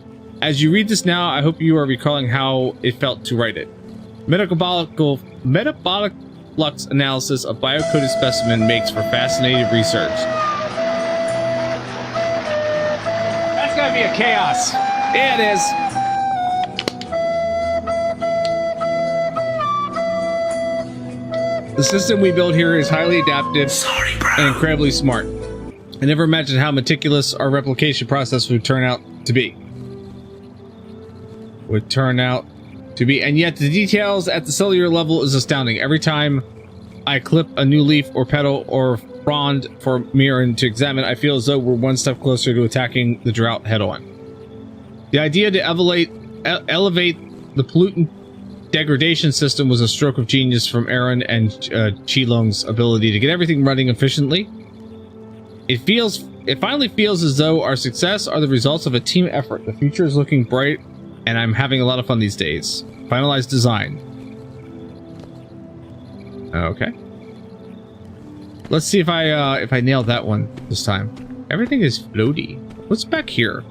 As you read this now, I hope you are recalling how it felt to write it. Metabolic flux analysis of biocoded specimen makes for fascinating research. That's gotta be a chaos. Yeah, it is. The system we built here is highly adaptive and incredibly smart. I never imagined how meticulous our replication process would turn out to be. And yet the details at the cellular level is astounding. Every time I clip a new leaf or petal or frond for Mirren to examine, I feel as though we're one step closer to attacking the drought head-on. The idea to elevate the pollutant degradation system was a stroke of genius from Aaron and Qilong's ability to get everything running efficiently. It finally feels as though our success are the results of a team effort. The future is looking bright, and I'm having a lot of fun these days. Finalized design. Okay. Let's see if I nail that one this time. Everything is floaty. What's back here?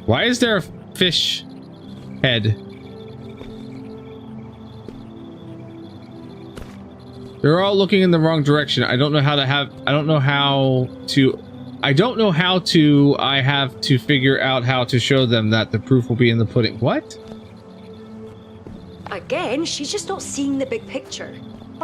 Why is there a fish head? They're all looking in the wrong direction. I don't know how to figure out how to show them that the proof will be in the pudding. What? Again, she's just not seeing the big picture.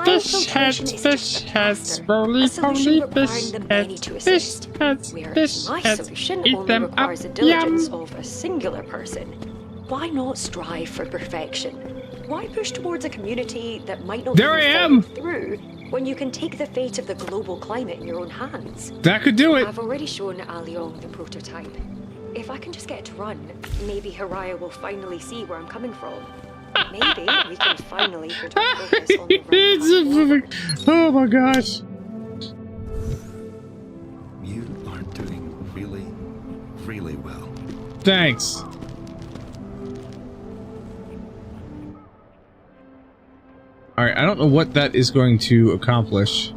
Fish heads, roly poly fish heads, Whereas my solution only requires the diligence of a singular person. Why not strive for perfection? Why push towards a community that might not follow through when you can take the fate of the global climate in your own hands? That could do it. I've already shown Aliong the prototype. If I can just get it to run, maybe Haraya will finally see where I'm coming from. Maybe we can finally put our focus on the right path. Oh my gosh. You are doing really, really well. Thanks. Alright, I don't know what that is going to accomplish.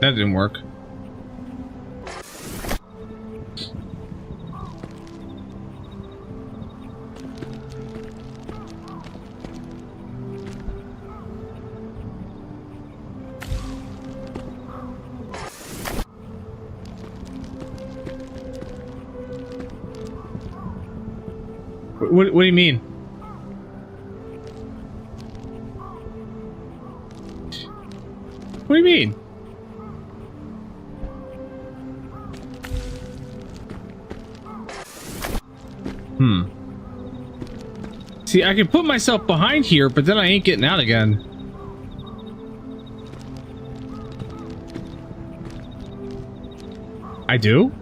That didn't work. What do you mean? What do you mean? See, I can put myself behind here, but then I ain't getting out again. I do?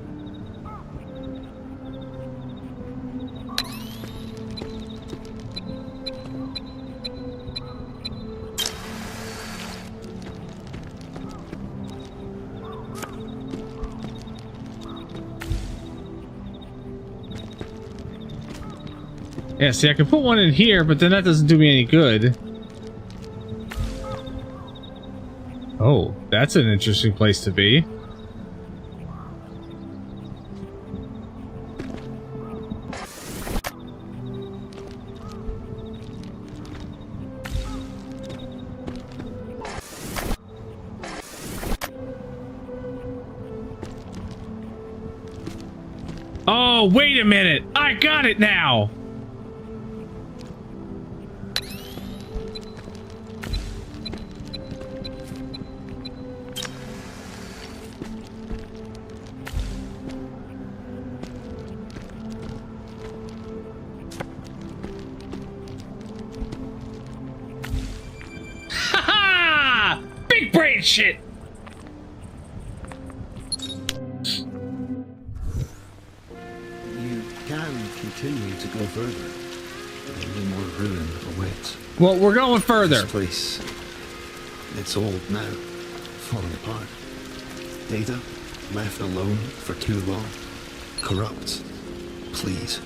Yeah, see, I can put one in here, but then that doesn't do me any good. Oh, that's an interesting place to be. Oh, wait a minute! I got it now! Shit. You can continue to go further. Only more ruin awaits. Well, we're going further. This place, it's old now, falling apart. Data, left alone for too long. Corrupt. Please,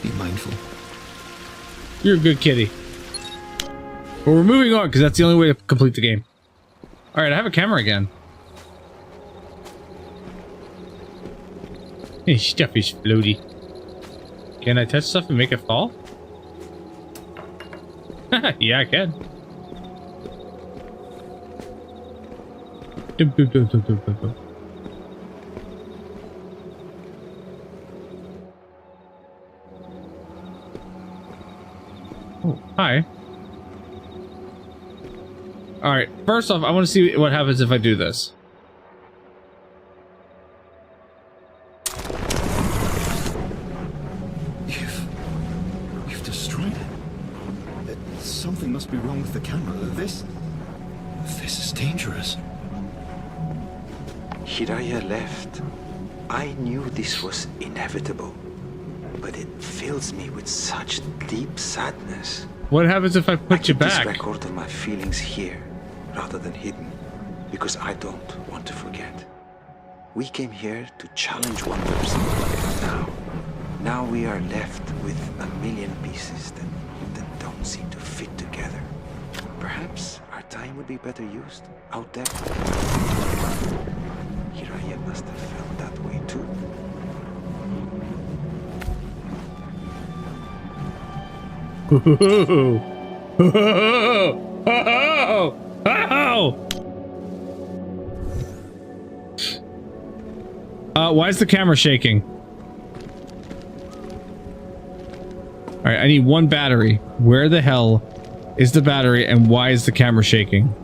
be mindful. You're a good kitty. But we're moving on because that's the only way to complete the game. Alright, I have a camera again. This stuff is floaty. Can I touch stuff and make it fall? Yeah, I can. Oh, hi. Alright, first off, I want to see what happens if I do this. You've destroyed it. Something must be wrong with the camera. This is dangerous. Hiraya left. I knew this was inevitable, but it fills me with such deep sadness. What happens if I put you back? I keep this record of my feelings here, rather than hidden, because I don't want to forget. We came here to challenge wonders. Now we are left with a million pieces that don't seem to fit together. Perhaps our time would be better used out there. Hiraya must have felt that way too. Why is the camera shaking? Alright, I need one battery. Where the hell is the battery and why is the camera shaking?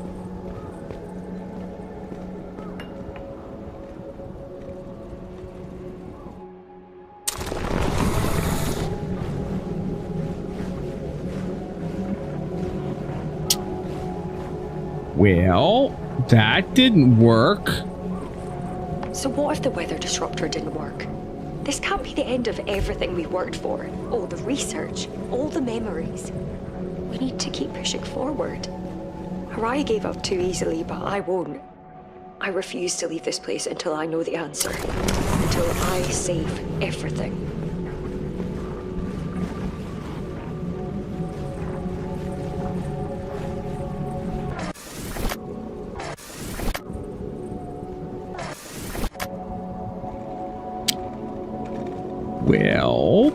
Well, that didn't work. So what if the weather disruptor didn't work? This can't be the end of everything we worked for. All the research, all the memories. We need to keep pushing forward. Hiraya gave up too easily, but I won't. I refuse to leave this place until I know the answer. Until I save everything. Well...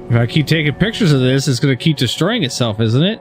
If I keep taking pictures of this, it's going to keep destroying itself, isn't it?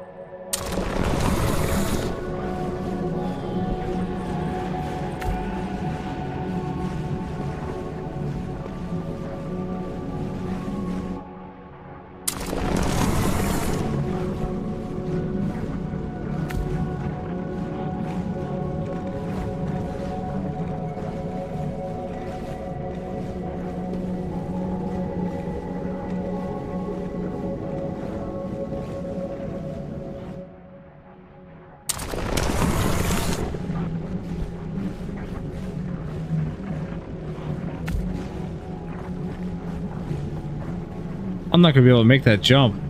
I'm not gonna be able to make that jump.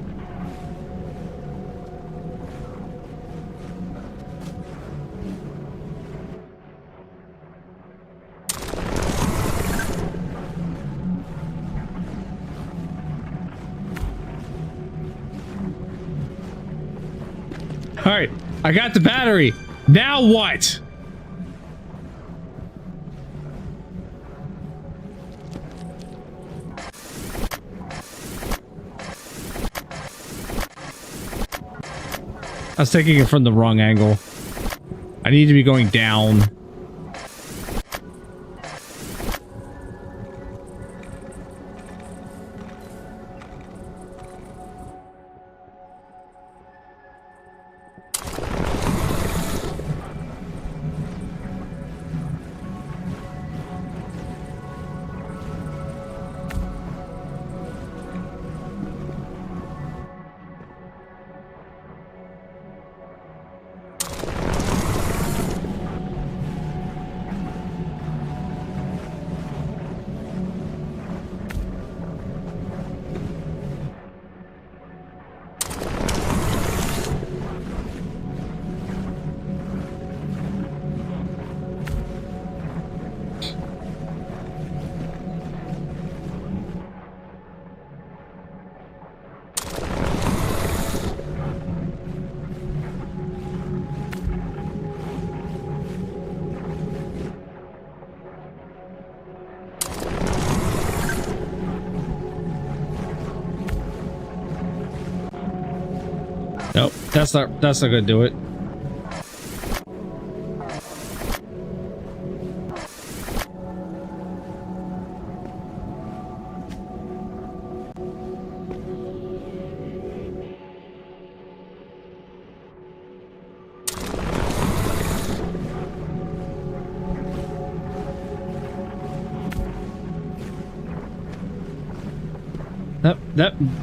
All right, I got the battery. Now what? I was taking it from the wrong angle. I need to be going down. That's not gonna do it.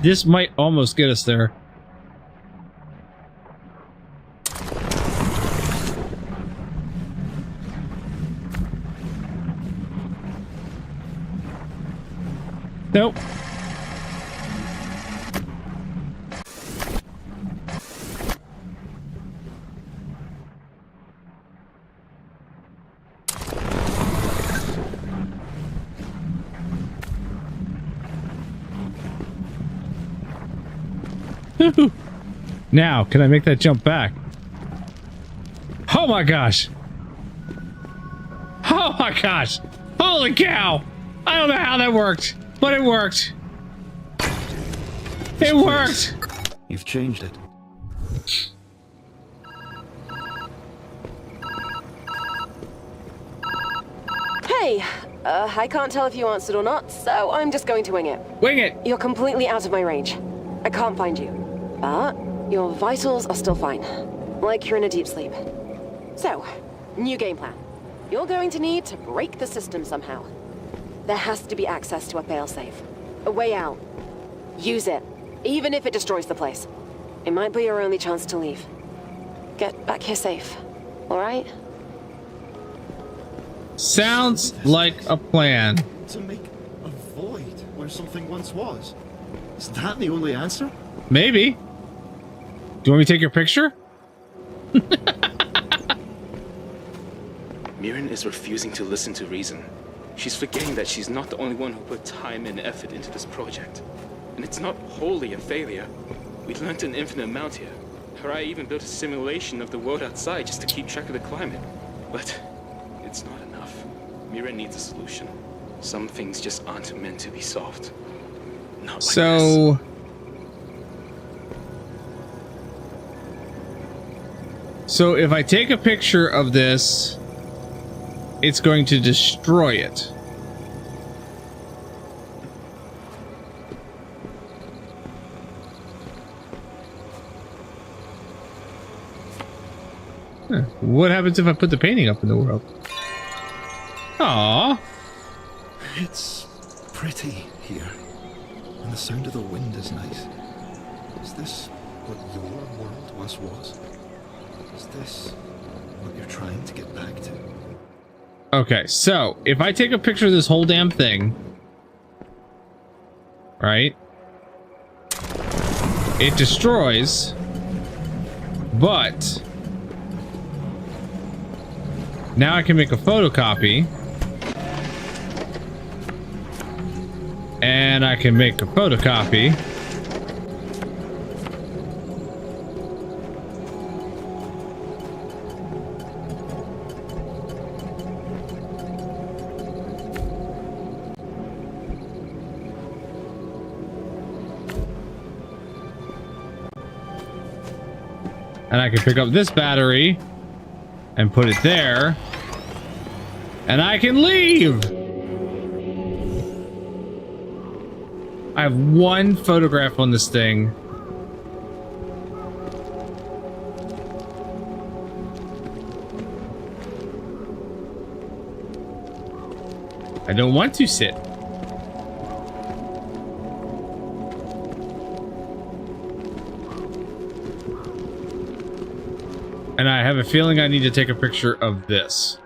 This might almost get us there. Nope. Now, can I make that jump back? Oh my gosh! Oh my gosh! Holy cow! I don't know how that worked, but it worked. It worked! You've changed it. Hey, I can't tell if you answered or not, so I'm just going to wing it. Wing it! You're completely out of my range. I can't find you. But your vitals are still fine. Like you're in a deep sleep. So, new game plan. You're going to need to break the system somehow. There has to be access to a failsafe. A way out. Use it. Even if it destroys the place. It might be your only chance to leave. Get back here safe. Alright? Sounds like a plan. To make a void where something once was. Is that the only answer? Maybe. Do you want me to take your picture? Mirren is refusing to listen to reason. She's forgetting that she's not the only one who put time and effort into this project. And it's not wholly a failure. We learned an infinite amount here. Harai even built a simulation of the world outside just to keep track of the climate. But it's not enough. Mirren needs a solution. Some things just aren't meant to be solved. Not like so this. So if I take a picture of this, it's going to destroy it. Huh. What happens if I put the painting up in the world? Aww. It's pretty here. And the sound of the wind is nice. Is this what your world once was? Is this what you're trying to get back to? Okay, so if I take a picture of this whole damn thing, right? It destroys, but now I can make a photocopy, and I can make a photocopy. And I can pick up this battery and put it there. And I can leave. I have one photograph on this thing. I don't want to sit. And I have a feeling I need to take a picture of this.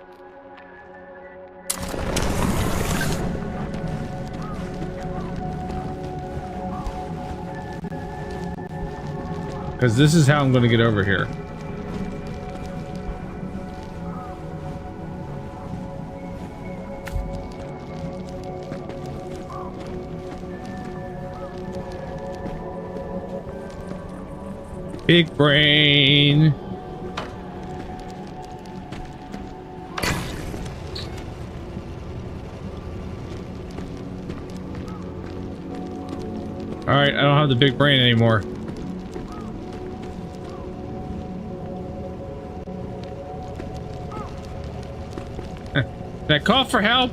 Because this is how I'm going to get over here. Big brain. All right, I don't have the big brain anymore. Did I call for help?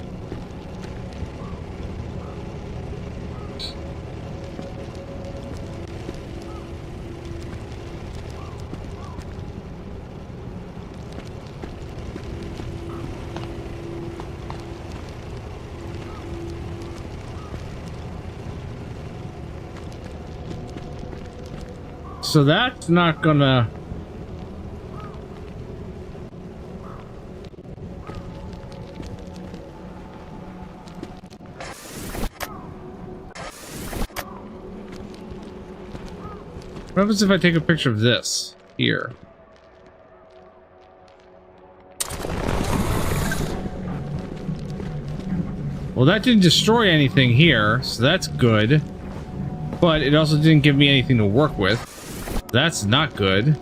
So that's not gonna... What happens if I take a picture of this here? Well, that didn't destroy anything here, so that's good. But it also didn't give me anything to work with. That's not good.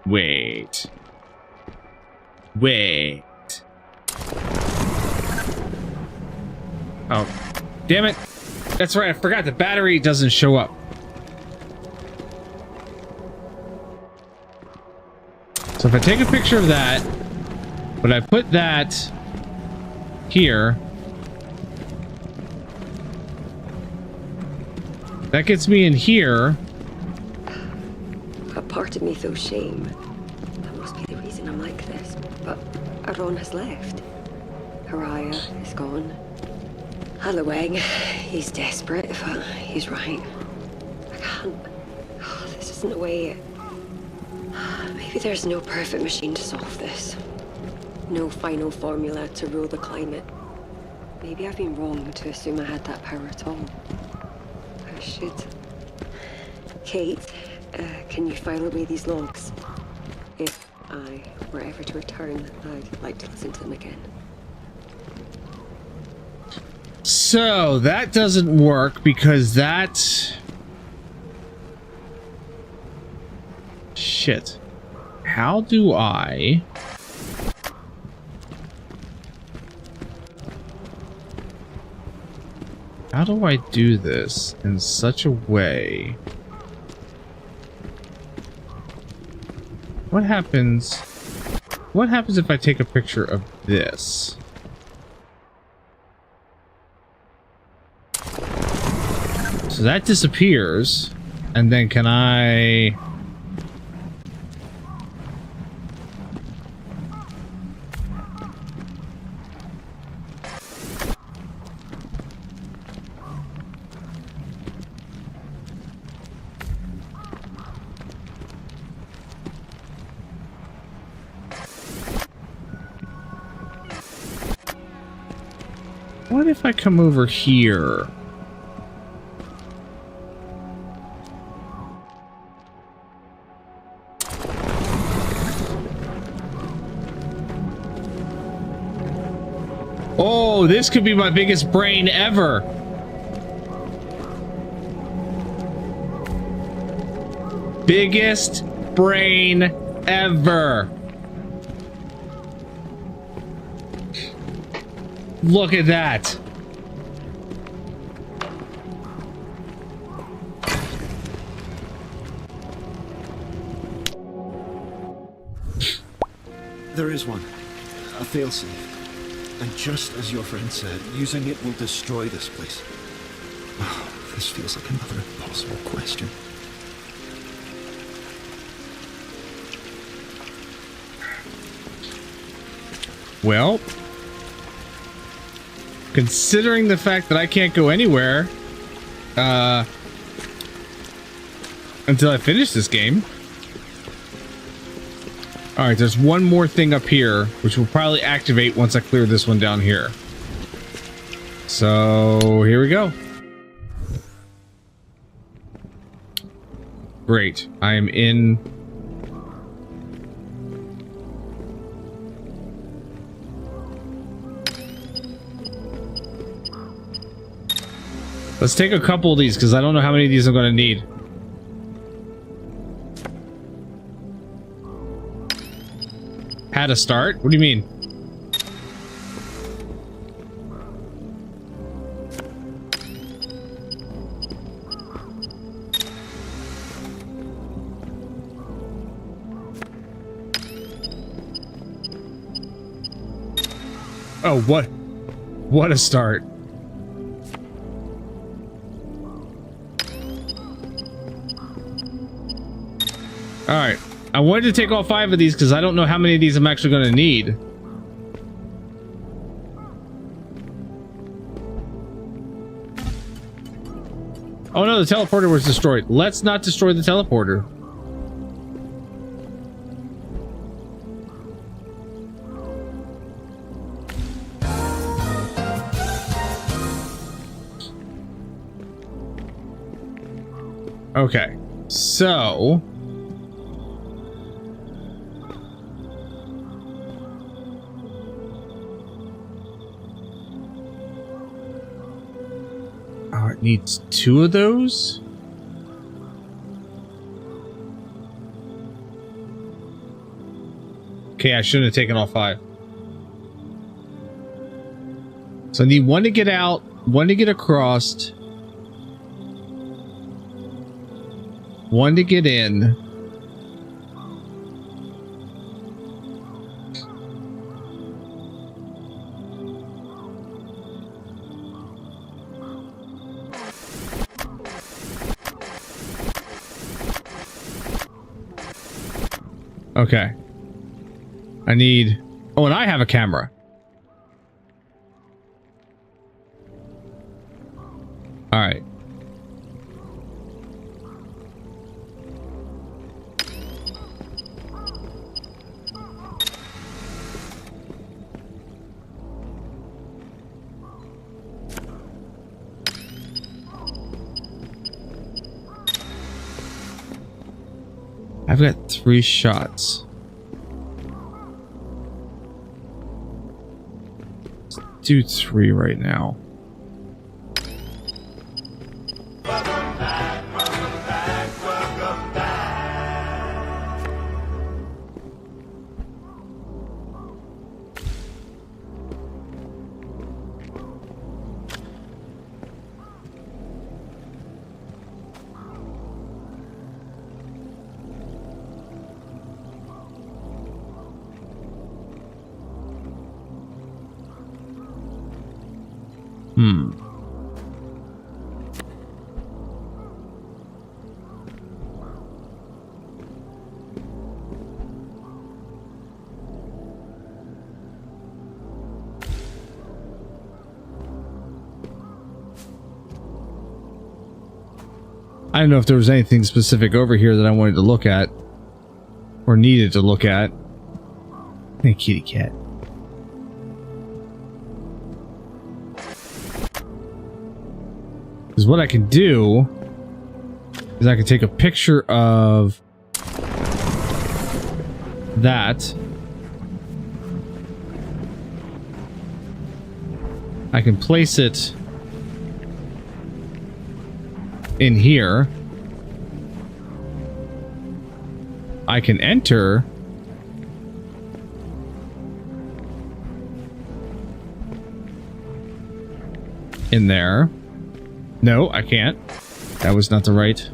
Wait. Wait. Oh, damn it. That's right, I forgot the battery doesn't show up. So if I take a picture of that, but I put that here, that gets me in here. A part of me feels shame. That must be the reason I'm like this. But Aaron has left. Haraya is gone. Halloween, he's desperate, but he's right. I can't. Oh, this isn't the way. Maybe there's no perfect machine to solve this. No final formula to rule the climate. Maybe I've been wrong to assume I had that power at all. I should. Kate, can you file away these logs? If I were ever to return, I'd like to listen to them again. So that doesn't work because that... Shit. How do I... How do I do this in such a way... What happens if I take a picture of this? So that disappears, and then can I... What if I come over here? Oh, this could be my biggest brain ever. Biggest brain ever. Look at that. There is one. A failsafe. And just as your friend said, using it will destroy this place. Oh, this feels like another impossible question. Well, considering the fact that I can't go anywhere until I finish this game. Alright, there's one more thing up here, which will probably activate once I clear this one down here. So, here we go. Great. I am in... Let's take a couple of these, because I don't know how many of these I'm going to need. Had a start? What do you mean? Oh, what a start. All right. I wanted to take all 5 of these because I don't know how many of these I'm actually going to need. Oh no, the teleporter was destroyed. Let's not destroy the teleporter. Okay, so... Oh, it needs 2 of those? Okay, I shouldn't have taken all 5. So I need 1 to get out, 1 to get across, 1 to get in. Okay. I need... Oh, and I have a camera. All right. I've got 3 shots. Let's do 3 right now. I don't know if there was anything specific over here that I wanted to look at or needed to look at. Hey, kitty cat. Because what I can do is I can take a picture of that. I can place it in here. I can enter in there. No, I can't. That was not the right.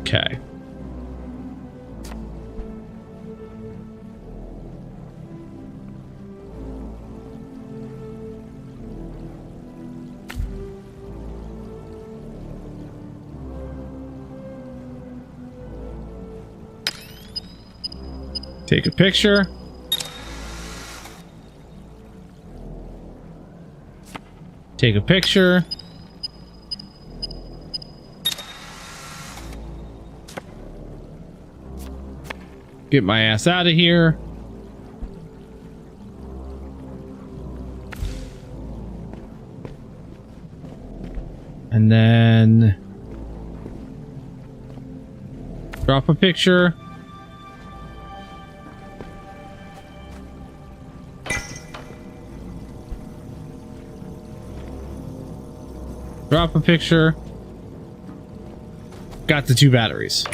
Okay. Take a picture. Take a picture. Get my ass out of here. And then drop a picture. Drop a picture. Got the 2 batteries.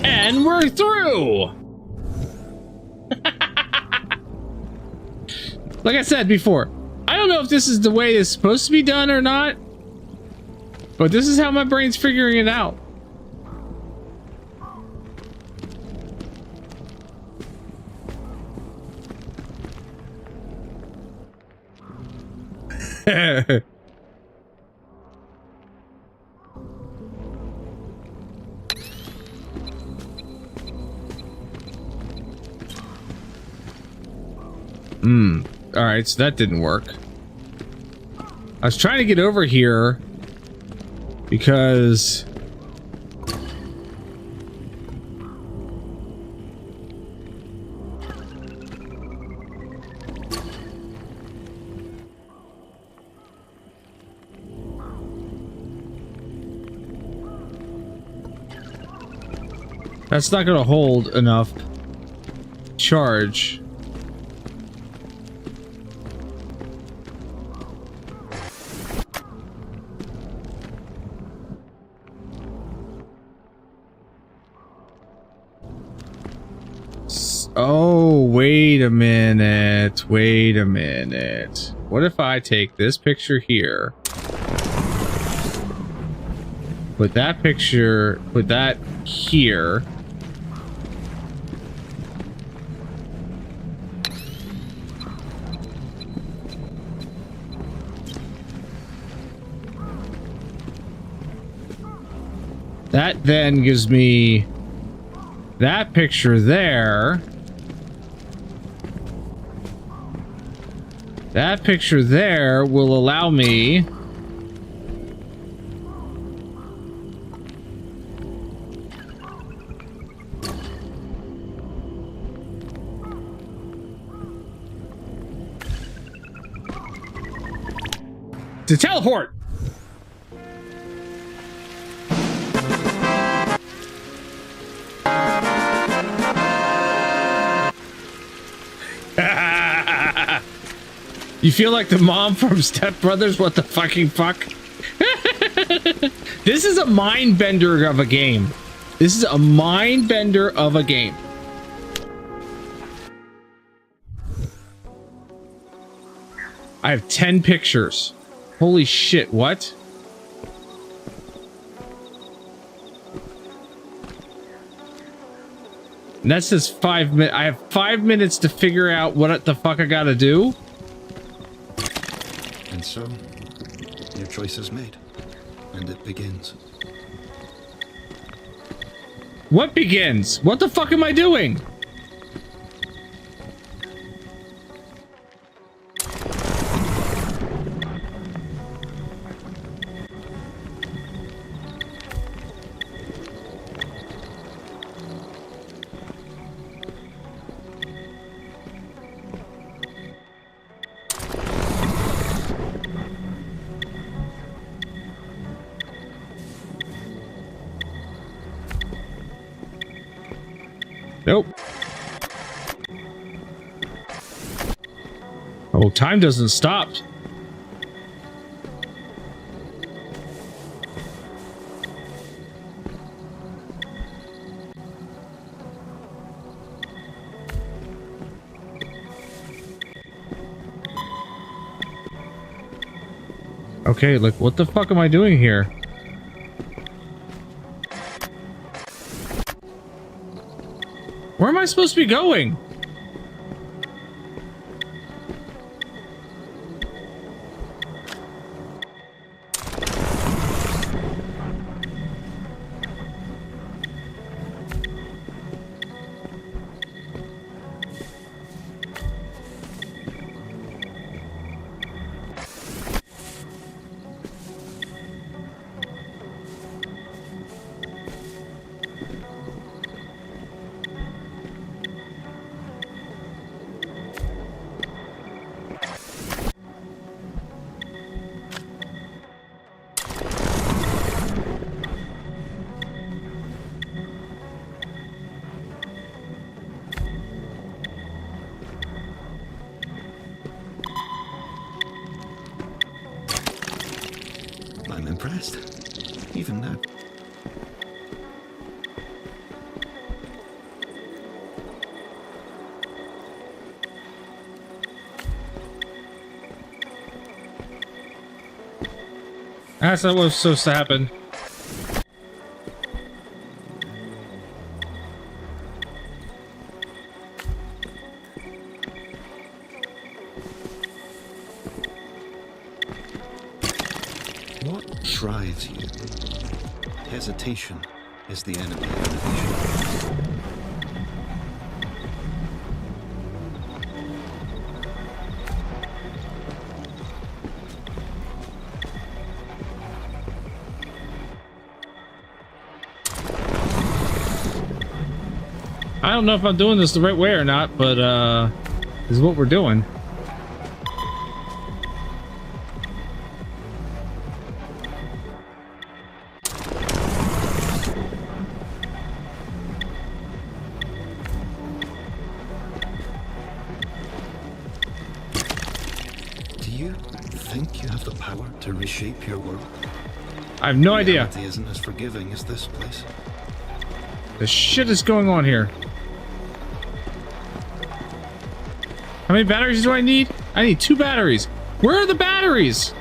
And we're through! Like I said before, I don't know if this is the way it's supposed to be done or not, but this is how my brain's figuring it out. Alright, so that didn't work. I was trying to get over here because that's not going to hold enough charge. Oh, wait a minute. Wait a minute. What if I take this picture here? Put that picture, put that here. That then gives me that picture there. That picture there will allow me to teleport. You feel like the mom from Step Brothers? What the fucking fuck? This is a mind bender of a game. This is a mind bender of a game. I have 10 pictures. Holy shit, what? And that says 5 minutes. I have 5 minutes to figure out what the fuck I gotta do. And so, your choice is made, and it begins. What begins? What the fuck am I doing? Nope. Oh, time doesn't stop. Okay, like, what the fuck am I doing here? Where am I supposed to be going? I'm impressed. Even now. That's not what was supposed to happen. What drives you? Hesitation is the enemy of innovation. I don't know if I'm doing this the right way or not, but this is what we're doing. Do you think you have the power to reshape your world? I have no idea. Reality isn't as forgiving as this place. The shit is going on here. How many batteries do I need? I need 2 batteries. Where are the batteries?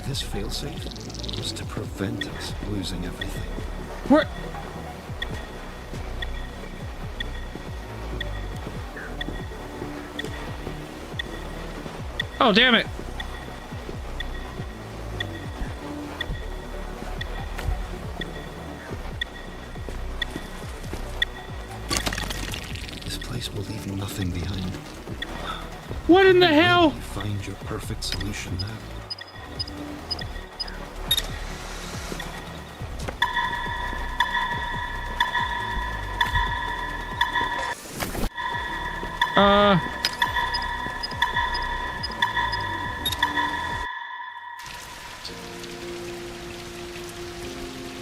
This failsafe was to prevent us losing everything. What? Oh, damn it. This place will leave nothing behind. What in the hell? You find your perfect solution now.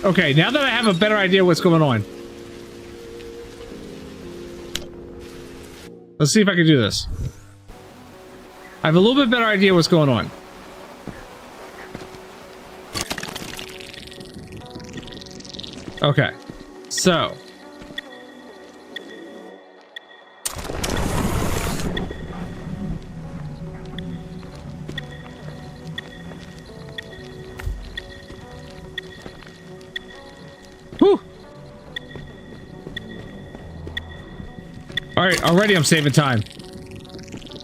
Okay, now that I have a better idea what's going on. Let's see if I can do this. I have a little bit better idea what's going on. Okay, so. Whew. All right, already I'm saving time.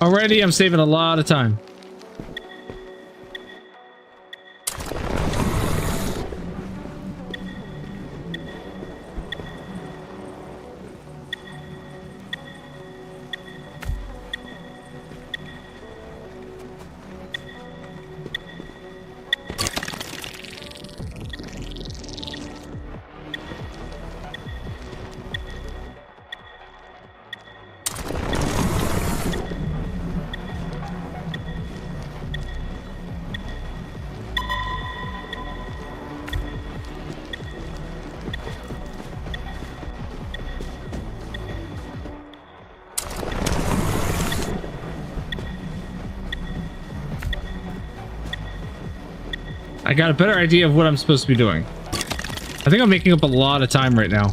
Already I'm saving a lot of time. I got a better idea of what I'm supposed to be doing. I think I'm making up a lot of time right now.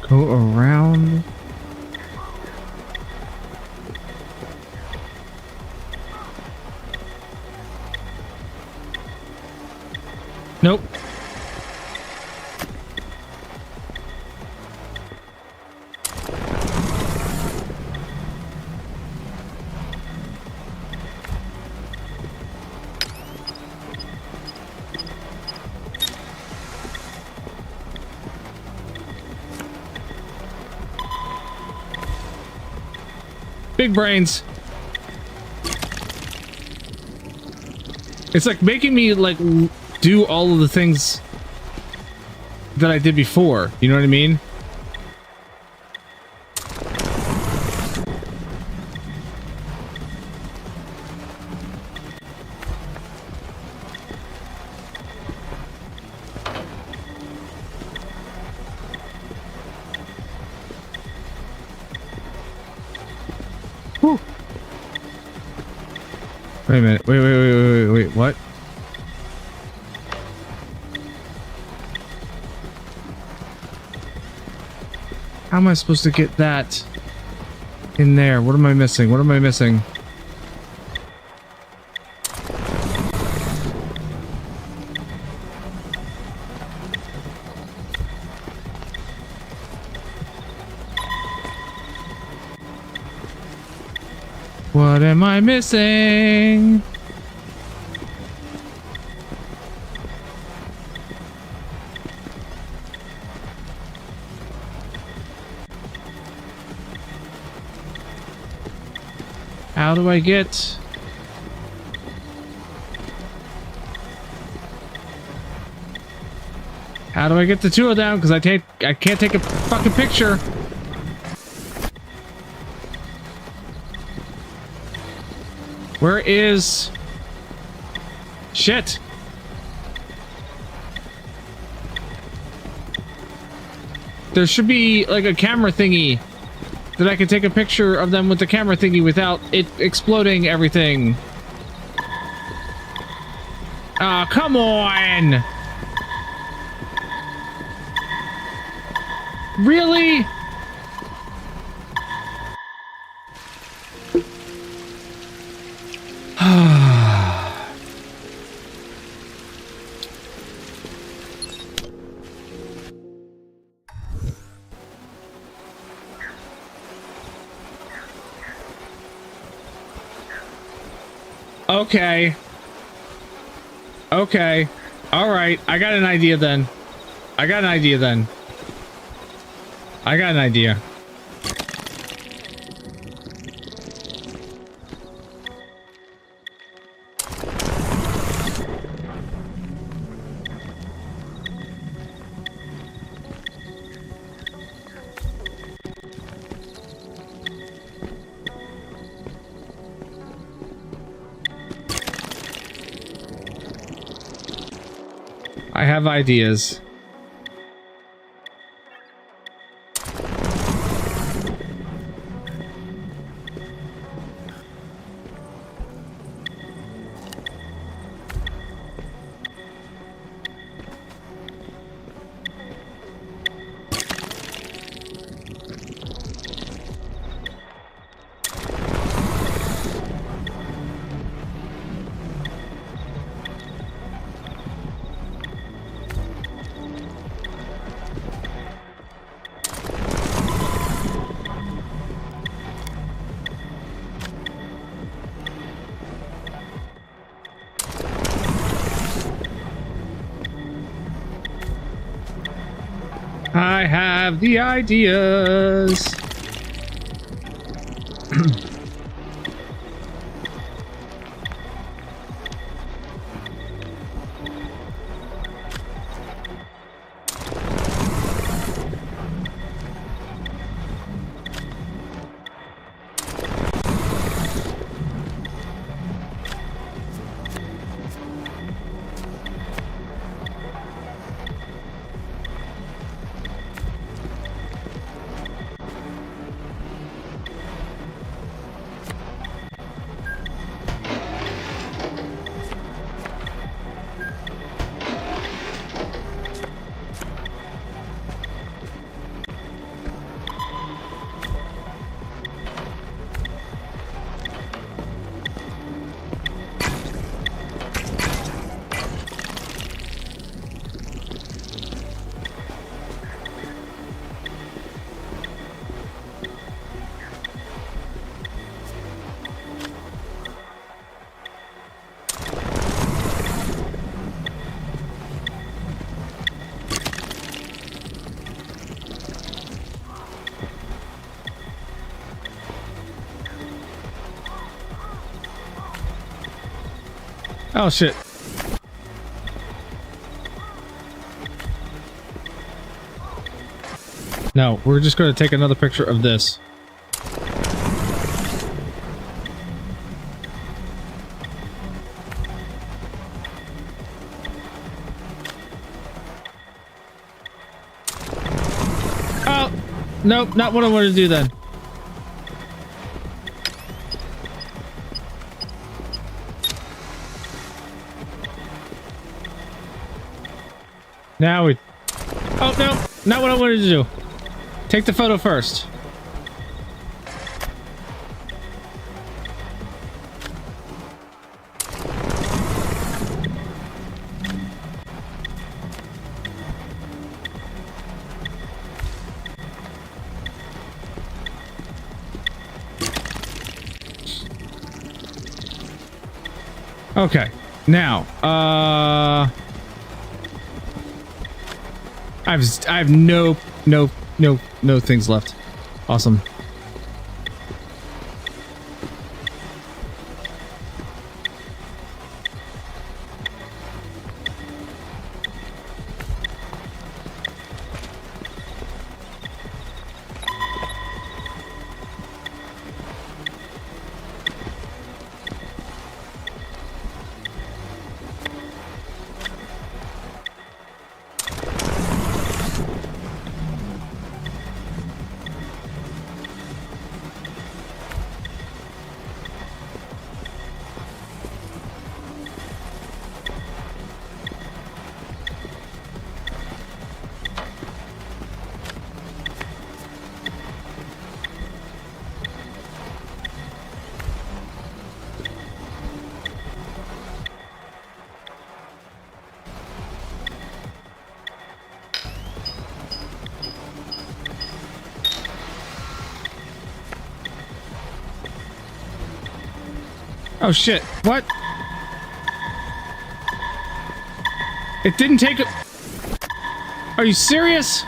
Go around. Nope. Big brains. It's like making me like do all of the things that I did before. You know what I mean? Whew. Wait a minute. Wait, what? How am I supposed to get that in there? What am I missing? What am I missing? What am I missing? How do I get... How do I get the two of them? Because I can't take a fucking picture. Where is... Shit. There should be like a camera thingy that I can take a picture of them with the camera thingy without it exploding everything. Ah, come on! Really? Okay. Okay. Alright. I got an idea then. I got an idea. I have ideas. I have the ideas. Oh shit. No, we're just going to take another picture of this. Oh, nope, not what I wanted to do then. Now we... Oh, no, not what I wanted to do. Take the photo first. Okay, now, I have no things left. Awesome. Oh shit, what? It didn't take a... Are you serious?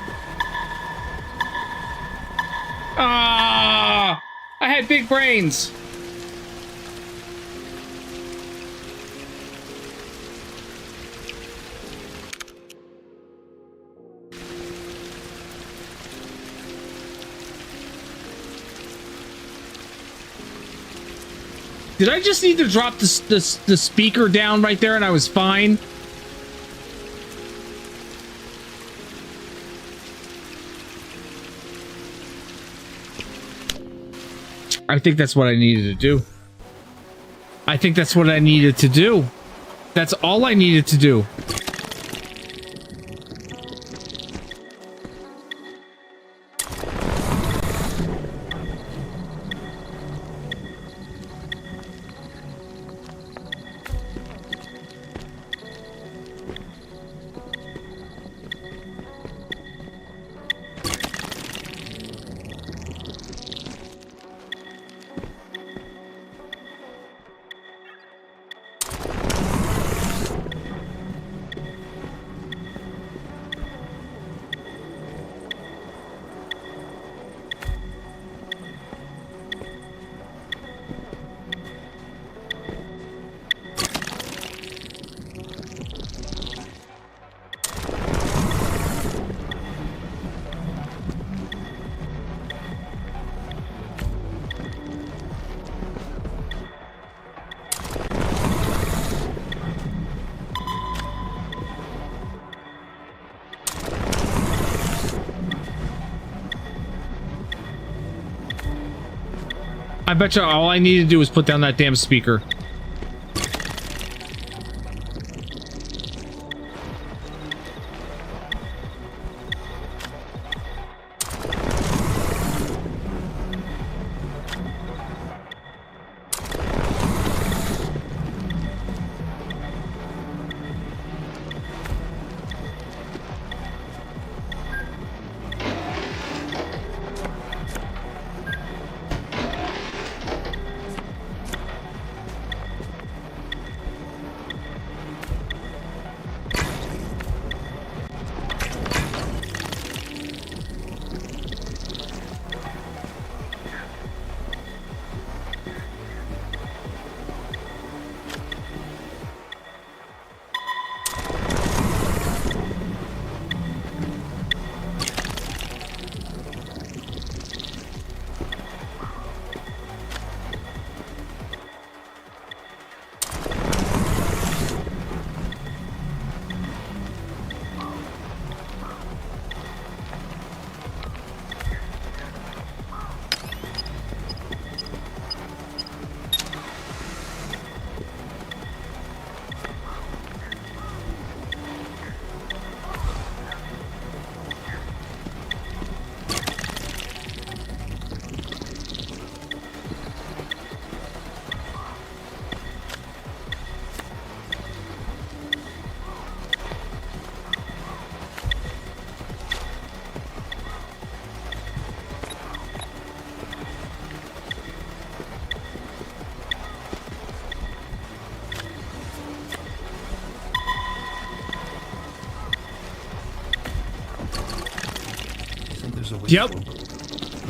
Ah! I had big brains. Did I just need to drop the speaker down right there and I was fine? I think that's what I needed to do. I think that's what I needed to do. That's all I needed to do. I bet you all I needed to do was put down that damn speaker. Yep.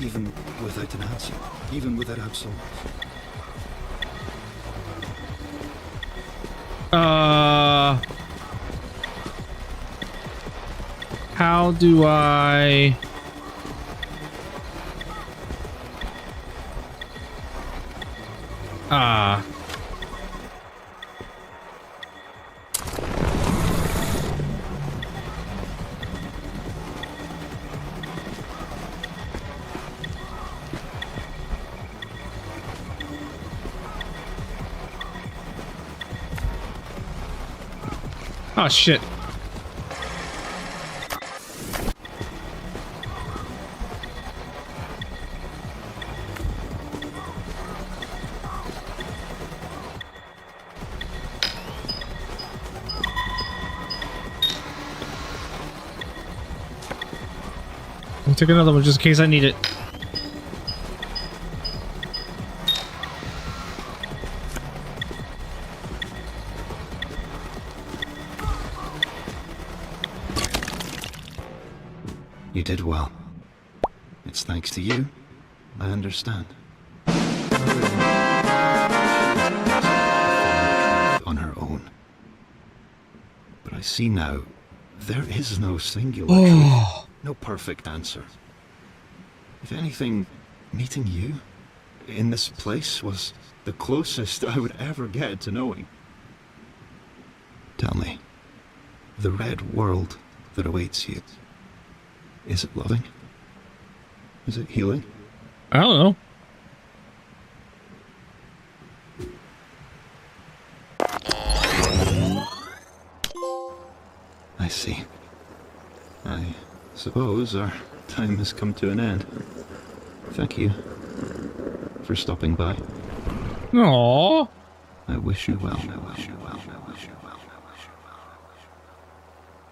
Even without an answer. Even without absolute. How do I... Oh, shit. I'll take another one just in case I need it. You did well. It's thanks to you. I understand. On her own. But I see now, there is no singular truth. No perfect answer. If anything, meeting you in this place was the closest I would ever get to knowing. Tell me, the red world that awaits you, is it loving? Is it healing? I don't know. I see. I suppose our time has come to an end. Thank you for stopping by. Aww. I wish you well.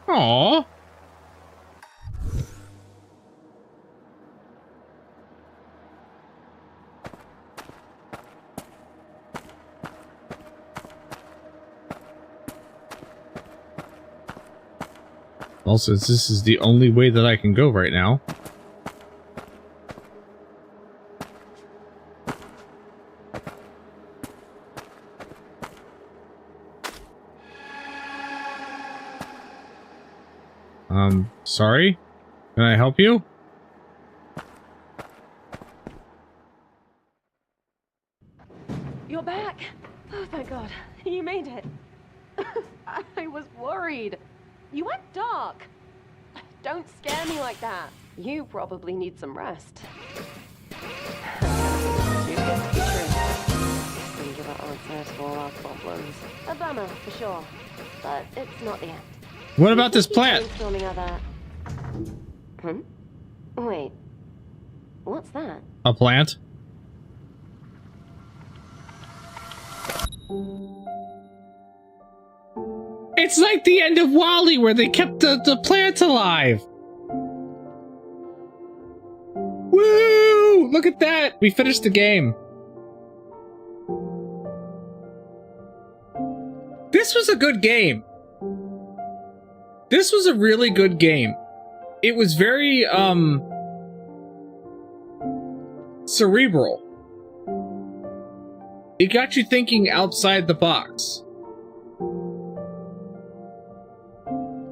Aww. Also, this is the only way that I can go right now. Sorry? Can I help you? You're back. Oh, thank God. You made it. I was worried. You went dark. Don't scare me like that. You probably need some rest. Singular answer to all our problems. A bummer, for sure. But it's not the end. What about this plant? Wait. What's that? A plant? It's like the end of WALL-E where they kept the plant alive. Woo! Look at that! We finished the game. This was a good game. This was a really good game. It was very, cerebral. It got you thinking outside the box.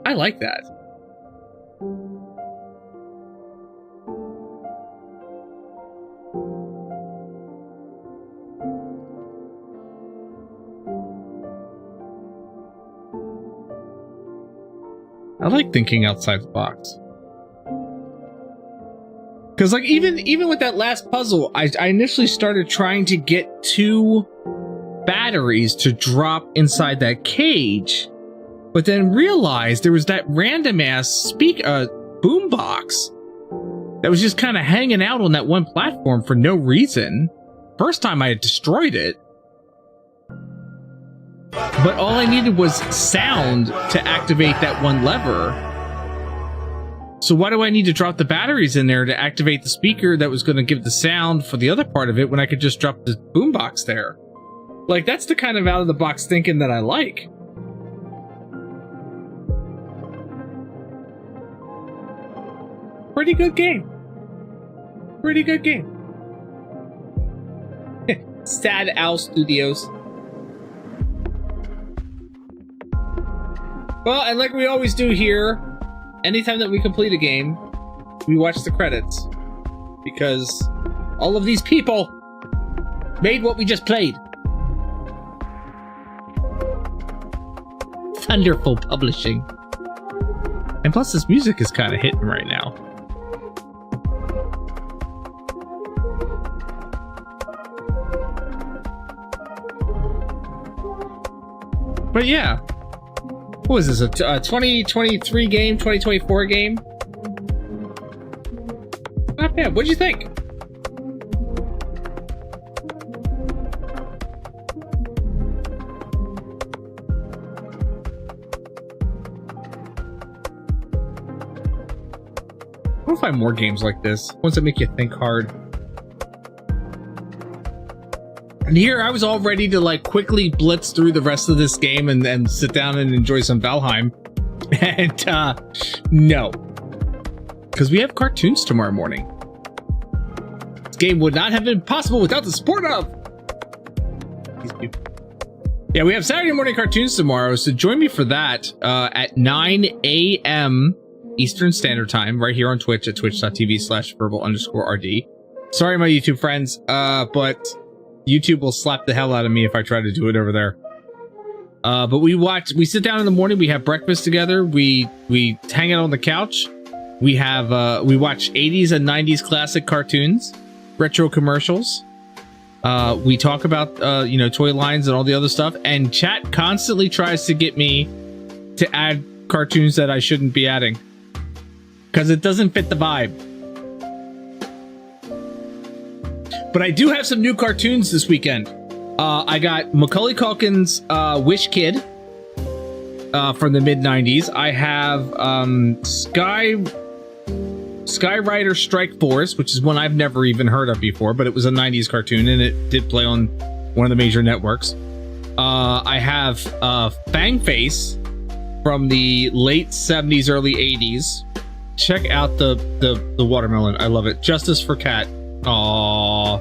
I like that. I like thinking outside the box. Because, like, even with that last puzzle, I initially started trying to get 2 batteries to drop inside that cage, but then realized there was that random-ass boombox that was just kind of hanging out on that one platform for no reason. First time I had destroyed it. But all I needed was sound to activate that one lever. So why do I need to drop the batteries in there to activate the speaker that was going to give the sound for the other part of it when I could just drop the boombox there? Like, that's the kind of out-of-the-box thinking that I like. Pretty good game. Pretty good game. Sad Owl Studios. Well, and like we always do here, anytime that we complete a game, we watch the credits. Because all of these people made what we just played. Thunderful Publishing. And plus this music is kind of hitting right now. But yeah. What was this? A 2023 game? 2024 game? Not bad. What'd you think? I want to find more games like this. Ones that make you think hard. And here I was all ready to like quickly blitz through the rest of this game and sit down and enjoy some Valheim. And no. Because we have cartoons tomorrow morning. This game would not have been possible without the support of these people. Yeah, we have Saturday morning cartoons tomorrow, so join me for that at 9 a.m. Eastern Standard Time, right here on Twitch at twitch.tv/verbal_RD. Sorry, my YouTube friends, but YouTube will slap the hell out of me if I try to do it over there. But we sit down in the morning, we have breakfast together, we hang out on the couch, we watch 80s and 90s classic cartoons, retro commercials, we talk about, toy lines and all the other stuff, and chat constantly tries to get me to add cartoons that I shouldn't be adding. Because it doesn't fit the vibe. But I do have some new cartoons this weekend. I got Macaulay Culkin's Wish Kid from the mid-90s. I have Skyrider Strike Force, which is one I've never even heard of before, but it was a 90s cartoon, and it did play on one of the major networks. I have Fang Face from the late 70s, early 80s. Check out the watermelon. I love it. Justice for Cat. Aww.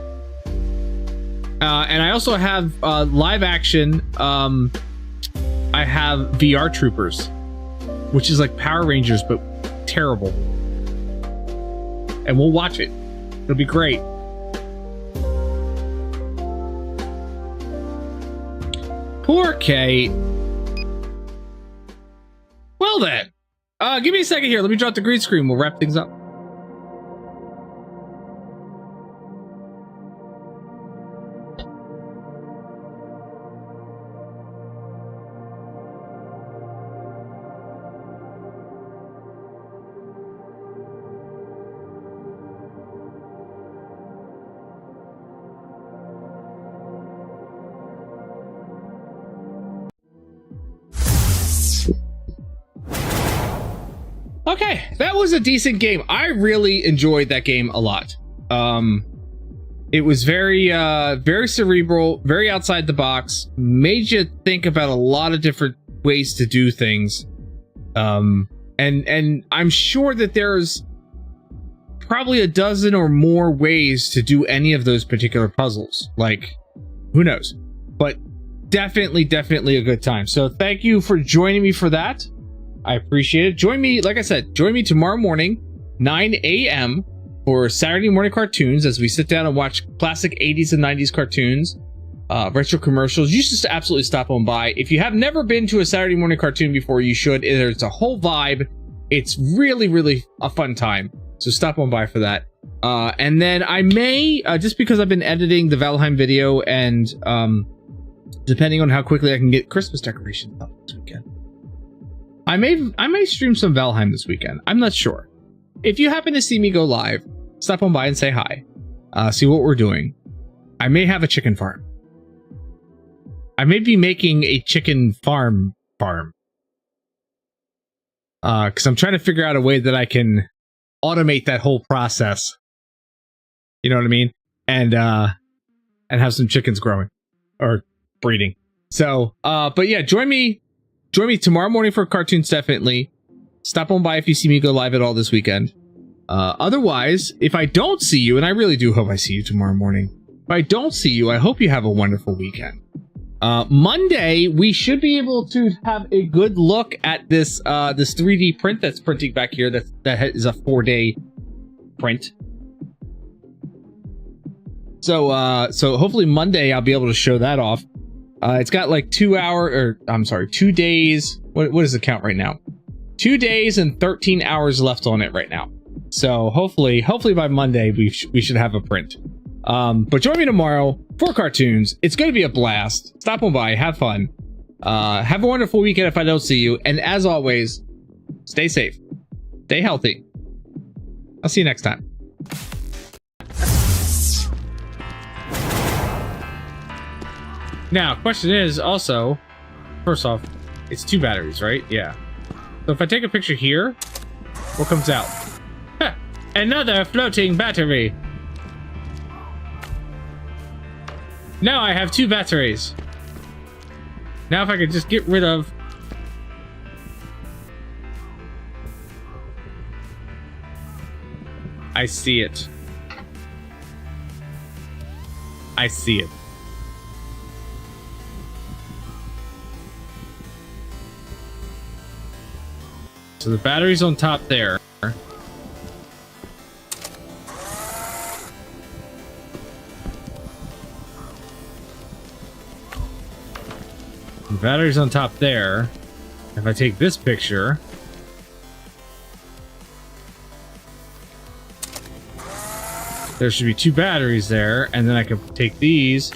And I also have live action. I have VR Troopers, which is like Power Rangers, but terrible. And we'll watch it. It'll be great. Poor Kate. Well then. Give me a second here. Let me drop the green screen. We'll wrap things up. Okay, that was a decent game. I really enjoyed that game a lot. It was very cerebral, very outside the box, made you think about a lot of different ways to do things. And I'm sure that there's probably a dozen or more ways to do any of those particular puzzles. Like, who knows? But definitely a good time. So thank you for joining me for that. I appreciate it. Join me, like I said, join me tomorrow morning, 9 a.m. for Saturday morning cartoons as we sit down and watch classic 80s and 90s cartoons, retro commercials. You should just absolutely stop on by. If you have never been to a Saturday morning cartoon before, you should. It's a whole vibe. It's really a fun time. So stop on by for that. And then I may, just because I've been editing the Valheim video and depending on how quickly I can get Christmas decorations up this weekend, I may stream some Valheim this weekend. I'm not sure. If you happen to see me go live, stop on by and say hi. See what we're doing. I may have a chicken farm. I may be making a chicken farm. Because I'm trying to figure out a way that I can automate that whole process. You know what I mean? And have some chickens growing or breeding. So, but yeah, join me tomorrow morning for cartoons, definitely. Stop on by if you see me go live at all this weekend. Otherwise, if I don't see you, and I really do hope I see you tomorrow morning, if I don't see you, I hope you have a wonderful weekend. Monday, we should be able to have a good look at this 3D print that's printing back here. That is a 4-day print. So hopefully Monday I'll be able to show that off. It's got like 2 days. What is the count right now? 2 days and 13 hours left on it right now. So hopefully by Monday we should have a print. But join me tomorrow for cartoons. It's going to be a blast. Stop on by, have fun. Have a wonderful weekend if I don't see you. And as always, stay safe, stay healthy. I'll see you next time. Now, question is also, first off, it's 2 batteries, right? Yeah. So if I take a picture here, what comes out? Huh, another floating battery. Now I have 2 batteries. Now if I could just get rid of... I see it. I see it. So the battery's on top there. The battery's on top there. If I take this picture, there should be 2 batteries there, and then I can take these.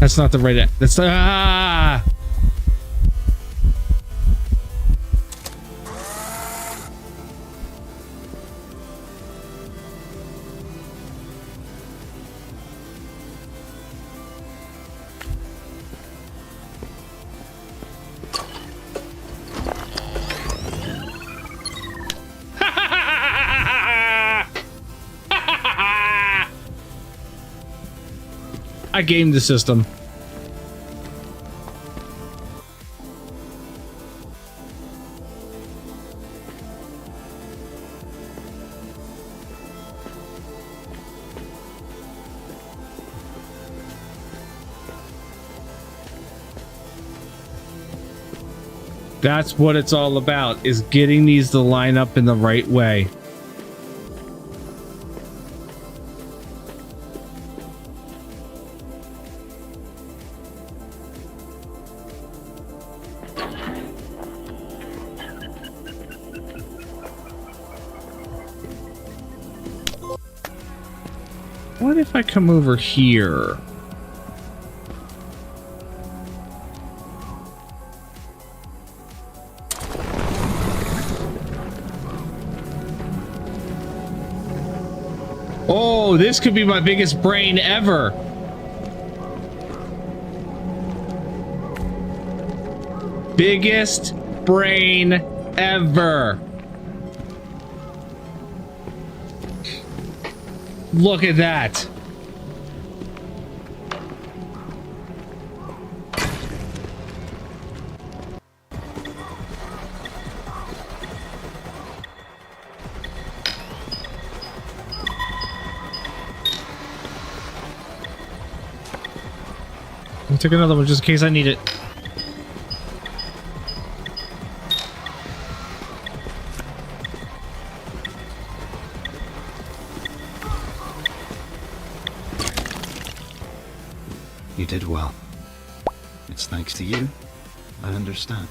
That's not the right. That's ah. I gamed the system. That's what it's all about, is getting these to line up in the right way. What if I come over here? Oh, this could be my biggest brain ever. Biggest brain ever. Look at that. I'll take another one just in case I need it. You did well. It's thanks to you. I understand.